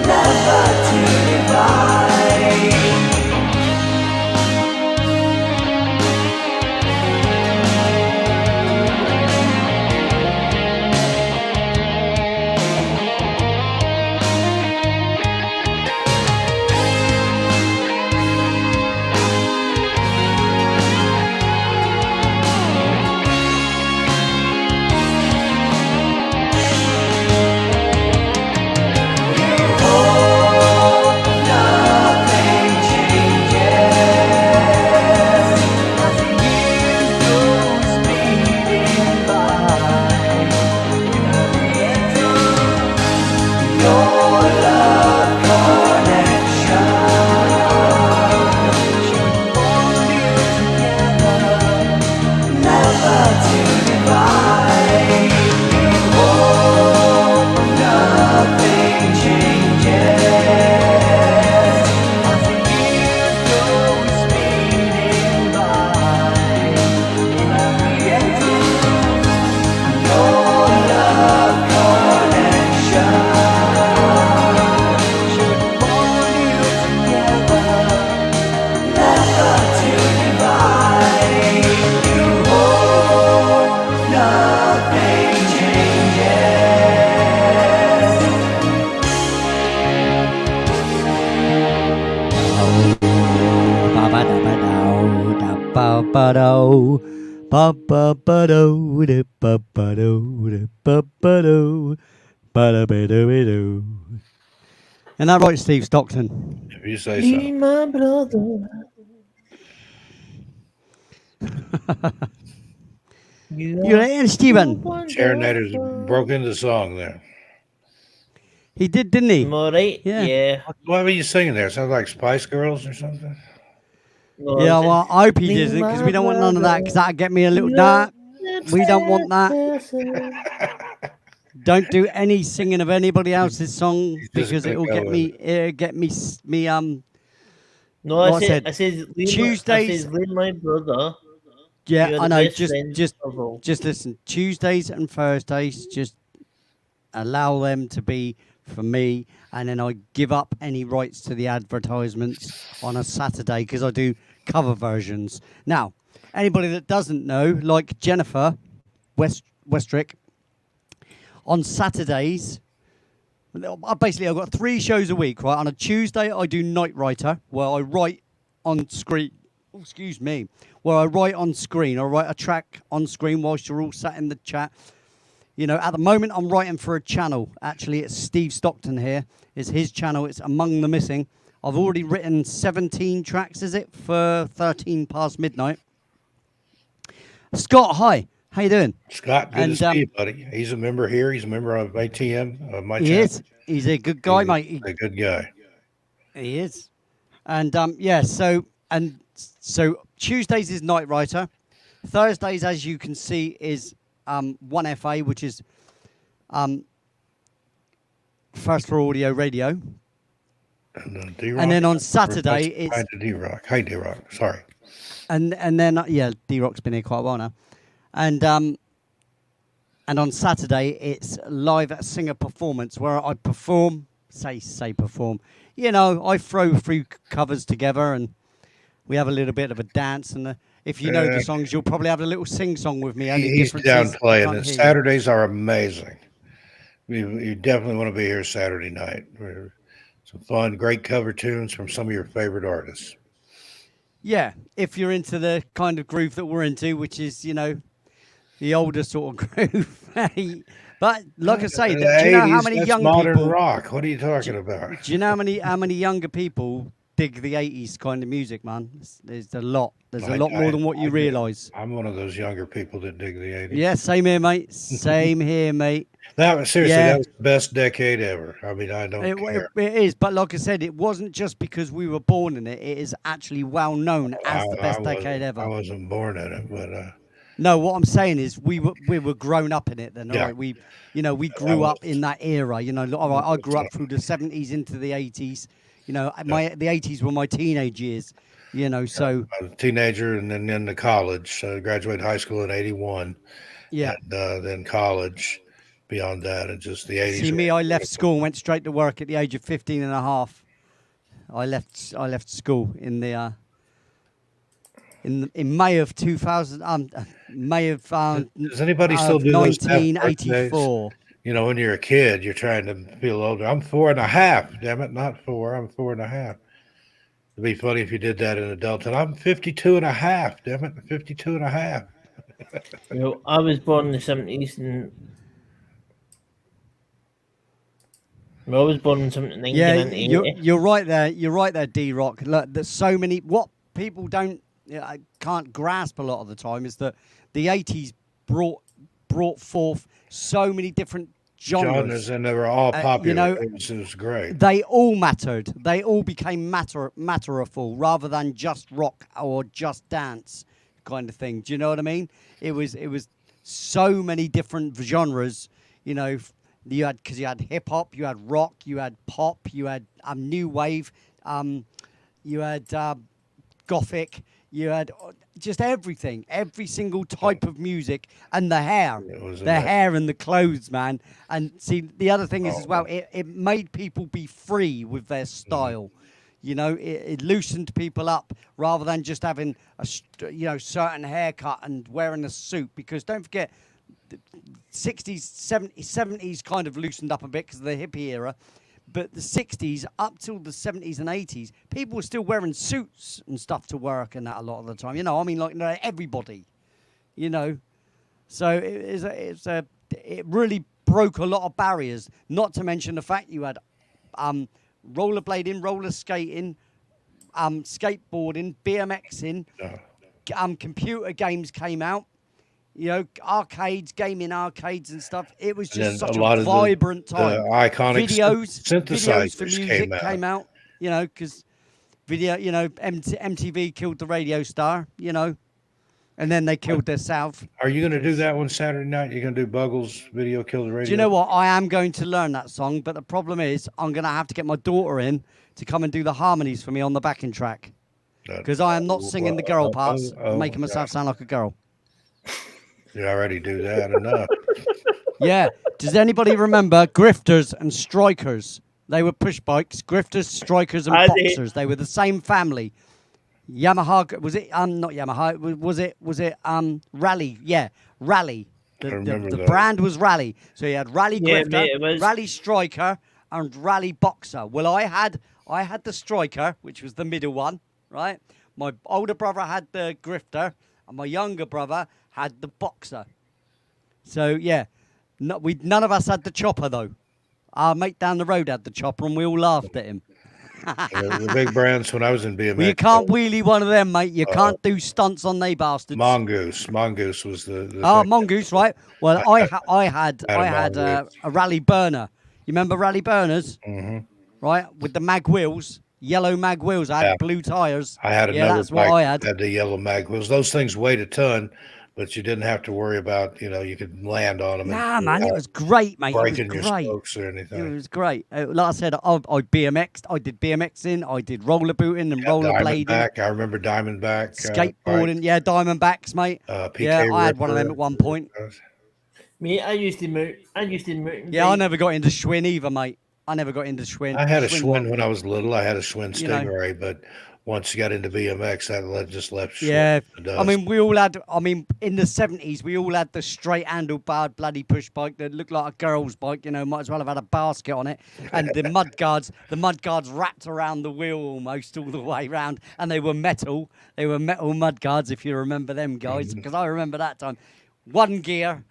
never to divide. Nothing changes as the years go speeding by. Your love connection should bond you together, never to divide. You hope nothing changes as the years go speeding by. Your love connection should bond you together, never to divide. You hope nothing changes. And that right, Steve Stockton? If you say Be so. my brother. You there, Stephen? Serenaders broke into song there. He did, didn't he? Am I right? Yeah. Yeah. What were you singing there? Sounds like Spice Girls or something. No, Yeah, I well, I hope he Be doesn't, because my we don't want none of that, because that'd get me a little... Nah, we don't want that. Don't do any singing of anybody else's song, He's just because gonna it'll go get with me, No, What I I said, said Tuesdays- I says, Leave my brother. yeah, You're I the know, best friend of all. just listen, Tuesdays and Thursdays, just allow them to be for me, and then I give up any rights to the advertisements on a Saturday, because I do cover versions. Now, anybody that doesn't know, like Jennifer Westrick, on Saturdays, basically I've got 3 shows a week, right? On a Tuesday, I do Night Writer, where I write on screen. Oh, excuse me. Where I write on screen. I write a track on screen whilst you're all sat in the chat. You know, at the moment, I'm writing for a channel. Actually, it's Steve Stockton here. It's his channel. It's Among the Missing. I've already written 17 tracks, is it, for 13 past midnight. Scott, hi. How you doing? Scott, good And, to see you, buddy. He's a member here. He's a member of ATM, of my He channel. is. He's a good guy, He's mate. He- a good guy. He is. And yeah, so Tuesdays is Night Writer. Thursdays, as you can see, is 1FA, which is First for Audio Radio. And, D-Rock, And then on Saturday, it's Hi to D-Rock. Hey, D-Rock. Sorry. and then yeah, D-Rock's been here quite a while now. And on Saturday, it's live singer performance, where I perform, say perform. You know, I throw through covers together, and we have a little bit of a dance. And if you know the songs, you'll probably have a little sing song with me. Only He's difference is down I playing. can't And hear you. Saturdays are amazing. You definitely want to be here Saturday night. Some fun, great cover tunes from some of your favorite artists. Yeah, if you're into the kind of groove that we're into, which is, you know, the older sort of groove. But like I say, do you know how 80s, many that's young modern people? rock. What are you talking about? Do you know how many younger people dig the 80s kind of music, man? There's a lot. There's a lot more than what you do. realise. I'm one of those younger people that dig the 80s. Yeah, same here, mate. Same here, mate. That was seriously, Yeah. that was the best decade ever. I mean, I don't care. It is, but like I said, it wasn't just because we were born in it. It is actually well known as the best decade I ever. wasn't born in it, but No, what I'm saying is we were grown up in it then. Yeah. All right, we grew up in that era. You know, all right, I grew up through the 70s into the 80s. You know, the 80s were my teenage years. You know, so I was a teenager and then into college. Graduated high school in '81. yeah. And then college. Beyond that, and just the '80s. See me, I left school and went straight to work at the age of 15 and a half. I left school in the in May of 2000. May of Does anybody still do those half birthdays? 1984. You know, when you're a kid, you're trying to feel older. I'm 4.5. Damn it, not 4. I'm 4.5. It'd be funny if you did that in adulthood. I'm 52.5. Damn it, 52.5. Well, I was born in the 70s and. Well, I was born in 1998. Yeah, you're right there. You're right there, D-Rock. Look, there's so many. What people can't grasp a lot of the time is that the 80s brought forth so many different genres. And they were all popular. You know, it was great. They all mattered. They all became matterful rather than just rock or just dance kind of thing. Do you know what I mean? It was so many different genres. You know. You had hip hop, you had rock, you had pop, you had new wave, you had gothic, you had just everything, every single type of music, and the hair and the clothes, man. And see, the other thing is as well, it made people be free with their style. You know, it loosened people up rather than just having a certain haircut and wearing a suit. Because don't forget. 60s, 70s kind of loosened up a bit because of the hippie era. But the 60s, up till the 70s and 80s, people were still wearing suits and stuff to work and that a lot of the time. You know, I mean, like everybody, you know. So it really broke a lot of barriers, not to mention the fact you had rollerblading, roller skating, skateboarding, BMXing, computer games came out. You know, gaming arcades and stuff. It was just such a vibrant time. The iconic videos for synthesizers music came out. You know, because MTV killed the radio star. You know, and then they killed themselves. Are you going to do that one Saturday night? You're going to do Buggles' video kill the radio? Do you know what? I am going to learn that song, but the problem is I'm going to have to get my daughter in to come and do the harmonies for me on the backing track because I am not singing the girl parts, making myself sound like a girl. You already do that enough. Yeah. Does anybody remember Grifters and Strikers? They were push bikes. Grifters, Strikers, and Boxers. They were the same family. Yamaha was it? Not Yamaha. Was it? Rally. Yeah, Rally. The brand was Rally. So you had Rally Grifter, Rally Striker, and Rally Boxer. Well, I had the Striker, which was the middle one, right? My older brother had the Grifter, and my younger brother had the Boxer. So yeah, none of us had the Chopper though. Our mate down the road had the Chopper, and we all laughed at him. The big brands when I was in BMX. Well, you can't wheelie one of them, mate. You can't do stunts on they bastards. Mongoose was the Mongoose, right? Well, I had a Rally Burner. You remember Rally Burners? Mm-hmm. Right, with the mag wheels, yellow mag wheels. I had blue tires. I had another. That's what I had. Had the yellow mag wheels. Those things weighed a ton. But you didn't have to worry about, you could land on them. Nah, man, it was great, mate. Breaking it was your great. spokes or anything. It was great. Like I said, I BMX'd. I did BMXing. I did roller booting and roller blading. I remember Diamondback. Skateboarding. Yeah, Diamondbacks, mate. PK I had one of them at one point. Mate, I used to move. Yeah, I never got into Schwinn either, mate. I never got into Schwinn. I had a Schwinn when I was little. I had a Schwinn Stingray, but once you got into BMX, that just left. Yeah, I mean, we all had. I mean, in the 70s, we all had the straight handlebar bloody push bike that looked like a girl's bike. Might as well have had a basket on it, and the mud guards wrapped around the wheel almost all the way around, and they were metal. They were metal mud guards, if you remember them guys, because I remember that time. One gear,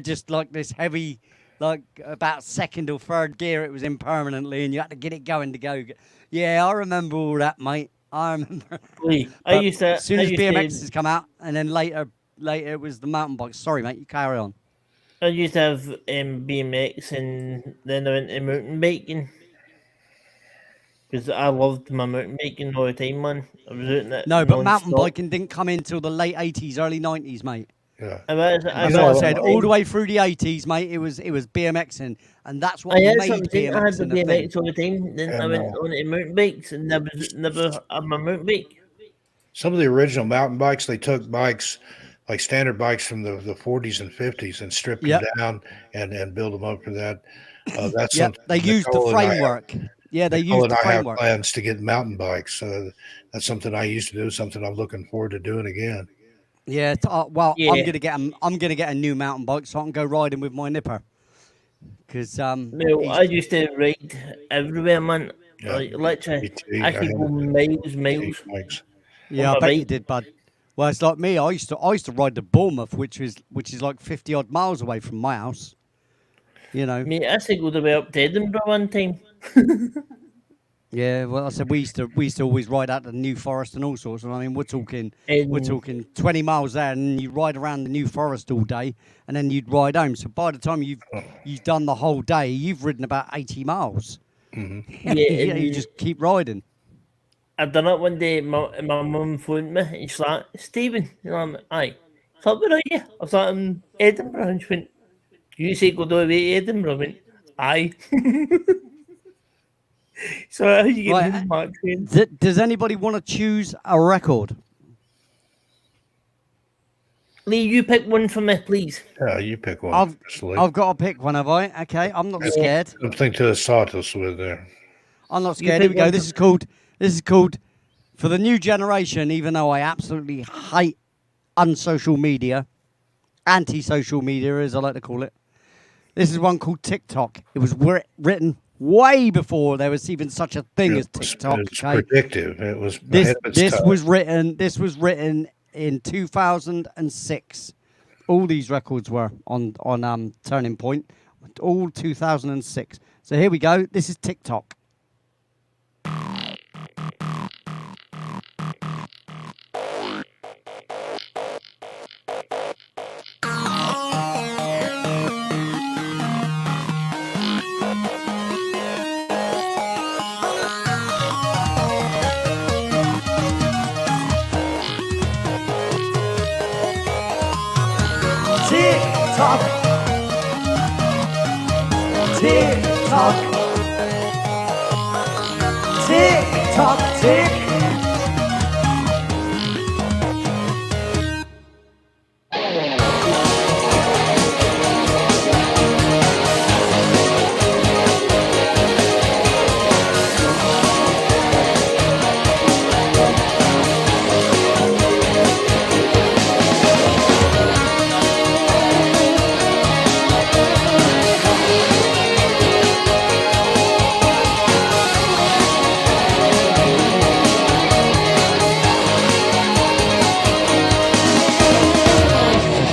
just like this heavy. Like about second or third gear, it was in permanently, and you had to get it going to go. Yeah, I remember all that, mate. I remember. As soon as BMXs come out, and then later it was the mountain bikes. Sorry, mate, you carry on. I used to have BMX, and then I went to mountain biking. Because I loved my mountain biking all the time, man. I was out in it No, but mountain non-stop. biking didn't come in till the late 80s, early 90s, mate. Yeah. That's what I said. All the way through the 80s, mate, it was BMXing, and that's what I had made something. I had the BMXing a thing. BMX all the time. Then I And, went on to mountain bikes, and never had my mountain bike. Some of the original mountain bikes, they took bikes like standard bikes from the 40s and 50s and stripped Yep. them down and build them up for that. That's Yep, something they used the Nicole and I have- framework. Yeah, they Nicole used and the I have framework. plans to get mountain bikes. That's something I used to do. Something I'm looking forward to doing again. Yeah, well, Yeah. I'm gonna get a new mountain bike so I can go riding with my nipper. Because No, I used to ride everywhere, man. Yeah. Like literally, BT, I could have go miles. bikes. yeah, on I my bet you bike. did, bud. Well, it's like me. I used to ride to Bournemouth, which is like 50 odd miles away from my house. You know. Mate, I used to go the way up to Edinburgh one time. Yeah, well, I said we used to always ride out to the New Forest and all sorts. And I mean, we're talking 20 miles there, and you ride around the New Forest all day, and then you'd ride home. So by the time you've done the whole day, you've ridden about 80 miles. Yeah, you and just keep riding. I done it one day. My mum phoned me, and she's like, "Stephen," and I'm like, "Aye." So where are you? I was like, "In Edinburgh," and she went, "You say go the way to Edinburgh?" I went, "Aye." So how you get Right, home, Mark? Does anybody want to choose a record? Lee, you pick one for me, please. Yeah, you pick one. I've Presley. got to pick one, have I? Okay, I'm not scared. Something to assort us with there. I'm not You scared. Here we pick go. one This is called for the new generation. Even though I absolutely hate unsocial media, anti-social media, as I like to call it. This is one called TikTok. It was written way before there was even such a thing as TikTok. It's Okay? predictive. It was This ahead of its this time. was written. This was written in 2006. All these records were on Turning Point. All 2006. So here we go. This is TikTok. Tick-tock. Tick-tock. Tick-tock, tick.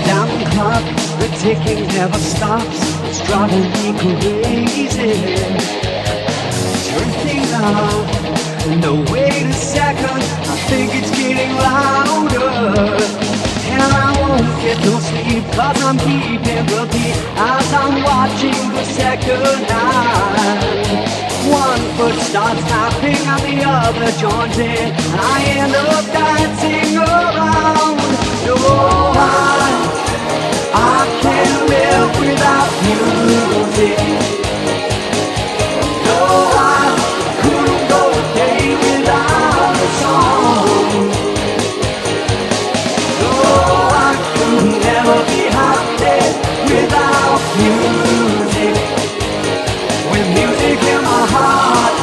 Down the clock, the ticking never stops. It's driving me crazy. Turn things on, no wait a second. I think it's getting louder. And I won't get no sleep, cause I'm keeping the beat as I'm watching the second hand. One foot starts tapping and the other joins in. I end up dancing around. No, I can't live without music. No, I couldn't go a day without a song. No, I could never be happy without music. With music in my heart,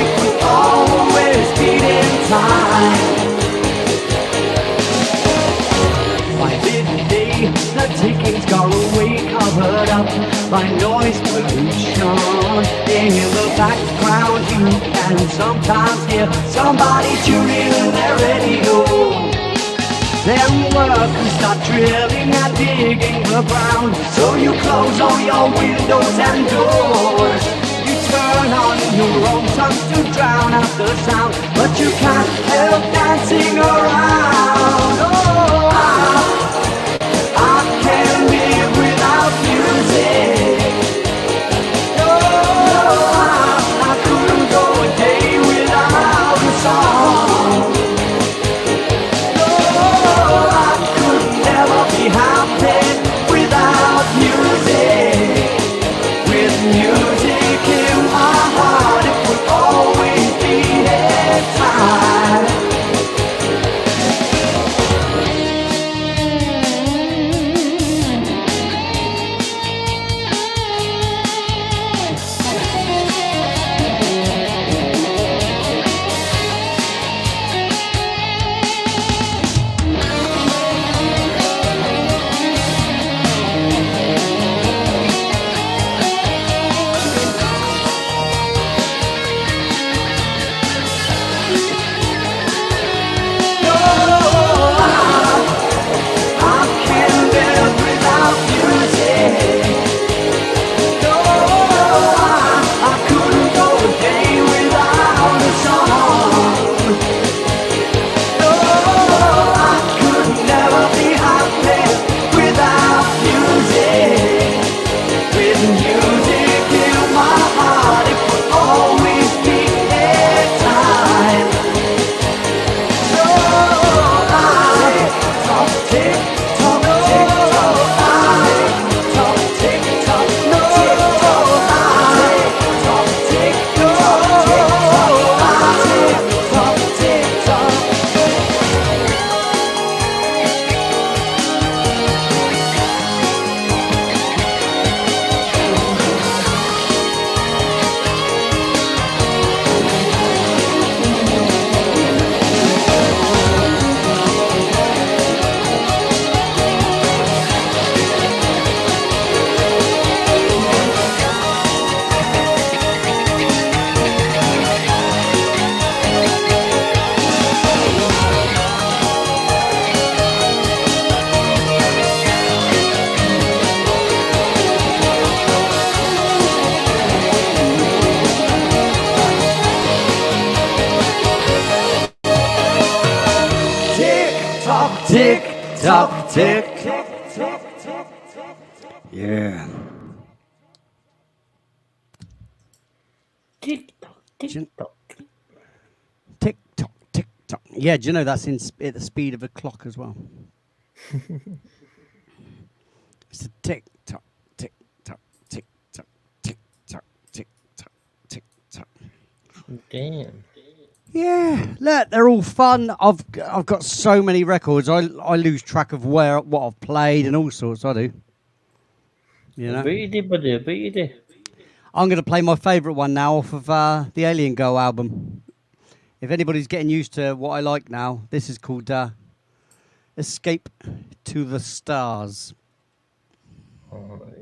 it would always beat in time. By midday, the ticking's gone away, covered up by noise pollution. In the background, you can sometimes hear somebody tuning their radio. Then workers start drilling and digging the ground. So you close all your windows and doors. You turn on your own tongue to drown out the sound, but you can't help dancing around. Oh, I can't live without you. tick tock, tick. Yeah. Tick tock, tick tock. Tick tock, tick tock. Yeah, do you know that's at the speed of a clock as well? It's a tick tock, tick tock, tick tock, tick tock, tick tock, tick tock. Damn. Yeah, look, they're all fun. I've got so many records. I lose track of what I've played and all sorts. I do. You know. But you do, buddy. But you do. I'm going to play my favourite one now off of the Alien Girl album. If anybody's getting used to what I like now, this is called Escape to the Stars. Oh, nice.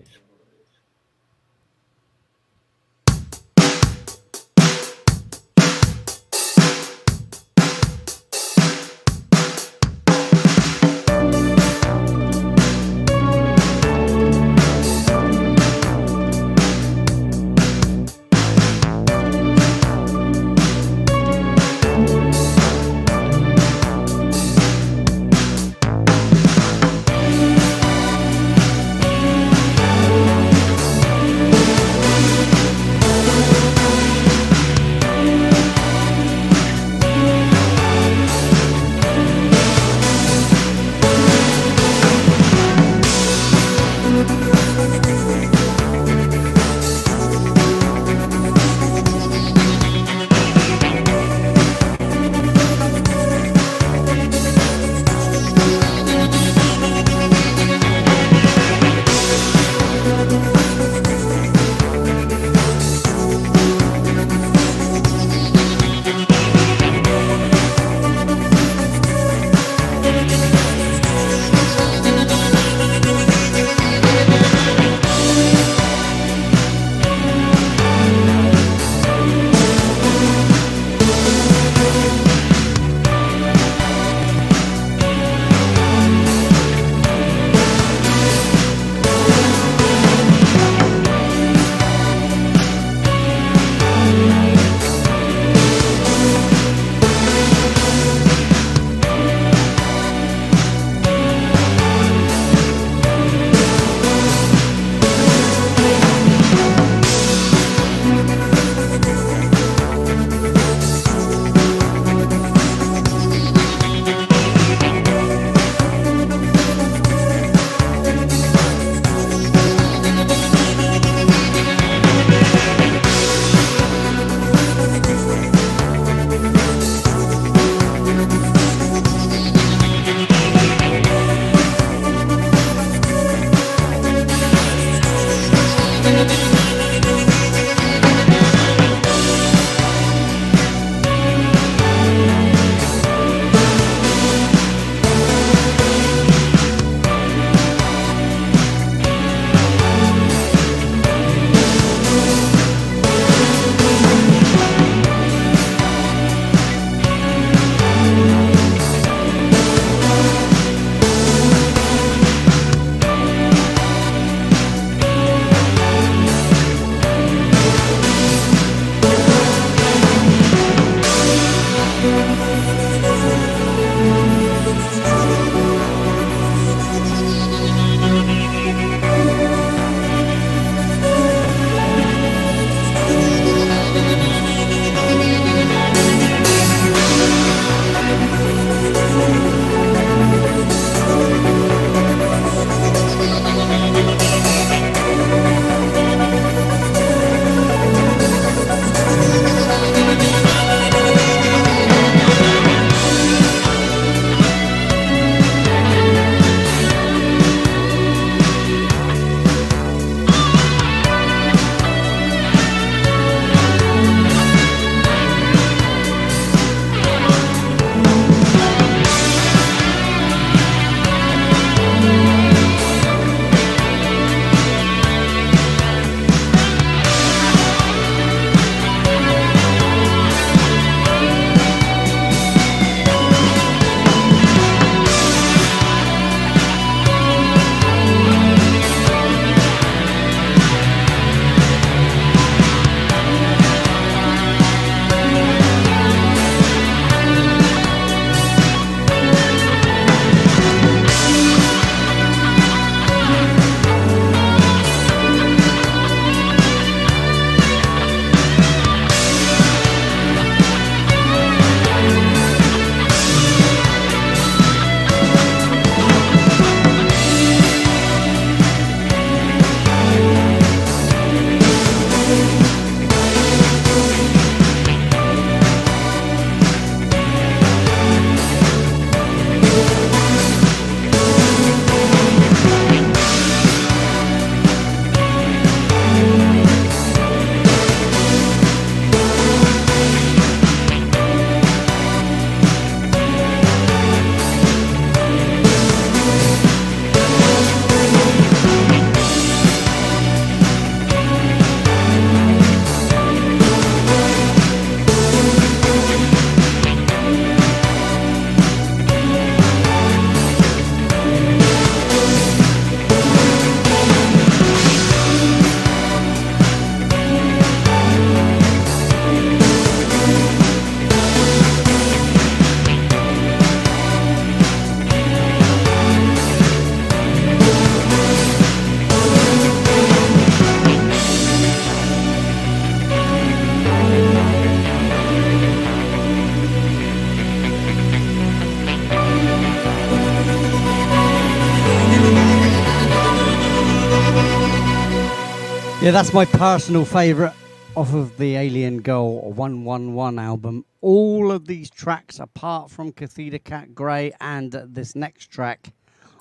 Yeah, that's my personal favourite off of the Alien Girl 111 album. All of these tracks, apart from Cathedra Cat Grey and this next track,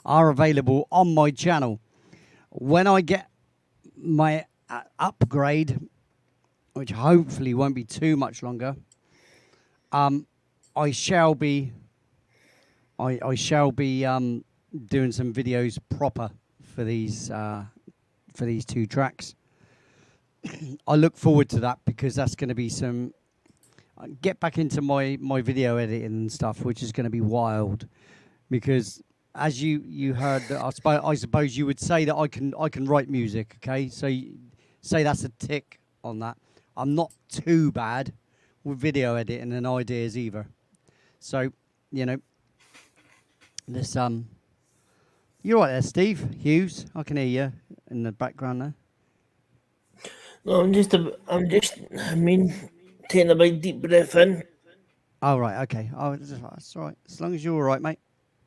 are available on my channel. When I get my upgrade, which hopefully won't be too much longer, I shall be doing some videos proper for these two tracks. I look forward to that because that's going to be some. Get back into my video editing and stuff, which is going to be wild. Because as you heard, that I suppose you would say that I can write music. Okay, so say that's a tick on that. I'm not too bad with video editing and ideas either. So this you're right there, Steve Hughes. I can hear you in the background there. No, I mean, taking a big deep breath in. Oh, right, okay. Oh, that's all right. As long as you're all right, mate.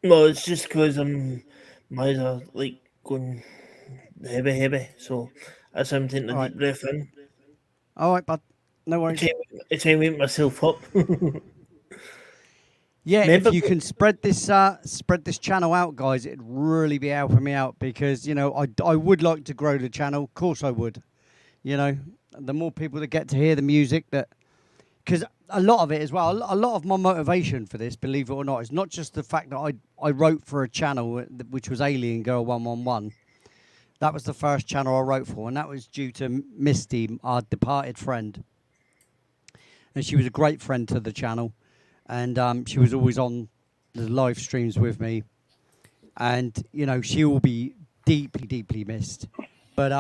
No, it's just because my eyes are like going heavy. So as I'm taking a deep breath in. All right, bud. No worries. I try and wake myself up. Yeah, if you can spread this channel out, guys, it'd really be helping me out because I would like to grow the channel. Of course, I would. The more people that get to hear the music, because a lot of it as well, a lot of my motivation for this, believe it or not, is not just the fact that I wrote for a channel which was Alien Girl 111. That was the first channel I wrote for, and that was due to Misty, our departed friend. And she was a great friend to the channel, and she was always on the live streams with me. And she will be deeply, deeply missed. But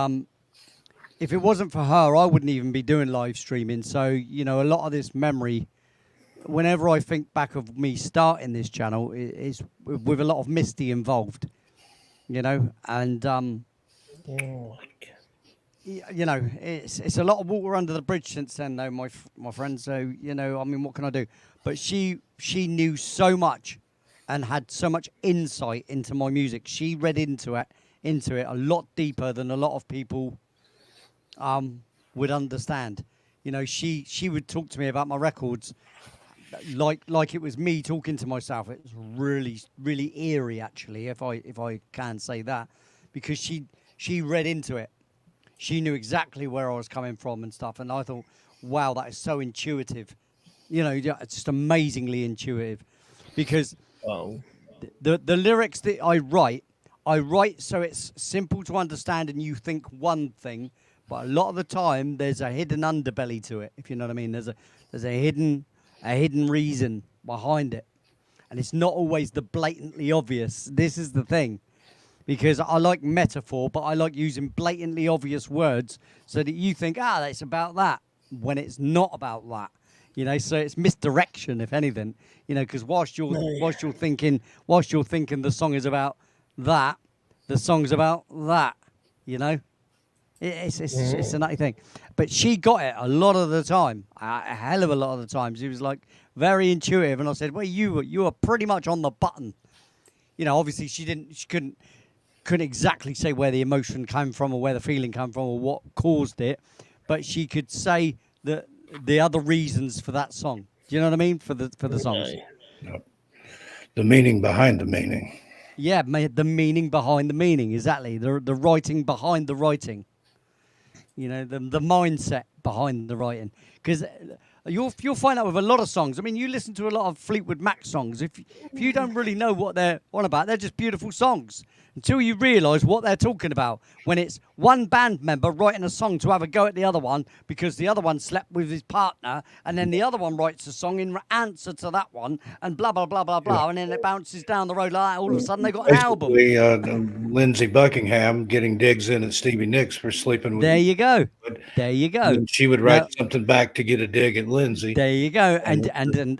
if it wasn't for her, I wouldn't even be doing live streaming. So, a lot of this memory, whenever I think back of me starting this channel, is with a lot of Misty involved, and, it's a lot of water under the bridge since then, though, my friend. So, what can I do? But she knew so much and had so much insight into my music. She read into it a lot deeper than a lot of people would understand. She would talk to me about my records like it was me talking to myself. It was really, really eerie, actually, if I can say that, because she read into it. She knew exactly where I was coming from and stuff, and I thought, wow, that is so intuitive. It's just amazingly intuitive, because the lyrics that I write so it's simple to understand and you think one thing. But a lot of the time, there's a hidden underbelly to it, if you know what I mean. There's a hidden reason behind it, and it's not always the blatantly obvious. This is the thing, because I like metaphor, but I like using blatantly obvious words so that you think, that's about that, when it's not about that. So it's misdirection, if anything. Because whilst you're thinking the song is about that, the song's about that. It's a nutty thing. But she got it a lot of the time, a hell of a lot of the time. She was like very intuitive, and I said, well, you were pretty much on the button. Obviously she couldn't exactly say where the emotion came from or where the feeling came from or what caused it, but she could say the other reasons for that song. Do you know what I mean? For the songs. Yep. The meaning behind the meaning. Yeah, the meaning behind the meaning, exactly. The writing behind the writing. The mindset behind the writing. Because you'll find out with a lot of songs. I mean, you listen to a lot of Fleetwood Mac songs. If you don't really know what they're on about, they're just beautiful songs. Until you realise what they're talking about. When it's one band member writing a song to have a go at the other one because the other one slept with his partner, and then the other one writes a song in answer to that one, and blah, blah, blah, blah, blah, and then it bounces down the road like that. All of a sudden, they got an album. Lindsey Buckingham getting digs in at Stevie Nicks for sleeping with There you go. There you go. And she would write something back to get a dig at Lindsey. There you go. And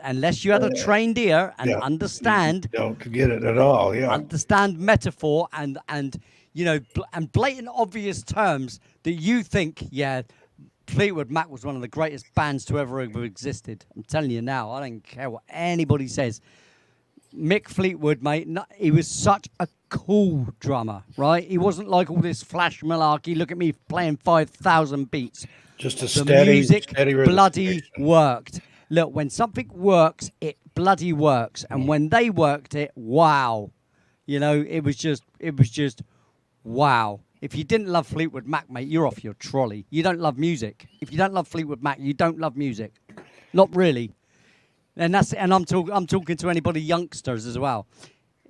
unless you had a trained ear and understand, don't get it at all. Yeah. Understand metaphor and blatant obvious terms that you think, Fleetwood Mac was one of the greatest bands to ever have existed. I'm telling you now, I don't care what anybody says. Mick Fleetwood, mate, he was such a cool drummer, right? He wasn't like all this flash malarkey. Look at me playing 5,000 beats. Just a The steady, music steady bloody rhythm. worked. Look, when something works, it bloody works. And when they worked it, wow. You know, it was just wow. If you didn't love Fleetwood Mac, mate, you're off your trolley. You don't love music. If you don't love Fleetwood Mac, you don't love music. Not really. And I'm talking to anybody youngsters as well.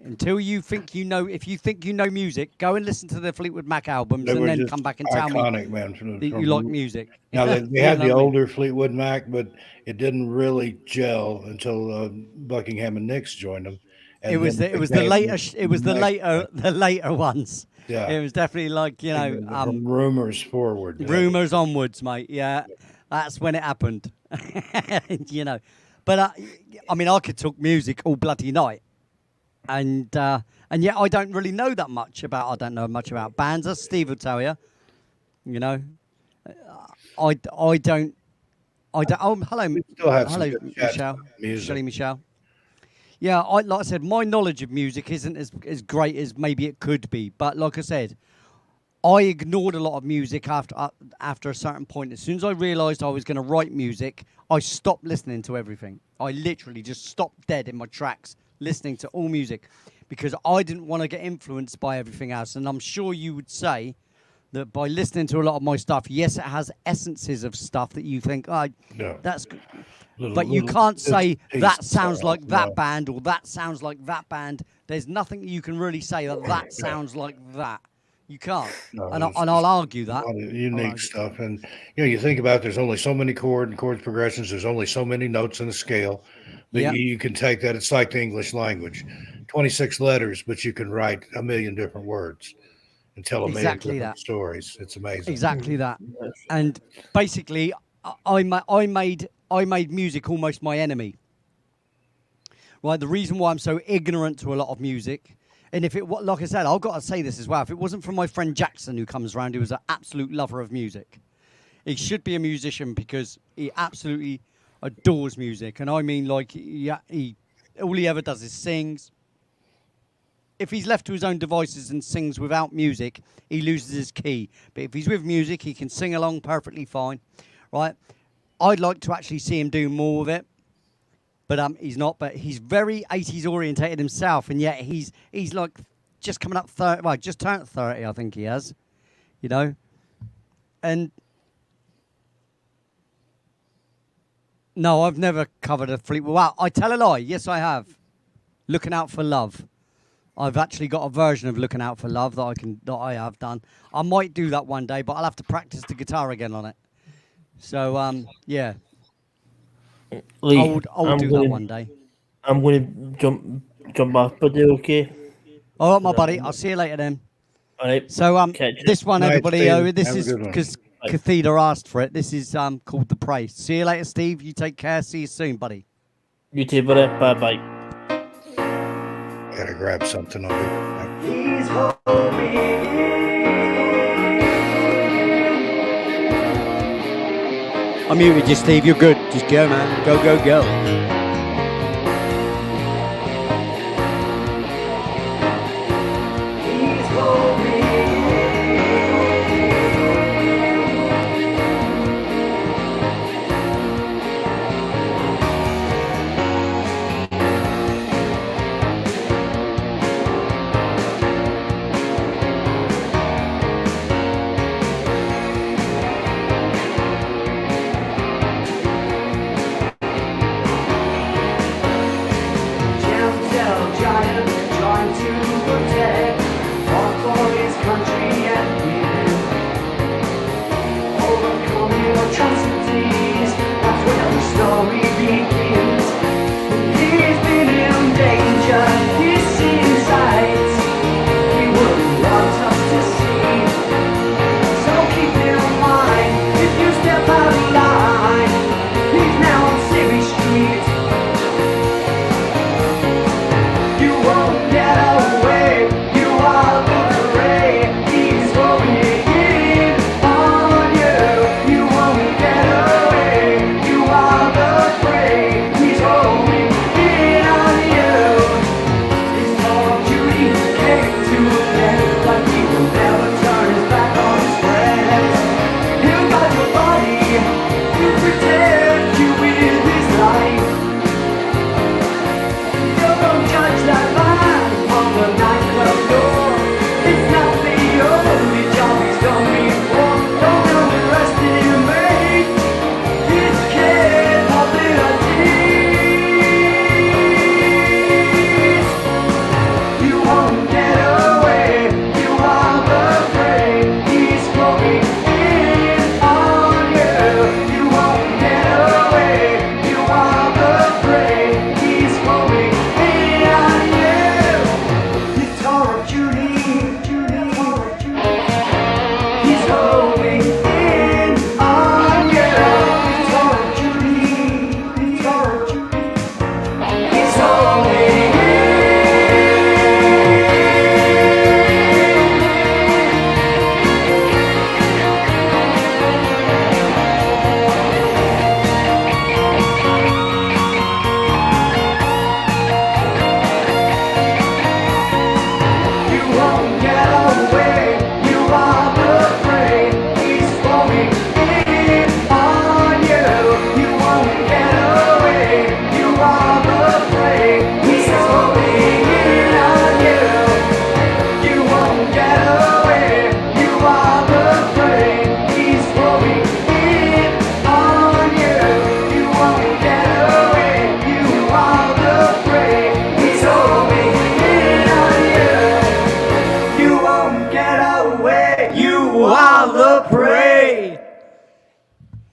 Until you think you know, if you think you know music, go and listen to the Fleetwood Mac albums They and were then just come back and tell me iconic, man. that you like music. Now they You had know the what I mean? older Fleetwood Mac, but it didn't really gel until Buckingham and Nicks joined them. And It was then the later ones. Yeah. It was definitely like, you know, from rumors forward. rumors onwards, mate. Yeah, that's when it happened. You know, but I mean, I could talk music all bloody night, and yet I don't really know that much about. I don't know much about bands, as Steve will tell you. You know, I don't. Oh, hello, still have some hello, good chats Michelle, about music. Shelley Michelle. Yeah, like I said, my knowledge of music isn't as great as maybe it could be. But like I said, I ignored a lot of music after a certain point. As soon as I realised I was going to write music, I stopped listening to everything. I literally just stopped dead in my tracks listening to all music because I didn't want to get influenced by everything else. And I'm sure you would say that by listening to a lot of my stuff, yes, it has essences of stuff that you think, oh, Yeah. that's good. Little- But you little can't bits say and that pieces sounds of like it, that no. band or that sounds like that band. There's nothing you can really say that sounds like that. You can't. No, and it's I'll argue that. A lot of I'll unique argue. stuff, and you think about there's only so many chord progressions. There's only so many notes in the scale that Yeah. you can take that. It's like the English language, 26 letters, but you can write a million different words and tell a million Exactly different that. stories. It's amazing. Exactly that. And basically, I made music almost my enemy. Right. The reason why I'm so ignorant to a lot of music, and if it, like I said, I've got to say this as well. If it wasn't for my friend Jackson, who comes around, who was an absolute lover of music, he should be a musician because he absolutely adores music. And I mean, like, he all he ever does is sings. If he's left to his own devices and sings without music, he loses his key. But if he's with music, he can sing along perfectly fine, right? I'd like to actually see him do more of it, but he's not. But he's very 80s orientated himself, and yet he's like just coming up 30, well, just turned 30, I think he has, you know. And no, I've never covered a Fleetwood. Well, I tell a lie. Yes, I have. Looking Out for Love. I've actually got a version of Looking Out for Love that I have done. I might do that one day, but I'll have to practice the guitar again on it. So yeah, Lee, I'll do that one day. I'm going to jump off, but they're okay. All right, my buddy. I'll see you later then. All right. So Catch you. this one, Night, everybody, Steve. this Have a is good one. because Cathedra asked for it. This is called The Praise. See you later, Steve. You take care. See you soon, buddy. You too, buddy. Bye-bye. Gotta grab something on me. He's home. I muted you, Steve. You're good. Just go, man. Go, go, go.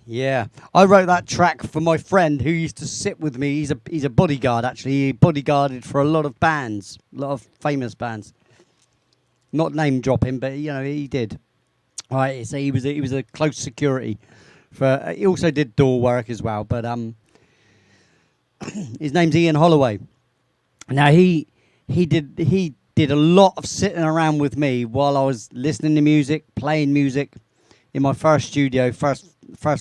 Yeah, I wrote that track for my friend who used to sit with me. He's a bodyguard actually. He bodyguarded for a lot of bands, a lot of famous bands. Not name dropping, but he did. Right, so he was a close security for. He also did door work as well, but his name's Ian Holloway. Now he did a lot of sitting around with me while I was listening to music, playing music in my first studio, first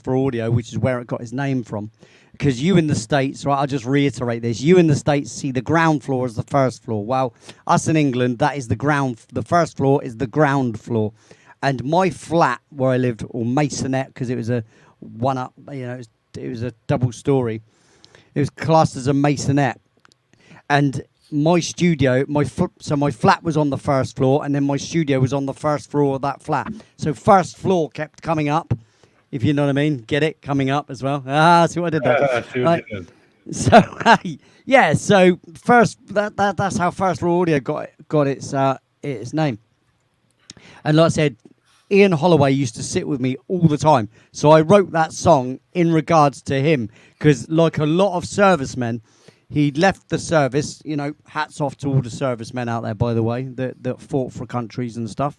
for audio, which is where it got its name from. Because you in the States, right, I'll just reiterate this, you in the States see the ground floor as the first floor. Well, us in England, that is the first floor is the ground floor. And my flat where I lived, or masonette, because it was a one-up, it was a double story. It was classed as a masonette. And my studio, my flat was on the first floor, and then my studio was on the first floor of that flat. So first floor kept coming up, if you know what I mean. Get it? Coming up as well. See what I did there? Right. So yeah, so first that's how first floor audio got its name. And like I said, Ian Holloway used to sit with me all the time. So I wrote that song in regards to him, because like a lot of servicemen, he'd left the service, hats off to all the servicemen out there, by the way, that fought for countries and stuff,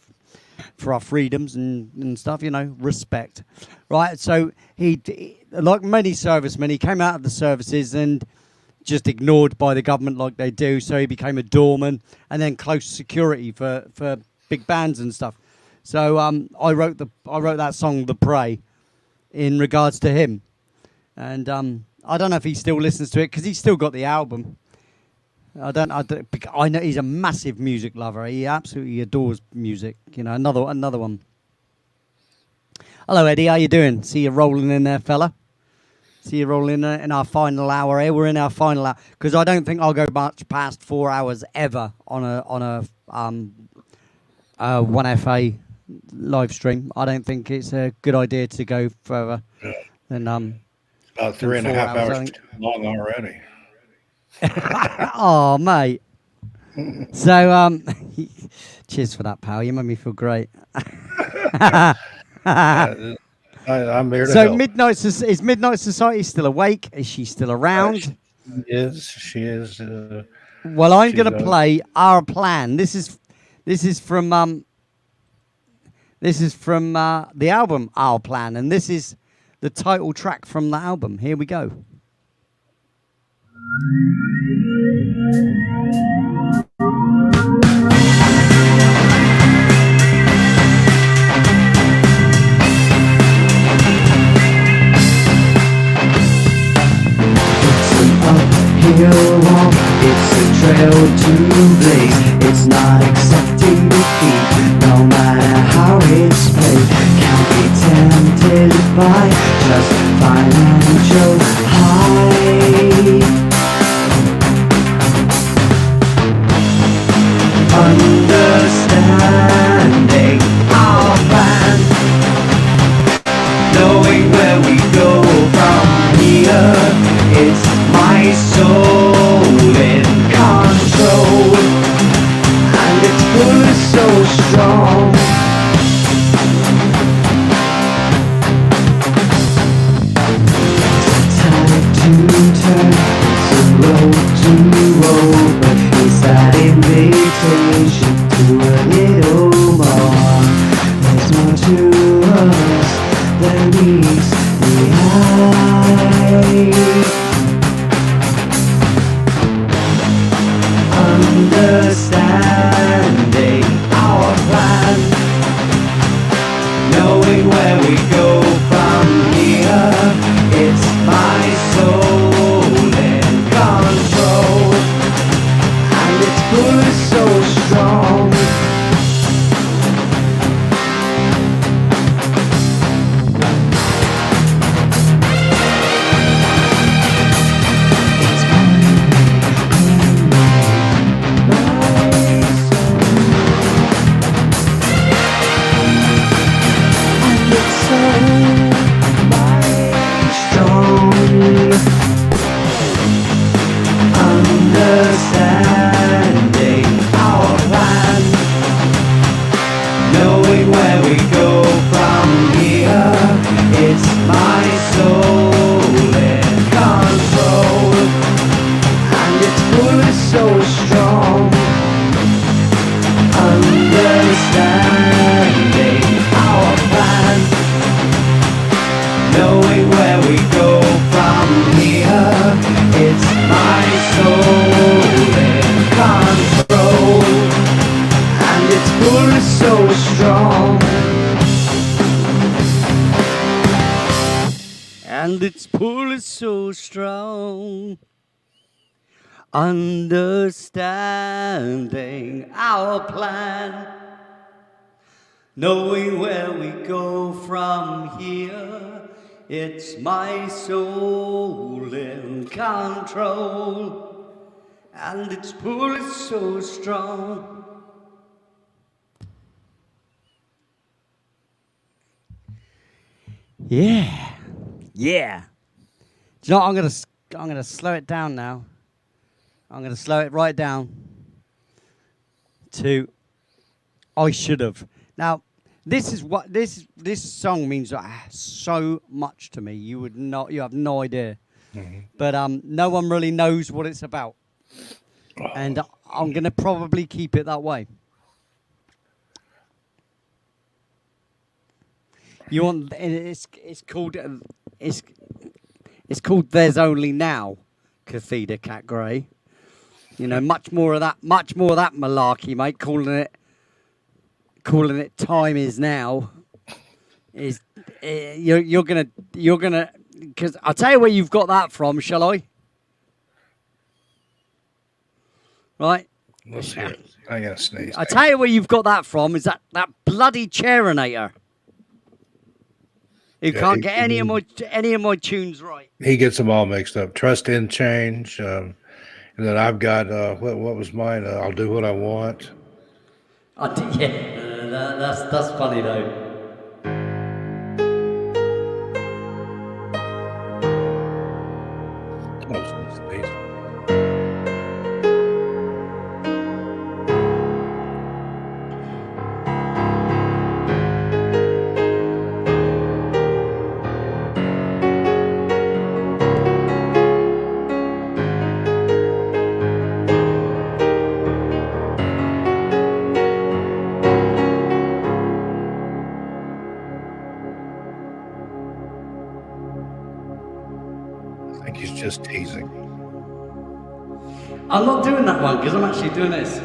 for our freedoms and stuff, respect. Right, so he, like many servicemen, he came out of the services and just ignored by the government like they do, so he became a doorman and then close security for big bands and stuff. So I wrote that song, The Prey, in regards to him. And I don't know if he still listens to it, because he's still got the album. I know he's a massive music lover. He absolutely adores music. Another one. Hello, Eddie. How you doing? See you rolling in there, fella. See you rolling in our final hour here. We're in our final hour, because I don't think I'll go much past 4 hours ever on a 1FA live stream. I don't think it's a good idea to go further than about 3.5 hours too long already. Oh, mate. So, cheers for that, pal. You made me feel great. I'm here to help. Is Midnight Society still awake? Is she still around? She is. Well, I'm going to play Our Plan. This is from the album Our Plan, and this is the title track from the album. Here we go. Uphill walk, it's a trail to blaze. It's not accepting defeat, no matter how it's played. Can't be tempted by just financial high. Understanding our plan, knowing where we go from here. It's my soul in control, and its pull is so strong. Time to turn, it's a road to roll, but is that invitation to a little more? There's more to us than meets the eye. Understanding our plan, knowing where we go from here. It's my soul in control, and its pull is so strong. and its pull is so strong. Understanding our plan, knowing where we go from here, it's my soul in control, and its pull is so strong. Yeah. Do you know what? I'm gonna slow it down now. I'm gonna slow it right down to I should have. Now, this is what this song means so much to me. You have no idea. But no one really knows what it's about. And I'm gonna probably keep it that way. You want it's called There's Only Now, Cathedra Cat Grey. You know, much more of that malarkey, mate. Calling it Time Is Now. Is you're gonna because I'll tell you where you've got that from, shall I? Right. Let's hear it. I gotta sneeze. I'll tell you where you've got that from. Is that bloody Cherinator? Who can't get any of my tunes right. He gets them all mixed up. Trust in Change. And then I've got, what was mine? I'll Do What I Want. That's funny though. I think he's just teasing. I'm not doing that one because I'm actually doing this.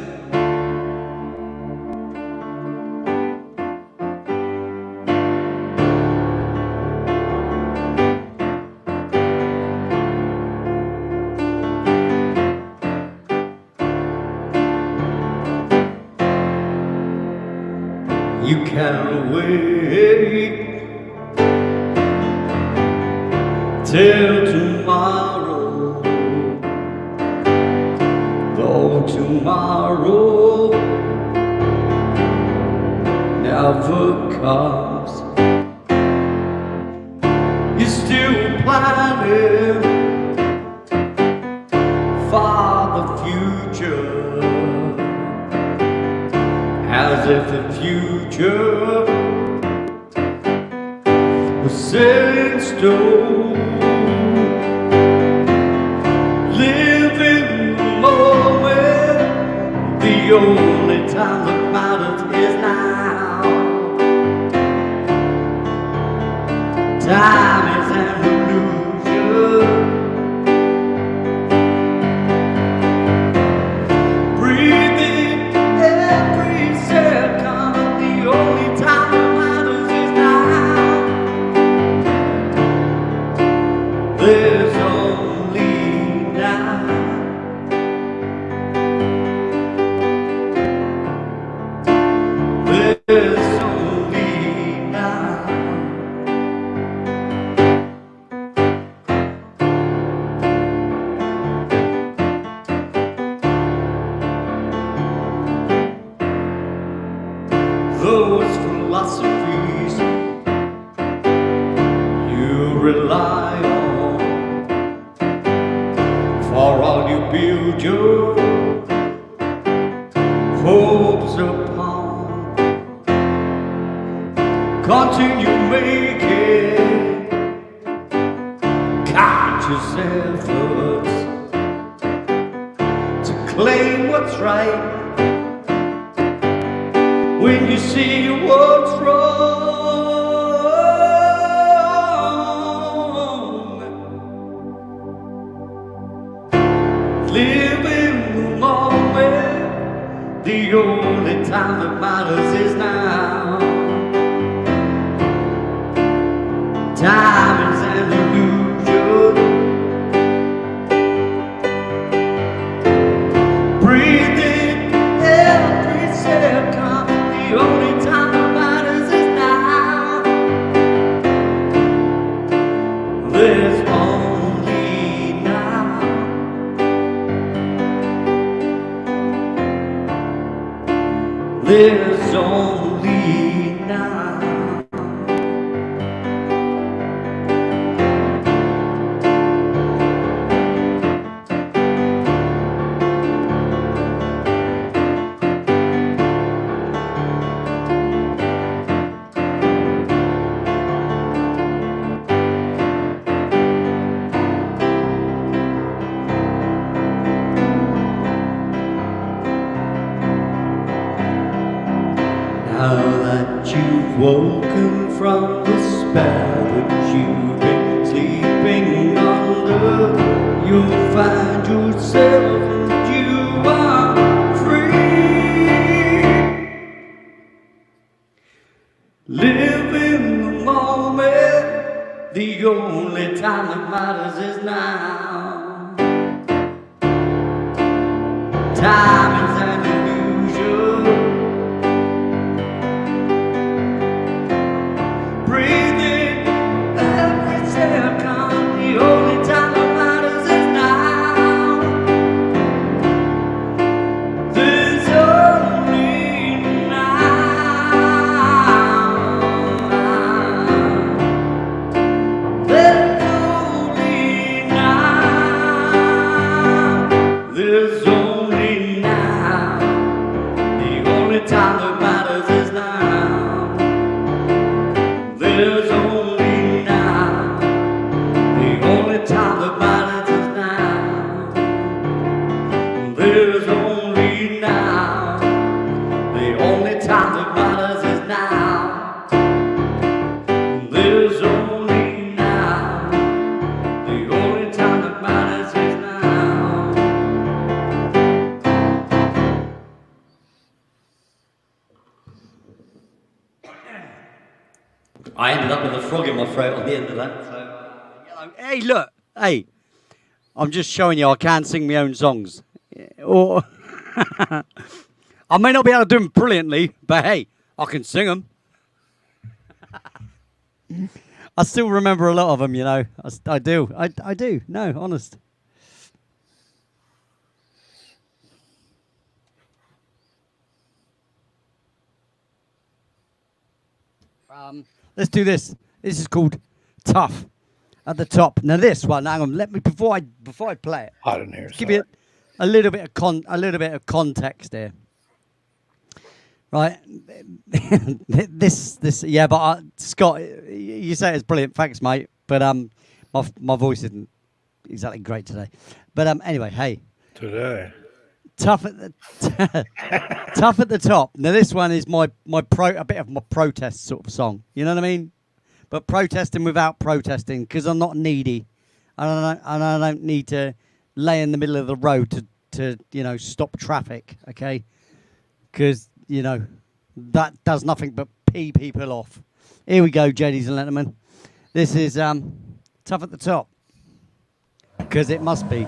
You can't wait till tomorrow, though tomorrow never comes. You're still planning for the future, as if the future was set in stone. Living the moment, the only time that matters is now. Time is an illusion. Breathing every second, the only time that matters is now. There's only now. There's only now. Those philosophies you rely on, for all you build your hopes upon, continue making conscious efforts to claim what's right. When you see what's wrong, live in the moment, the only time that matters is now. Time is an illusion. The only time that matters is now. Time is an illusion. Breathing every second. The only time that matters is now. There's only now. There's only now. There's only now. The only time that matters is now. There's only now. The only time that matters is now. There's only now. The only time that matters is now. There's only now. The only time that matters is now. I ended up with a frog in my throat on the end of that. So. Hey, look. Hey, I'm just showing you I can sing my own songs. Or I may not be able to do them brilliantly, but hey, I can sing them. I still remember a lot of them, you know. I do. I do. No, honest. Let's do this. This is called Tough at the top. Now this one, hang on, let me before I play it. I didn't hear. Give you a little bit of context here. Right, this yeah, but Scott, you say it's brilliant, thanks, mate. But my voice isn't exactly great today. But anyway, hey, Today. tough at the tough at the top. Now this one is a bit of my protest sort of song. You know what I mean? But protesting without protesting, because I'm not needy, and I don't need to lay in the middle of the road to you know stop traffic. Okay, because you know that does nothing but pee people off. Here we go, ladies and gentlemen. This is Tough at the Top, because it must be.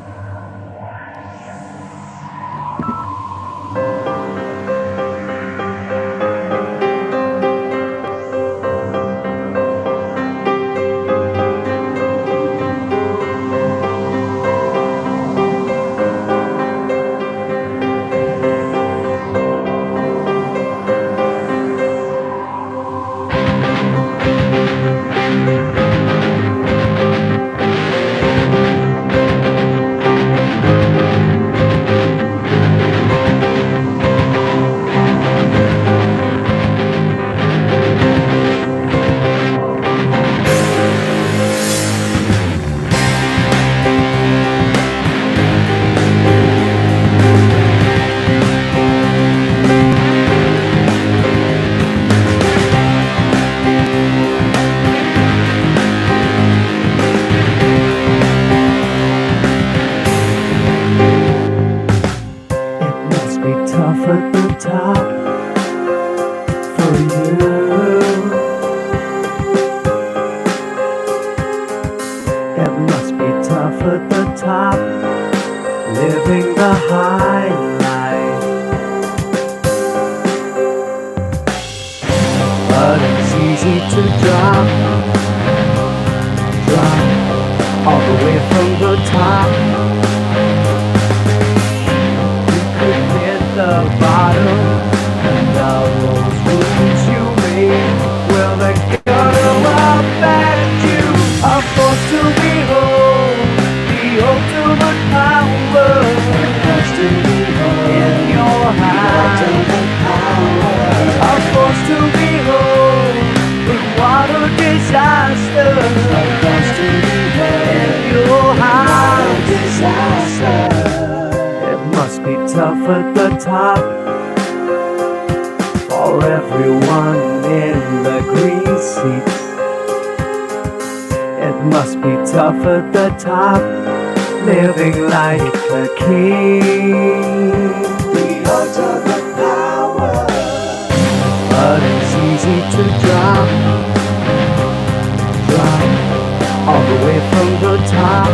all the way from the top.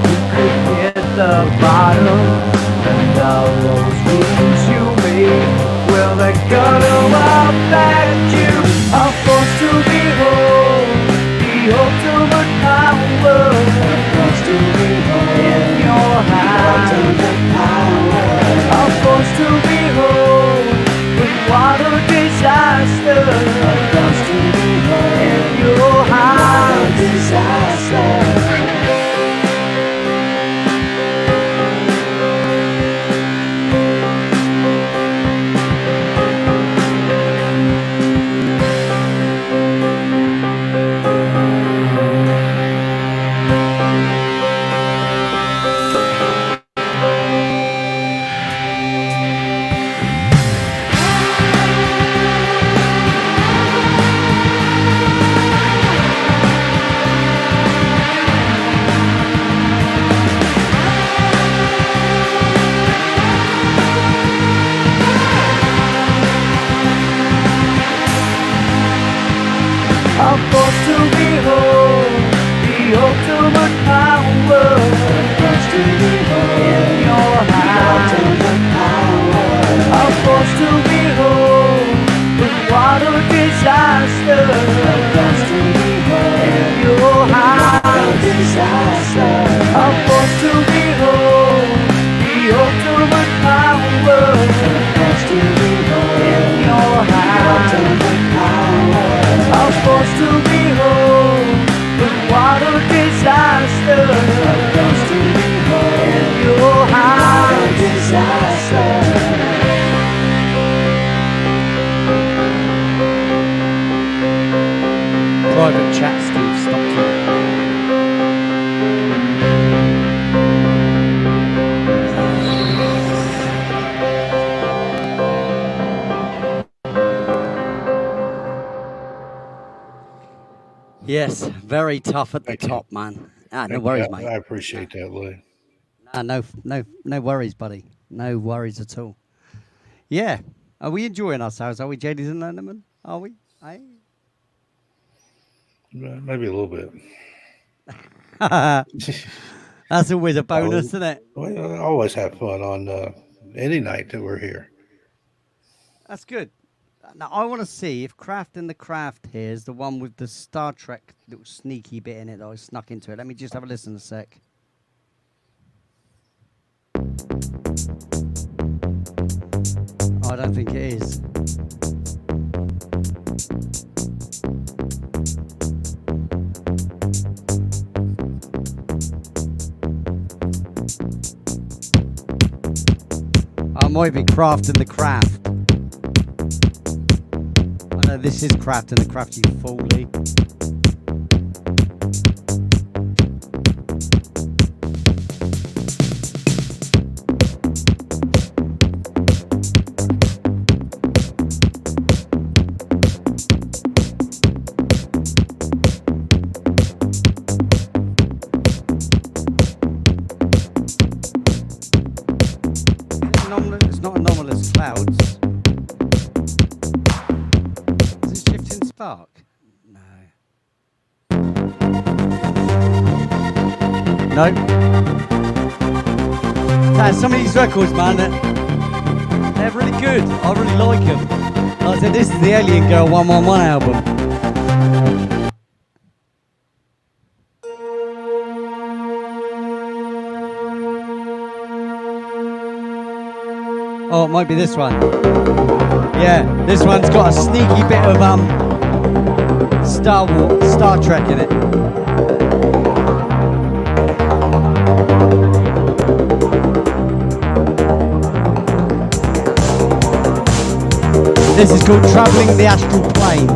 You could hit the bottom, and all those moves you made, well, they're gonna affect you. A force to behold, the ultimate power, a force to behold in your hand. A force to behold, with what a disaster, a force to behold in your hand. Disaster. A force to behold, the ultimate power, a force to behold in your hand. A force to behold, but what a disaster, a force to behold in your hand. Disaster. A force to behold, the ultimate power, a force to behold in your hand. A force to behold, but what a disaster, a force to behold in your hand. Disaster. Private chat, Steve. Stop talking. Yes, very tough at the top, man. No worries, mate. I appreciate that, Lou. No worries, buddy. No worries at all. Yeah. Are we enjoying ourselves? Are we, Jadies and Lenderman? Are we? Aye. Maybe a little bit. That's always a bonus, isn't it? I always have fun on any night that we're here. That's good. Now, I want to see if Craft in the Craft here is the one with the Star Trek little sneaky bit in it that I snuck into it. Let me just have a listen a sec. Oh, I don't think it is. I might be Craft in the Craft. I know this is Craft in the Craft, you fool, Lee. It's not anomalous clouds. Is it shifting spark? No. No. Some of these records, man, they're really good. I really like them. Like I said, this is the Alien Girl 111 album. Oh, it might be this one. Yeah, this one's got a sneaky bit of Star Trek in it. This is called Traveling the Astral Plane.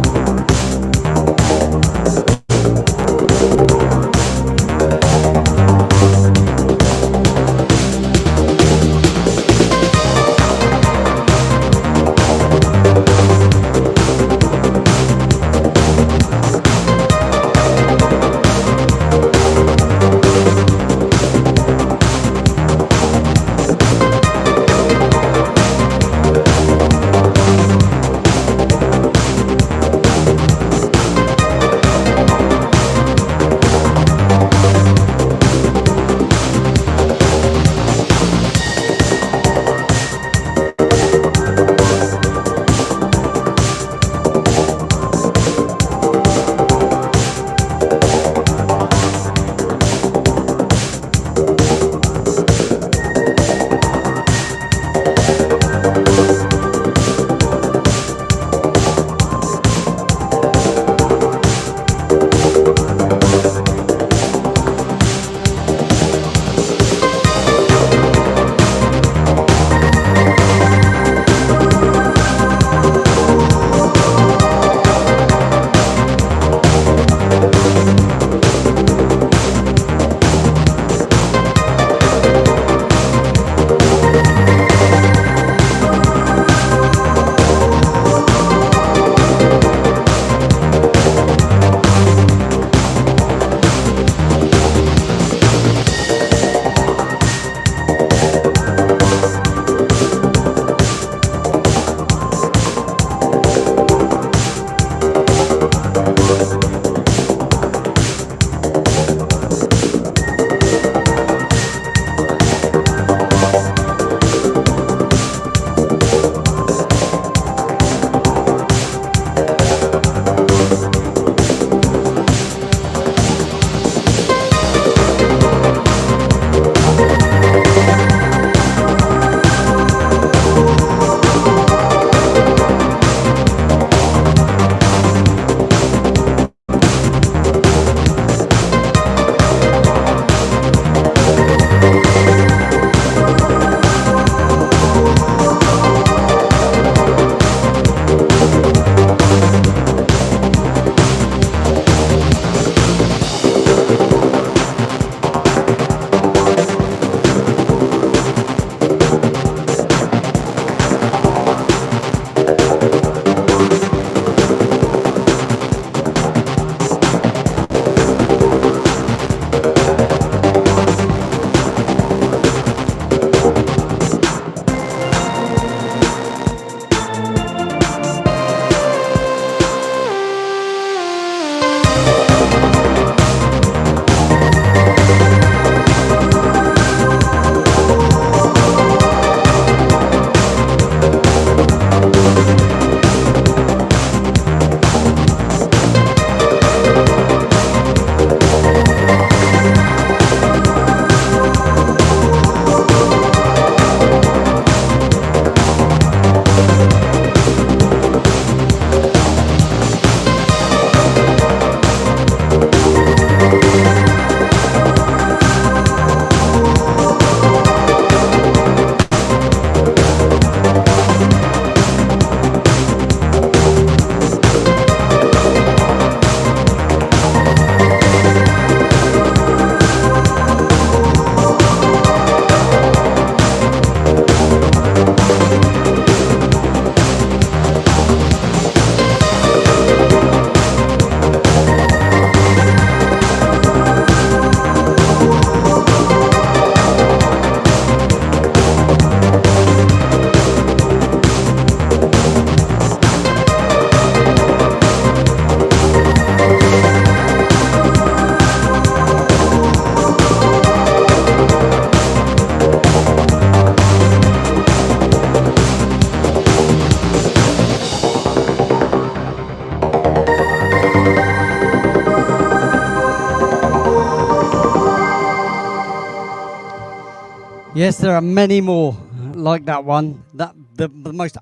Yes, there are many more like that one. That the most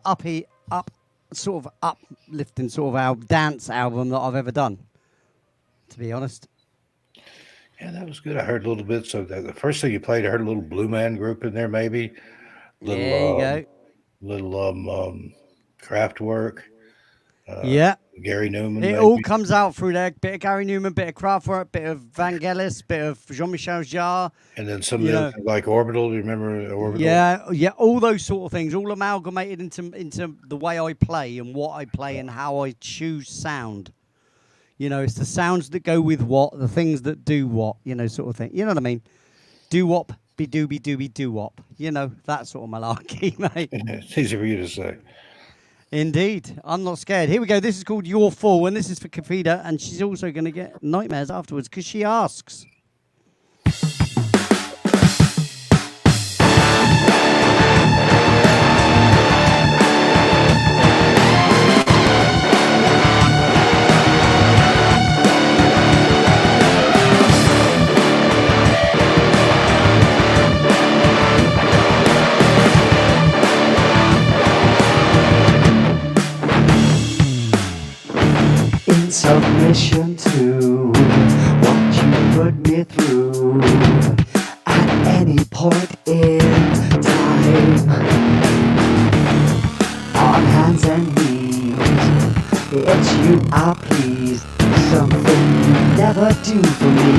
sort of uplifting sort of dance album that I've ever done. To be honest. Yeah, that was good. I heard a little bit. So the first thing you played, I heard a little Blue Man Group in there, maybe. There you go. Little Kraftwerk. Yeah. Gary Newman. It maybe. all comes out through there. Bit of Gary Newman, bit of Kraftwerk, bit of Vangelis, bit of Jean-Michel Jarre. And then some of the like Orbital. Do you remember Orbital? Yeah, all those sort of things, all amalgamated into the way I play and what I play and how I choose sound. You know, it's the sounds that go with what, the things that do what, sort of thing. You know what I mean? Do-wop, be-dooby-dooby, do-wop. You know, that sort of malarkey, mate. It's easy for you to say. Indeed. I'm not scared. Here we go. This is called Your Fall, and this is for Kafida, and she's also going to get nightmares afterwards because she asks. In submission to what you put me through at any point in time, on hands and knees, it's you I please, something you never do for me.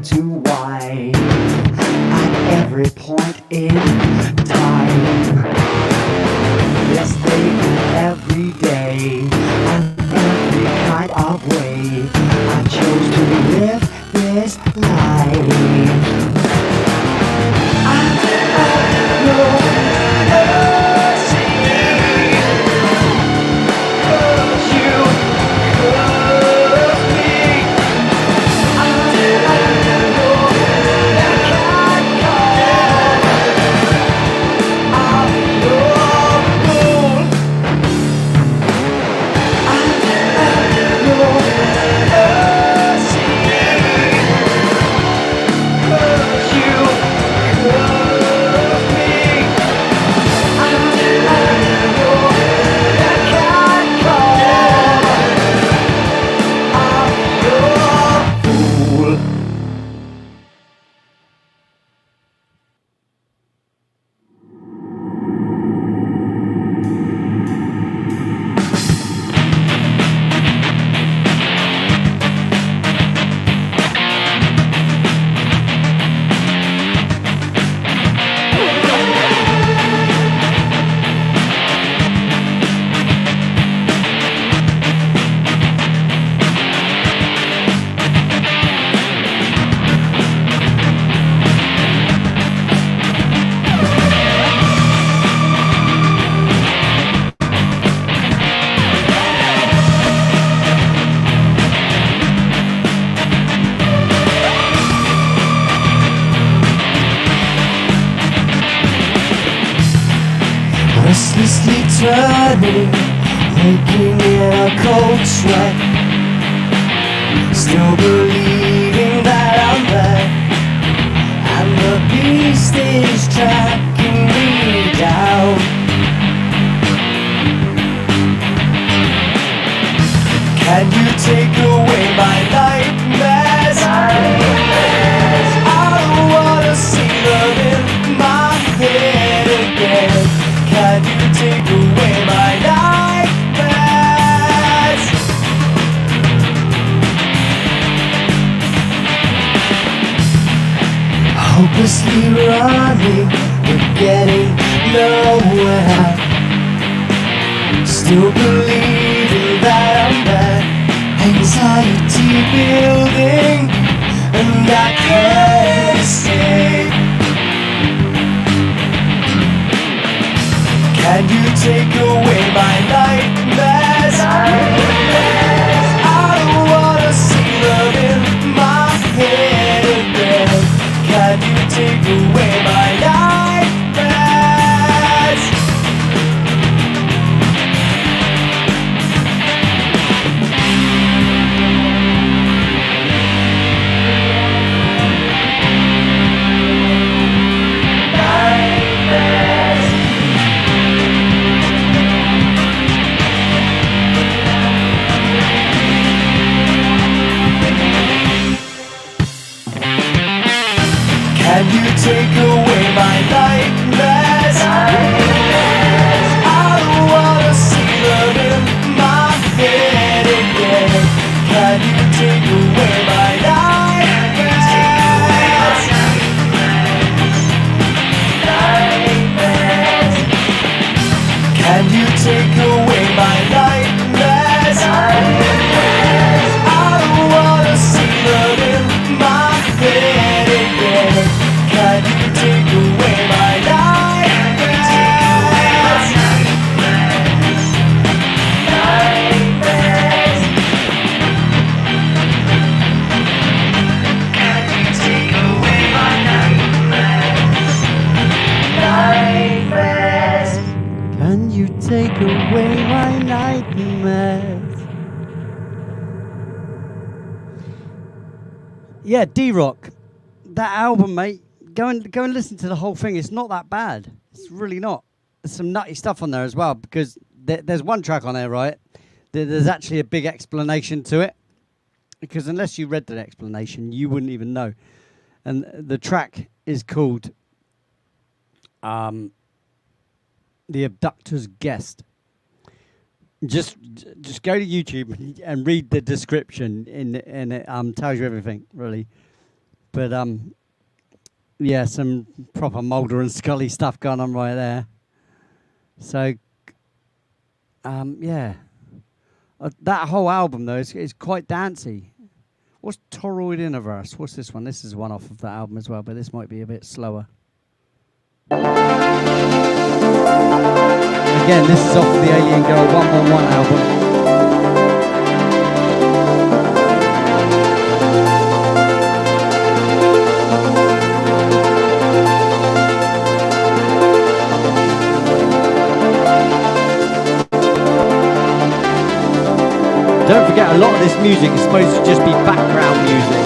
Too wide at every point in time. Yes, they do every day and every kind of way. I chose to live this life. I know mercy, 'cause you love me. Restlessly turning, waking in a cold sweat, still believing that I'm there, and the beast is tracking me down. Can you take away my nightmares? I don't wanna see them in my head again. Can you take away my nightmares? Hopelessly running, but getting nowhere. Still believing that I'm bad. Anxiety building, and I can't escape. take away my nightmares? I don't wanna see them in my head again. Can you take away my nightmares? Can you take away my nightmares? I don't wanna see them in my head again. Can you take away my nightmares? Nightmares. Can you take away my nightmares? Nightmares. Can you take away my nightmares? Yeah, D-Rock. That album, mate. Go and listen to the whole thing. It's not that bad. It's really not. There's some nutty stuff on there as well, because there's one track on there, right? There's actually a big explanation to it, because unless you read the explanation, you wouldn't even know. And the track is called The Abductor's Guest. Just go to YouTube and read the description, and it tells you everything, really. But yeah, some proper Mulder and Scully stuff going on right there. So yeah, that whole album though is quite dancey. What's Toroid Universe? What's this one? This is one off of that album as well, but this might be a bit slower. Again, this is off of the Alien Girl 111 album. Don't forget, a lot of this music is supposed to just be background music,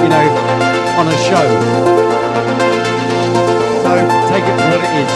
you know, on a show. So take it for what it is.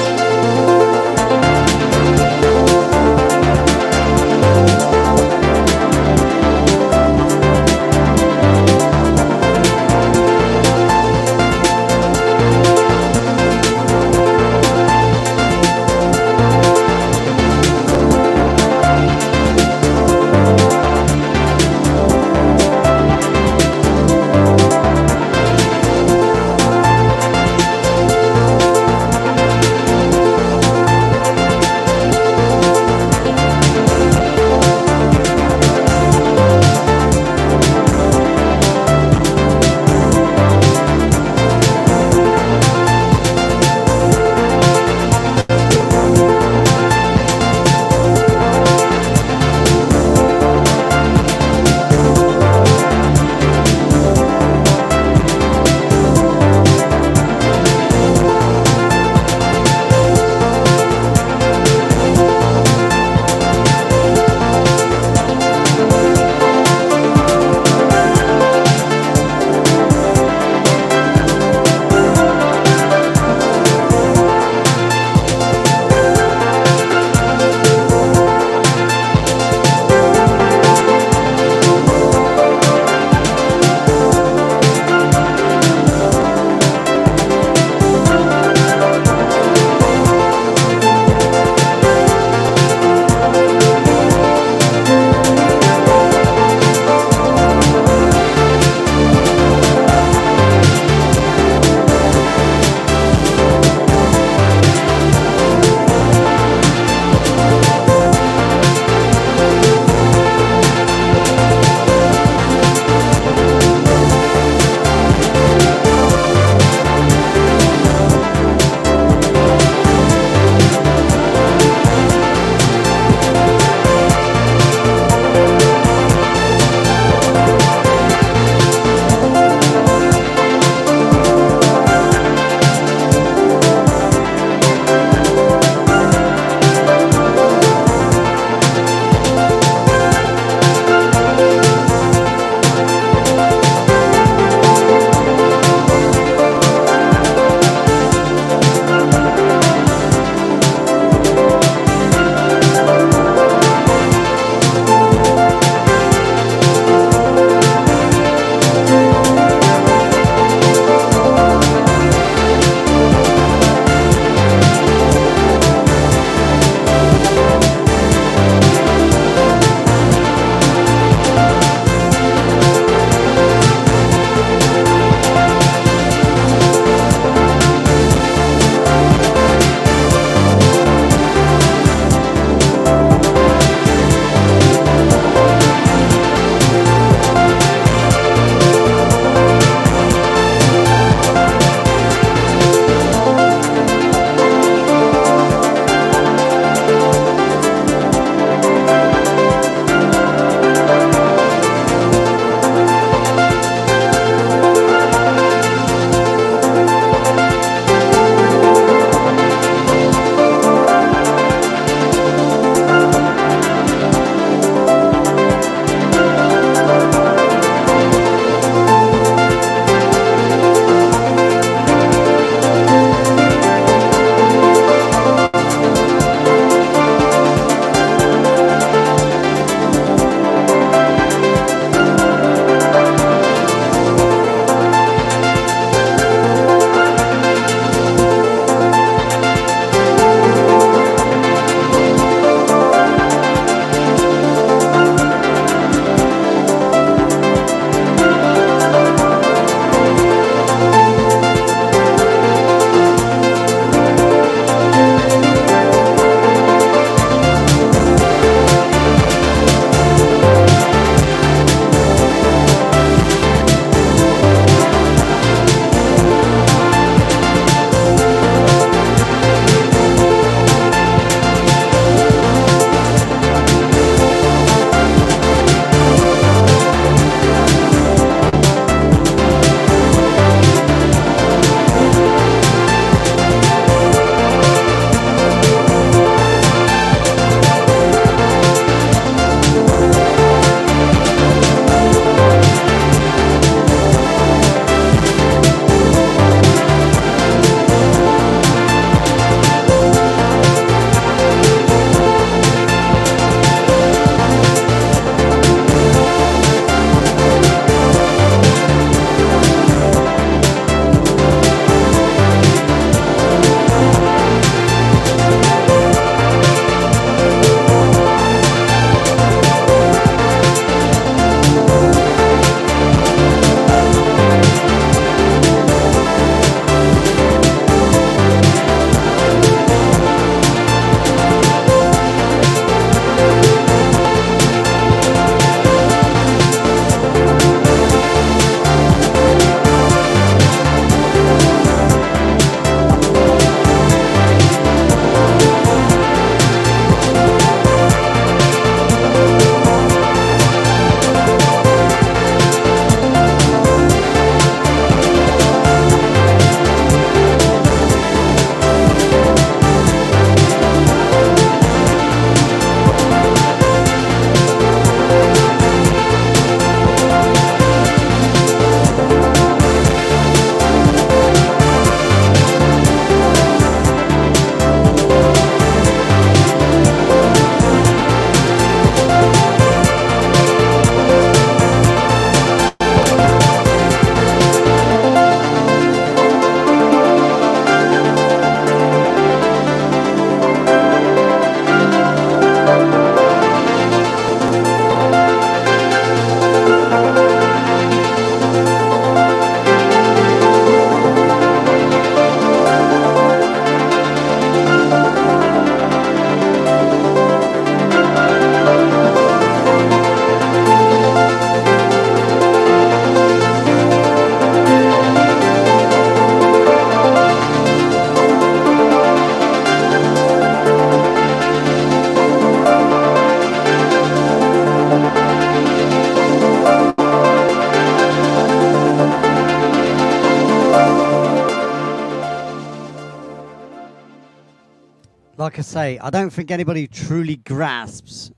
like I say, I don't think anybody truly grasps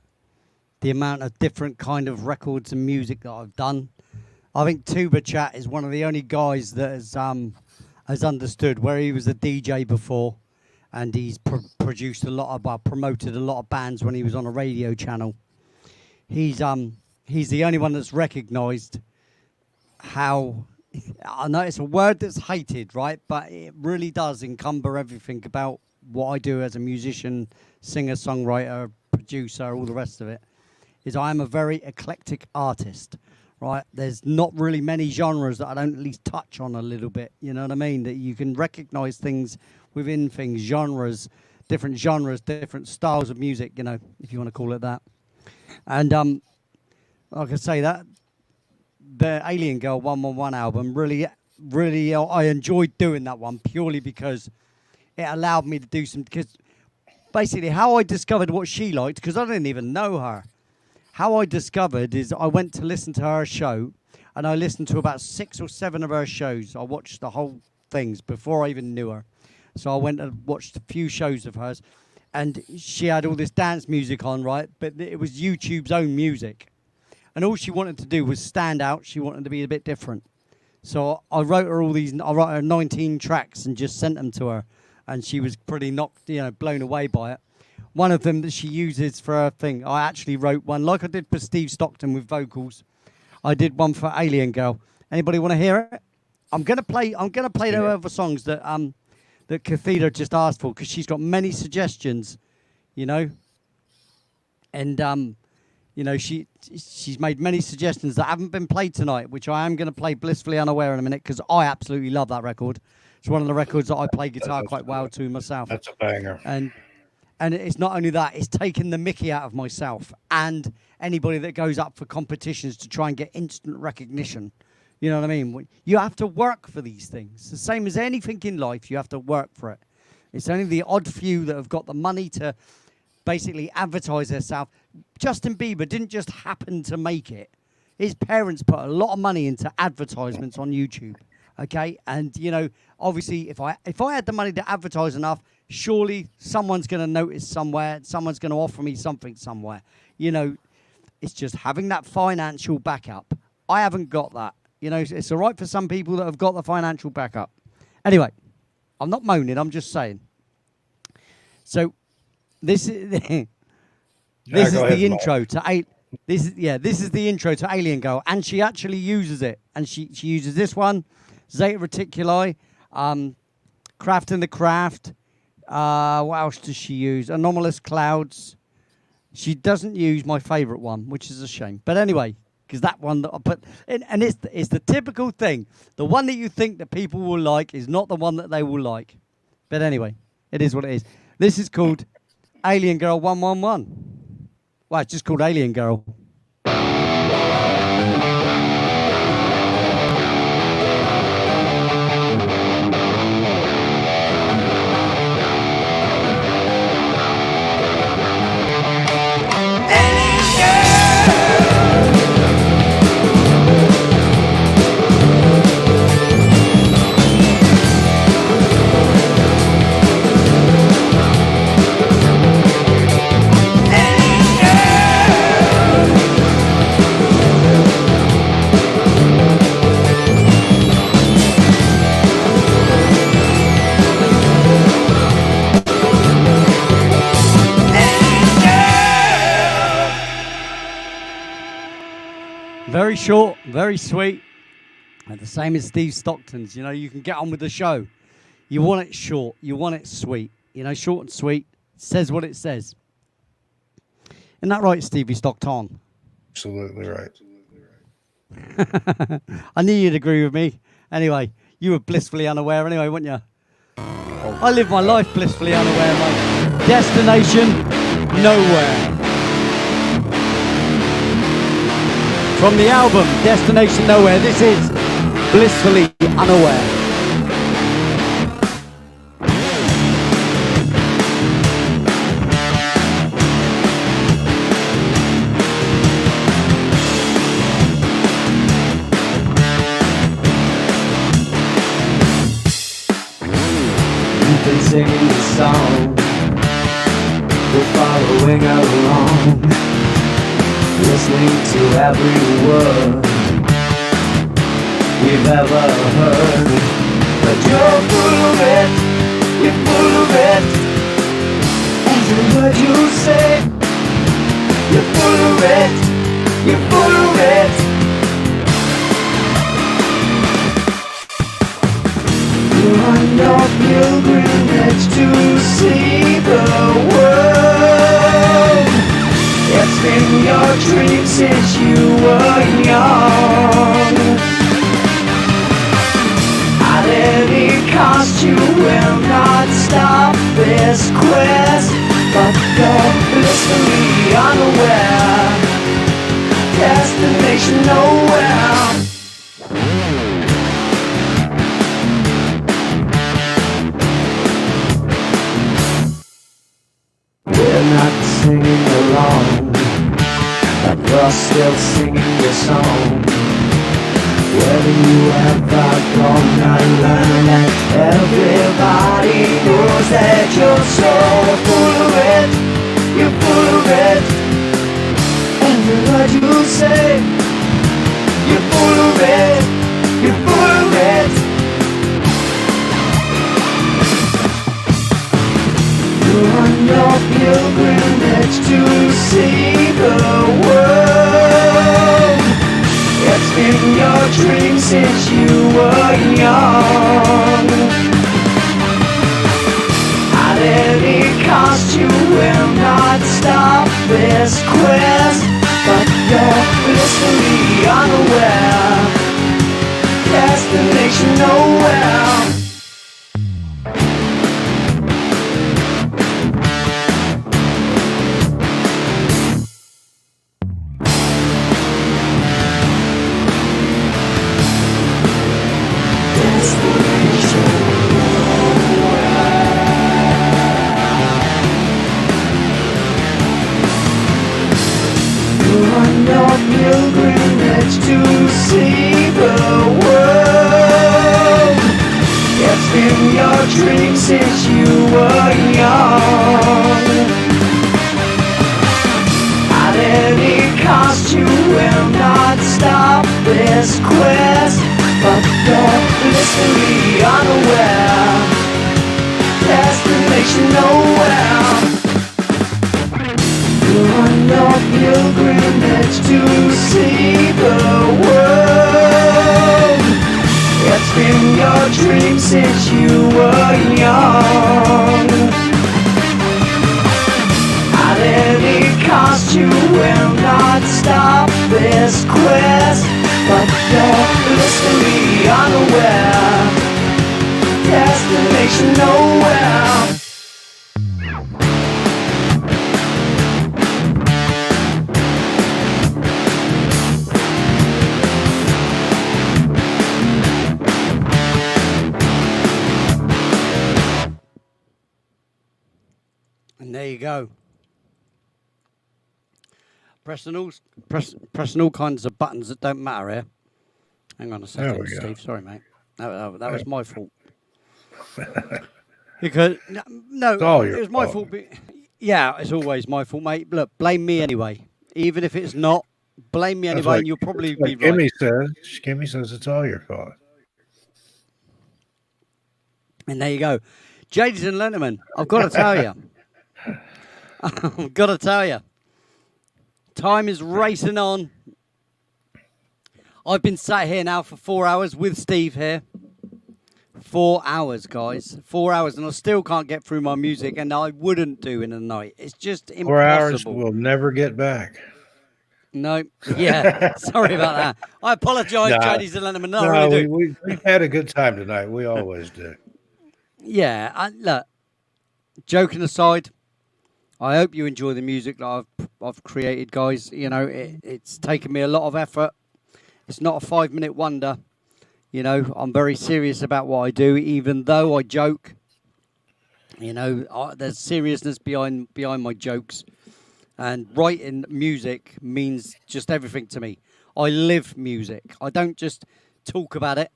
the amount of different kind of records and music that I've done. I think Tuba Chat is one of the only guys that has understood, where he was a DJ before, and he's produced a lot of, promoted a lot of bands when he was on a radio channel. He's the only one that's recognised how, I know it's a word that's hated, right? But it really does encumber everything about what I do as a musician, singer, songwriter, producer, all the rest of it, is I am a very eclectic artist, right? There's not really many genres that I don't at least touch on a little bit, you know what I mean? That you can recognise things within things, genres, different styles of music, you know, if you want to call it that. And like I say, that the Alien Girl 111 album, really, I enjoyed doing that one purely because it allowed me to do some, because basically how I discovered what she liked, because I didn't even know her. How I discovered is I went to listen to her show, and I listened to about 6 or 7 of her shows. I watched the whole things before I even knew her. So I went and watched a few shows of hers, and she had all this dance music on, right? But it was YouTube's own music. And all she wanted to do was stand out. She wanted to be a bit different. So I wrote her 19 tracks and just sent them to her. And she was pretty blown away by it. One of them that she uses for her thing, I actually wrote one, like I did for Steve Stockton with vocals. I did one for Alien Girl. Anybody want to hear it? I'm gonna play the other songs that that Cathedra just asked for, because she's got many suggestions, you know. And you know, she's made many suggestions that haven't been played tonight, which I am going to play Blissfully Unaware in a minute, because I absolutely love that record. It's one of the records that I play guitar quite well to myself. That's a banger. And it's not only that, it's taken the mickey out of myself and anybody that goes up for competitions to try and get instant recognition. You know what I mean? You have to work for these things. The same as anything in life, you have to work for it. It's only the odd few that have got the money to basically advertise themselves. Justin Bieber didn't just happen to make it. His parents put a lot of money into advertisements on YouTube. Okay, and you know, obviously, if I had the money to advertise enough, surely someone's going to notice somewhere. Someone's going to offer me something somewhere. You know, it's just having that financial backup. I haven't got that. You know, it's all right for some people that have got the financial backup. Anyway, I'm not moaning. I'm just saying. So, this is this is the intro to This is the intro to Alien Girl, and she actually uses it, and she uses this one. Zeta Reticuli, Craft in the Craft. What else does she use? Anomalous Clouds. She doesn't use my favourite one, which is a shame. But anyway, because that one that I put, and it's the typical thing. The one that you think that people will like is not the one that they will like. But anyway, it is what it is. This is called Alien Girl 111. Well, it's just called Alien Girl. Very short, very sweet, and the same as Steve Stockton's. You know, you can get on with the show. You want it short, you want it sweet. You know, short and sweet, says what it says. Isn't that right, Stevie Stockton? Absolutely right. I knew you'd agree with me. Anyway, you were blissfully unaware anyway, weren't you? I live my life blissfully unaware, mate. Destination, nowhere. From the album Destination Nowhere, this is Blissfully Unaware. You've been singing this song We're following along, listening to every word we've ever heard. But you're full of it, you're full of it. Every word you say, you're full of it, you're full of it. You're on your pilgrimage to see the world. It's been your dream since you were young. At any cost you will not stop this quest, but you're blissfully unaware. Destination nowhere. We're not singing along, but you're still singing your song. Whether you ever gonna learn that everybody knows that you're so full of it, you're full of it. Every word you say, you're full of it, you're full of it. You're on your pilgrimage to see the world. It's been your dream since you were young. At any cost you will not stop this quest, but you're blissfully unaware. Destination nowhere. Pilgrimage to see the world. It's been your dream since you were young. At any cost you will not stop this quest, but you're blissfully unaware. Destination nowhere. You're on your pilgrimage to see the world. It's been your dream since you were young. At any cost you will not stop this quest, but you're blissfully unaware. Destination nowhere. And there you go. Pressing all kinds of buttons that don't matter here. Hang on a There second, we go. Steve. Sorry, mate. That was my fault. Because no, It's all your it was my fault. fault. Yeah, it's always my fault, mate. Look, blame me anyway. Even if it's not, blame me That's anyway, like- and you'll probably Like be right. Kimmy says it's all your fault. And there you go. Ladies and gentlemen, I've got to tell you. I've got to tell you. Time is racing on. I've been sat here now for 4 hours with Steve here. 4 hours, guys. 4 hours, and I still can't get through my music, and I wouldn't do in a night. It's just impossible. 4 hours we'll never get back. No, yeah. Sorry about that. I apologise, Nah. ladies and gentlemen. No, I really do. We've had a good time tonight. We always do. Yeah, look, joking aside, I hope you enjoy the music that I've created, guys. You know, it's taken me a lot of effort. It's not a 5-minute wonder. You know, I'm very serious about what I do, even though I joke. You know, there's seriousness behind my jokes. And writing music means just everything to me. I live music. I don't just talk about it.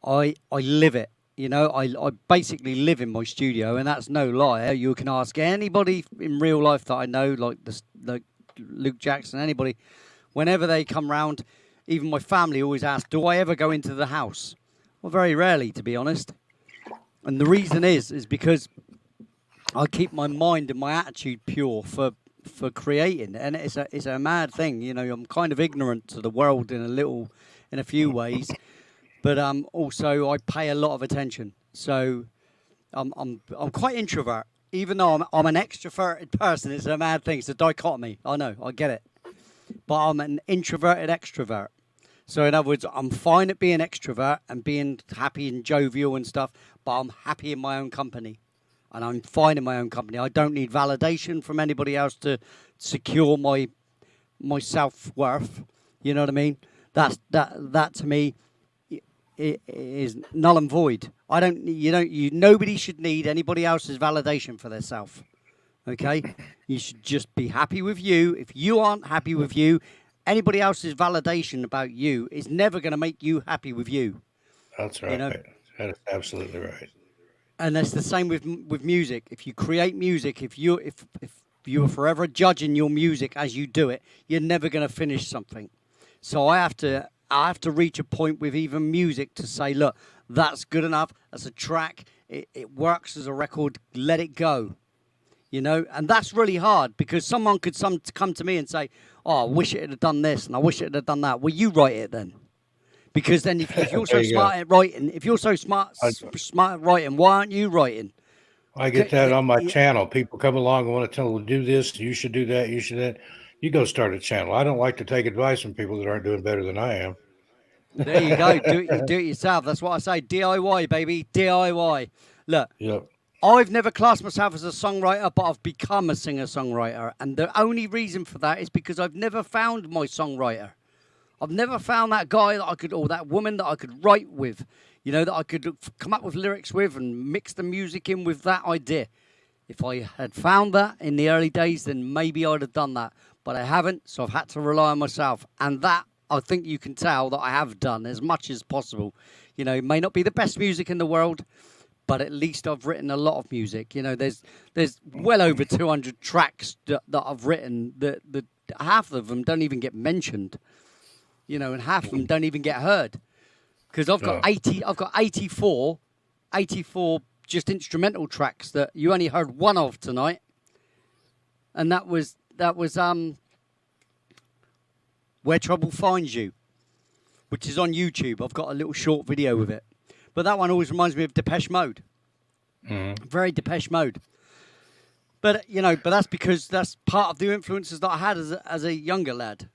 I live it. You know, I basically live in my studio, and that's no lie. You can ask anybody in real life that I know, like Luke Jackson, anybody, whenever they come round, even my family always ask, do I ever go into the house? Well, very rarely, to be honest. And the reason is because I keep my mind and my attitude pure for creating, and it's a mad thing. You know, I'm kind of ignorant to the world in a few ways, but also I pay a lot of attention. So I'm quite introvert, even though I'm an extroverted person. It's a mad thing. It's a dichotomy. I know, I get it, but I'm an introverted extrovert. So in other words, I'm fine at being extrovert and being happy and jovial and stuff, but I'm happy in my own company. And I'm fine in my own company. I don't need validation from anybody else to secure my self-worth. You know what I mean? That to me is null and void. Nobody should need anybody else's validation for their self. Okay? You should just be happy with you. If you aren't happy with you, anybody else's validation about you is never going to make you happy with you. That's right. You know? That is absolutely right. And that's the same with music. If you create music, if you're forever judging your music as you do it, you're never going to finish something. So I have to reach a point with even music to say, look, that's good enough. That's a track. It works as a record. Let it go. You know, and that's really hard because someone could come to me and say, oh, I wish it had done this and I wish it had done that. Well, you write it then. Because then if you're so smart at writing, smart at writing, why aren't you writing? I get that on my channel. People come along and want to tell them, do this, you should do that, you should that. You go start a channel. I don't like to take advice from people that aren't doing better than I am. There you go. Do it yourself. That's what I say. DIY, baby. DIY. Look, Yep. I've never classed myself as a songwriter, but I've become a singer-songwriter. And the only reason for that is because I've never found my songwriter. I've never found that guy or that woman that I could write with, you know, that I could come up with lyrics with and mix the music in with that idea. If I had found that in the early days, then maybe I'd have done that. But I haven't, so I've had to rely on myself. And that, I think you can tell that I have done as much as possible. You know, it may not be the best music in the world, but at least I've written a lot of music. You know, there's well over 200 tracks that I've written that half of them don't even get mentioned. You know, and half of them don't even get heard because I've got 84 just instrumental tracks that you only heard one of tonight, and that was Where Trouble Finds You, which is on YouTube. I've got a little short video with it, but that one always reminds me of Depeche Mode. Mm-hmm. Very Depeche Mode. But you know, that's because that's part of the influences that I had as a younger lad.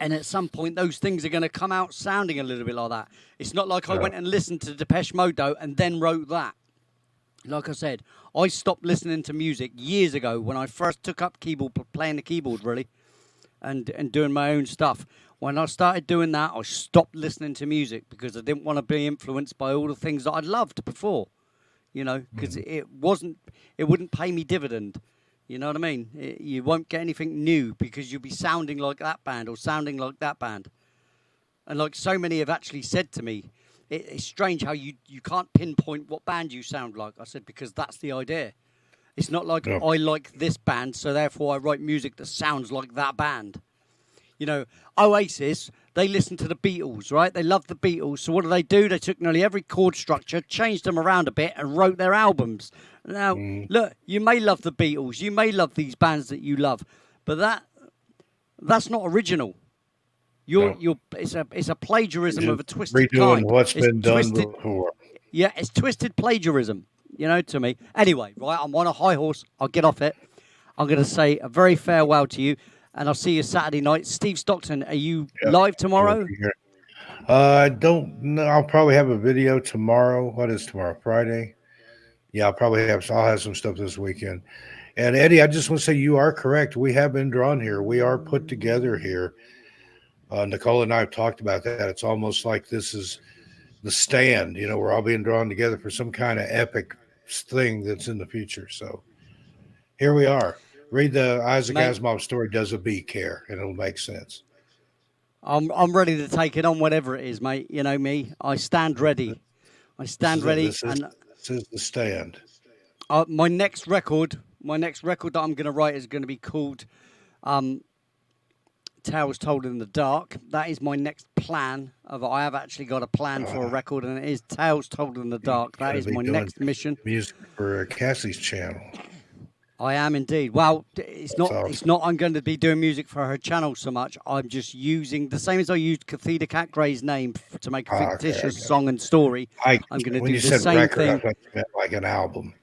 And at some point, those things are going to come out sounding a little bit like that. It's not like I went and listened to Depeche Mode and then wrote that. Like I said, I stopped listening to music years ago when I first took up playing the keyboard, really, and doing my own stuff. When I started doing that, I stopped listening to music because I didn't want to be influenced by all the things that I'd loved before, you know, because it wouldn't pay me dividend. You know what I mean? You won't get anything new because you'll be sounding like that band or sounding like that band. And like so many have actually said to me, it's strange how you can't pinpoint what band you sound like. I said, because that's the idea. It's not like I like this band, so therefore I write music that sounds like that band. You know, Oasis, they listen to the Beatles, right? They love the Beatles. So what do? They took nearly every chord structure, changed them around a bit, and wrote their albums. Now, look, you may love the Beatles, you may love these bands that you love, but that's not original. It's a plagiarism of a twisted redoing kind. What's been done before. Yeah, it's twisted plagiarism, you know, to me. Anyway, right, I'm on a high horse. I'll get off it. I'm going to say a very farewell to you, and I'll see you Saturday night. Steve Stockton, are you live tomorrow? I don't know. I'll probably have a video tomorrow. What is tomorrow? Friday? Yeah, I'll have some stuff this weekend. And Eddie, I just want to say you are correct. We have been drawn here. We are put together here. Nicole and I have talked about that. It's almost like this is the stand. You know, we're all being drawn together for some kind of epic thing that's in the future. So here we are. Read the Isaac Asimov story, Does a Bee Care? And it'll make sense. I'm ready to take it on, whatever it is, mate. You know me. I stand ready. I stand ready. This is the stand. My next record that I'm going to write is going to be called Tales Told in the Dark. That is my next plan. I have actually got a plan for a record, and it is Tales Told in the Dark. That is my next mission. Music for Cassie's channel. I am indeed. Well, it's not. It's not. I'm going to be doing music for her channel so much. I'm just using the same as I used Cathedra Cat Gray's name to make a fictitious song and story. I'm going to do the same record, thing. I thought you meant like an album.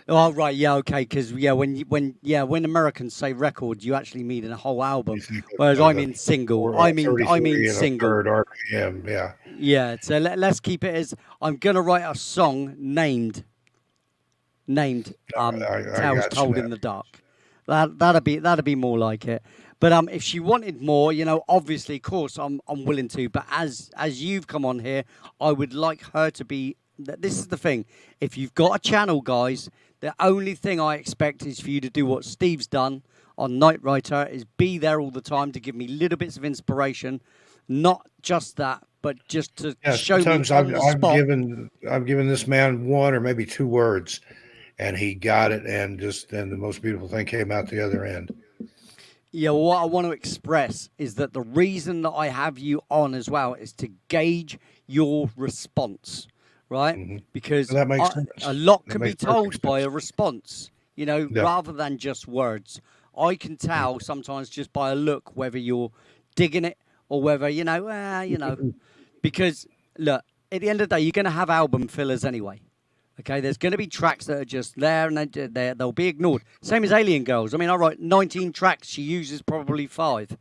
Oh right, yeah, okay. Because when Americans say record, you actually mean a whole album, whereas I mean single. I mean single. Third RPM, yeah. Yeah. So let's keep it as I'm going to write a song named Tales Told in the Dark. That'd be more like it. But if she wanted more, obviously, of course, I'm willing to. But as you've come on here, I would like her to be. This is the thing. If you've got a channel, guys, the only thing I expect is for you to do what Steve's done on Night Writer, is be there all the time to give me little bits of inspiration. Not just that, but just to show me on the spot. I've given this man one or maybe two words, and he got it, and the most beautiful thing came out the other end. Yeah, what I want to express is that the reason that I have you on as well is to gauge your response, right? Mm-hmm. Because that makes sense. A lot can be told by a response, rather than just words. I can tell sometimes just by a look whether you're digging it or whether, because, look, at the end of the day, you're going to have album fillers anyway. Okay, there's going to be tracks that are just there and they'll be ignored. Same as Alien Girls. I mean, I write 19 tracks. She uses probably 5,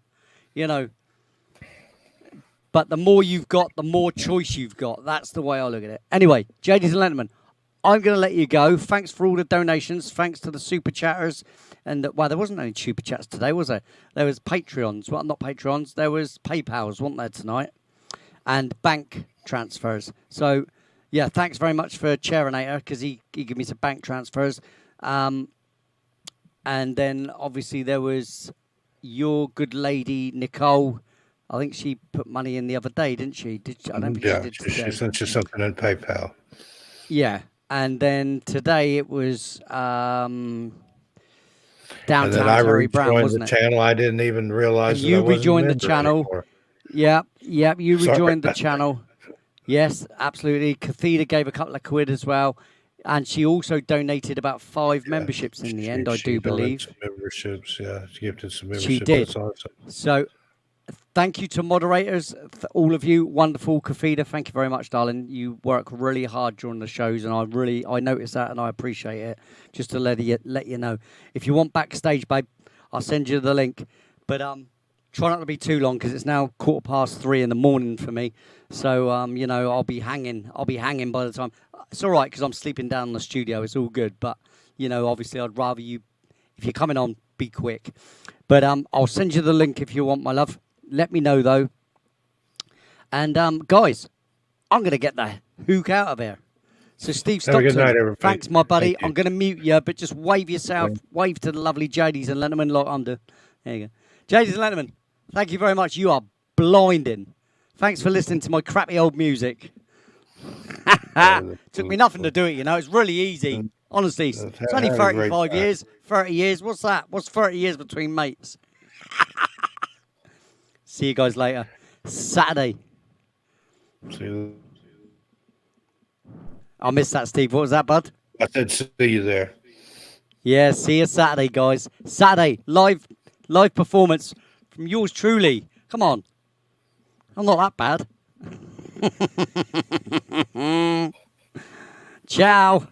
But the more you've got, the more choice you've got. That's the way I look at it. Anyway, ladies and gentlemen, I'm going to let you go. Thanks for all the donations. Thanks to the super chatters. And, there wasn't any super chats today, was there? There was Patreons. Well, not Patreons. There was PayPals, wasn't there, tonight? And bank transfers. So... yeah, thanks very much for Charinator, because he gave me some bank transfers. And then, obviously, there was your good lady, Nicole. I think she put money in the other day, didn't she? I don't think she did today. She sent you something in PayPal. Yeah. And then today it was Downtown Terry Brown, wasn't it? The channel. I didn't even realize you rejoined the channel. Anymore. Yeah, you rejoined the channel. Yes, absolutely. Cathedra gave a couple of quid as well. And she also donated about 5 memberships in the end, I do believe. Some memberships, yeah. She gifted some memberships. She did. That's awesome. So, thank you to moderators, all of you. Wonderful. Cathedra, thank you very much, darling. You work really hard during the shows, and I noticed that, and I appreciate it. Just to let you know. If you want backstage, babe, I'll send you the link. But try not to be too long, because it's now 3:15 in the morning for me. So, I'll be hanging by the time. It's all right, because I'm sleeping down in the studio. It's all good. But, obviously, I'd rather you, if you're coming on, be quick. But I'll send you the link if you want, my love. Let me know, though. And, guys, I'm going to get the hook out of here. So, Steve Stockton, good night, everybody. Thanks, my buddy. I'm going to mute you, but just wave yourself. Wave to the lovely Jadies and Lennon like I'm doing. There you go. Jadies and Lennon, thank you very much. You are blinding. Thanks for listening to my crappy old music. Took me nothing to do it, It's really easy. Honestly, it's only 35 years. 30 years. What's that? What's 30 years between mates? See you guys later. Saturday. See you. I missed that, Steve. What was that, bud? I said see you there. Yeah, see you Saturday, guys. Saturday, live performance from yours truly. Come on. I'm not that bad. Ciao.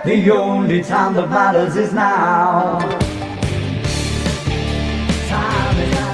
The only time that matters is now. Time is now.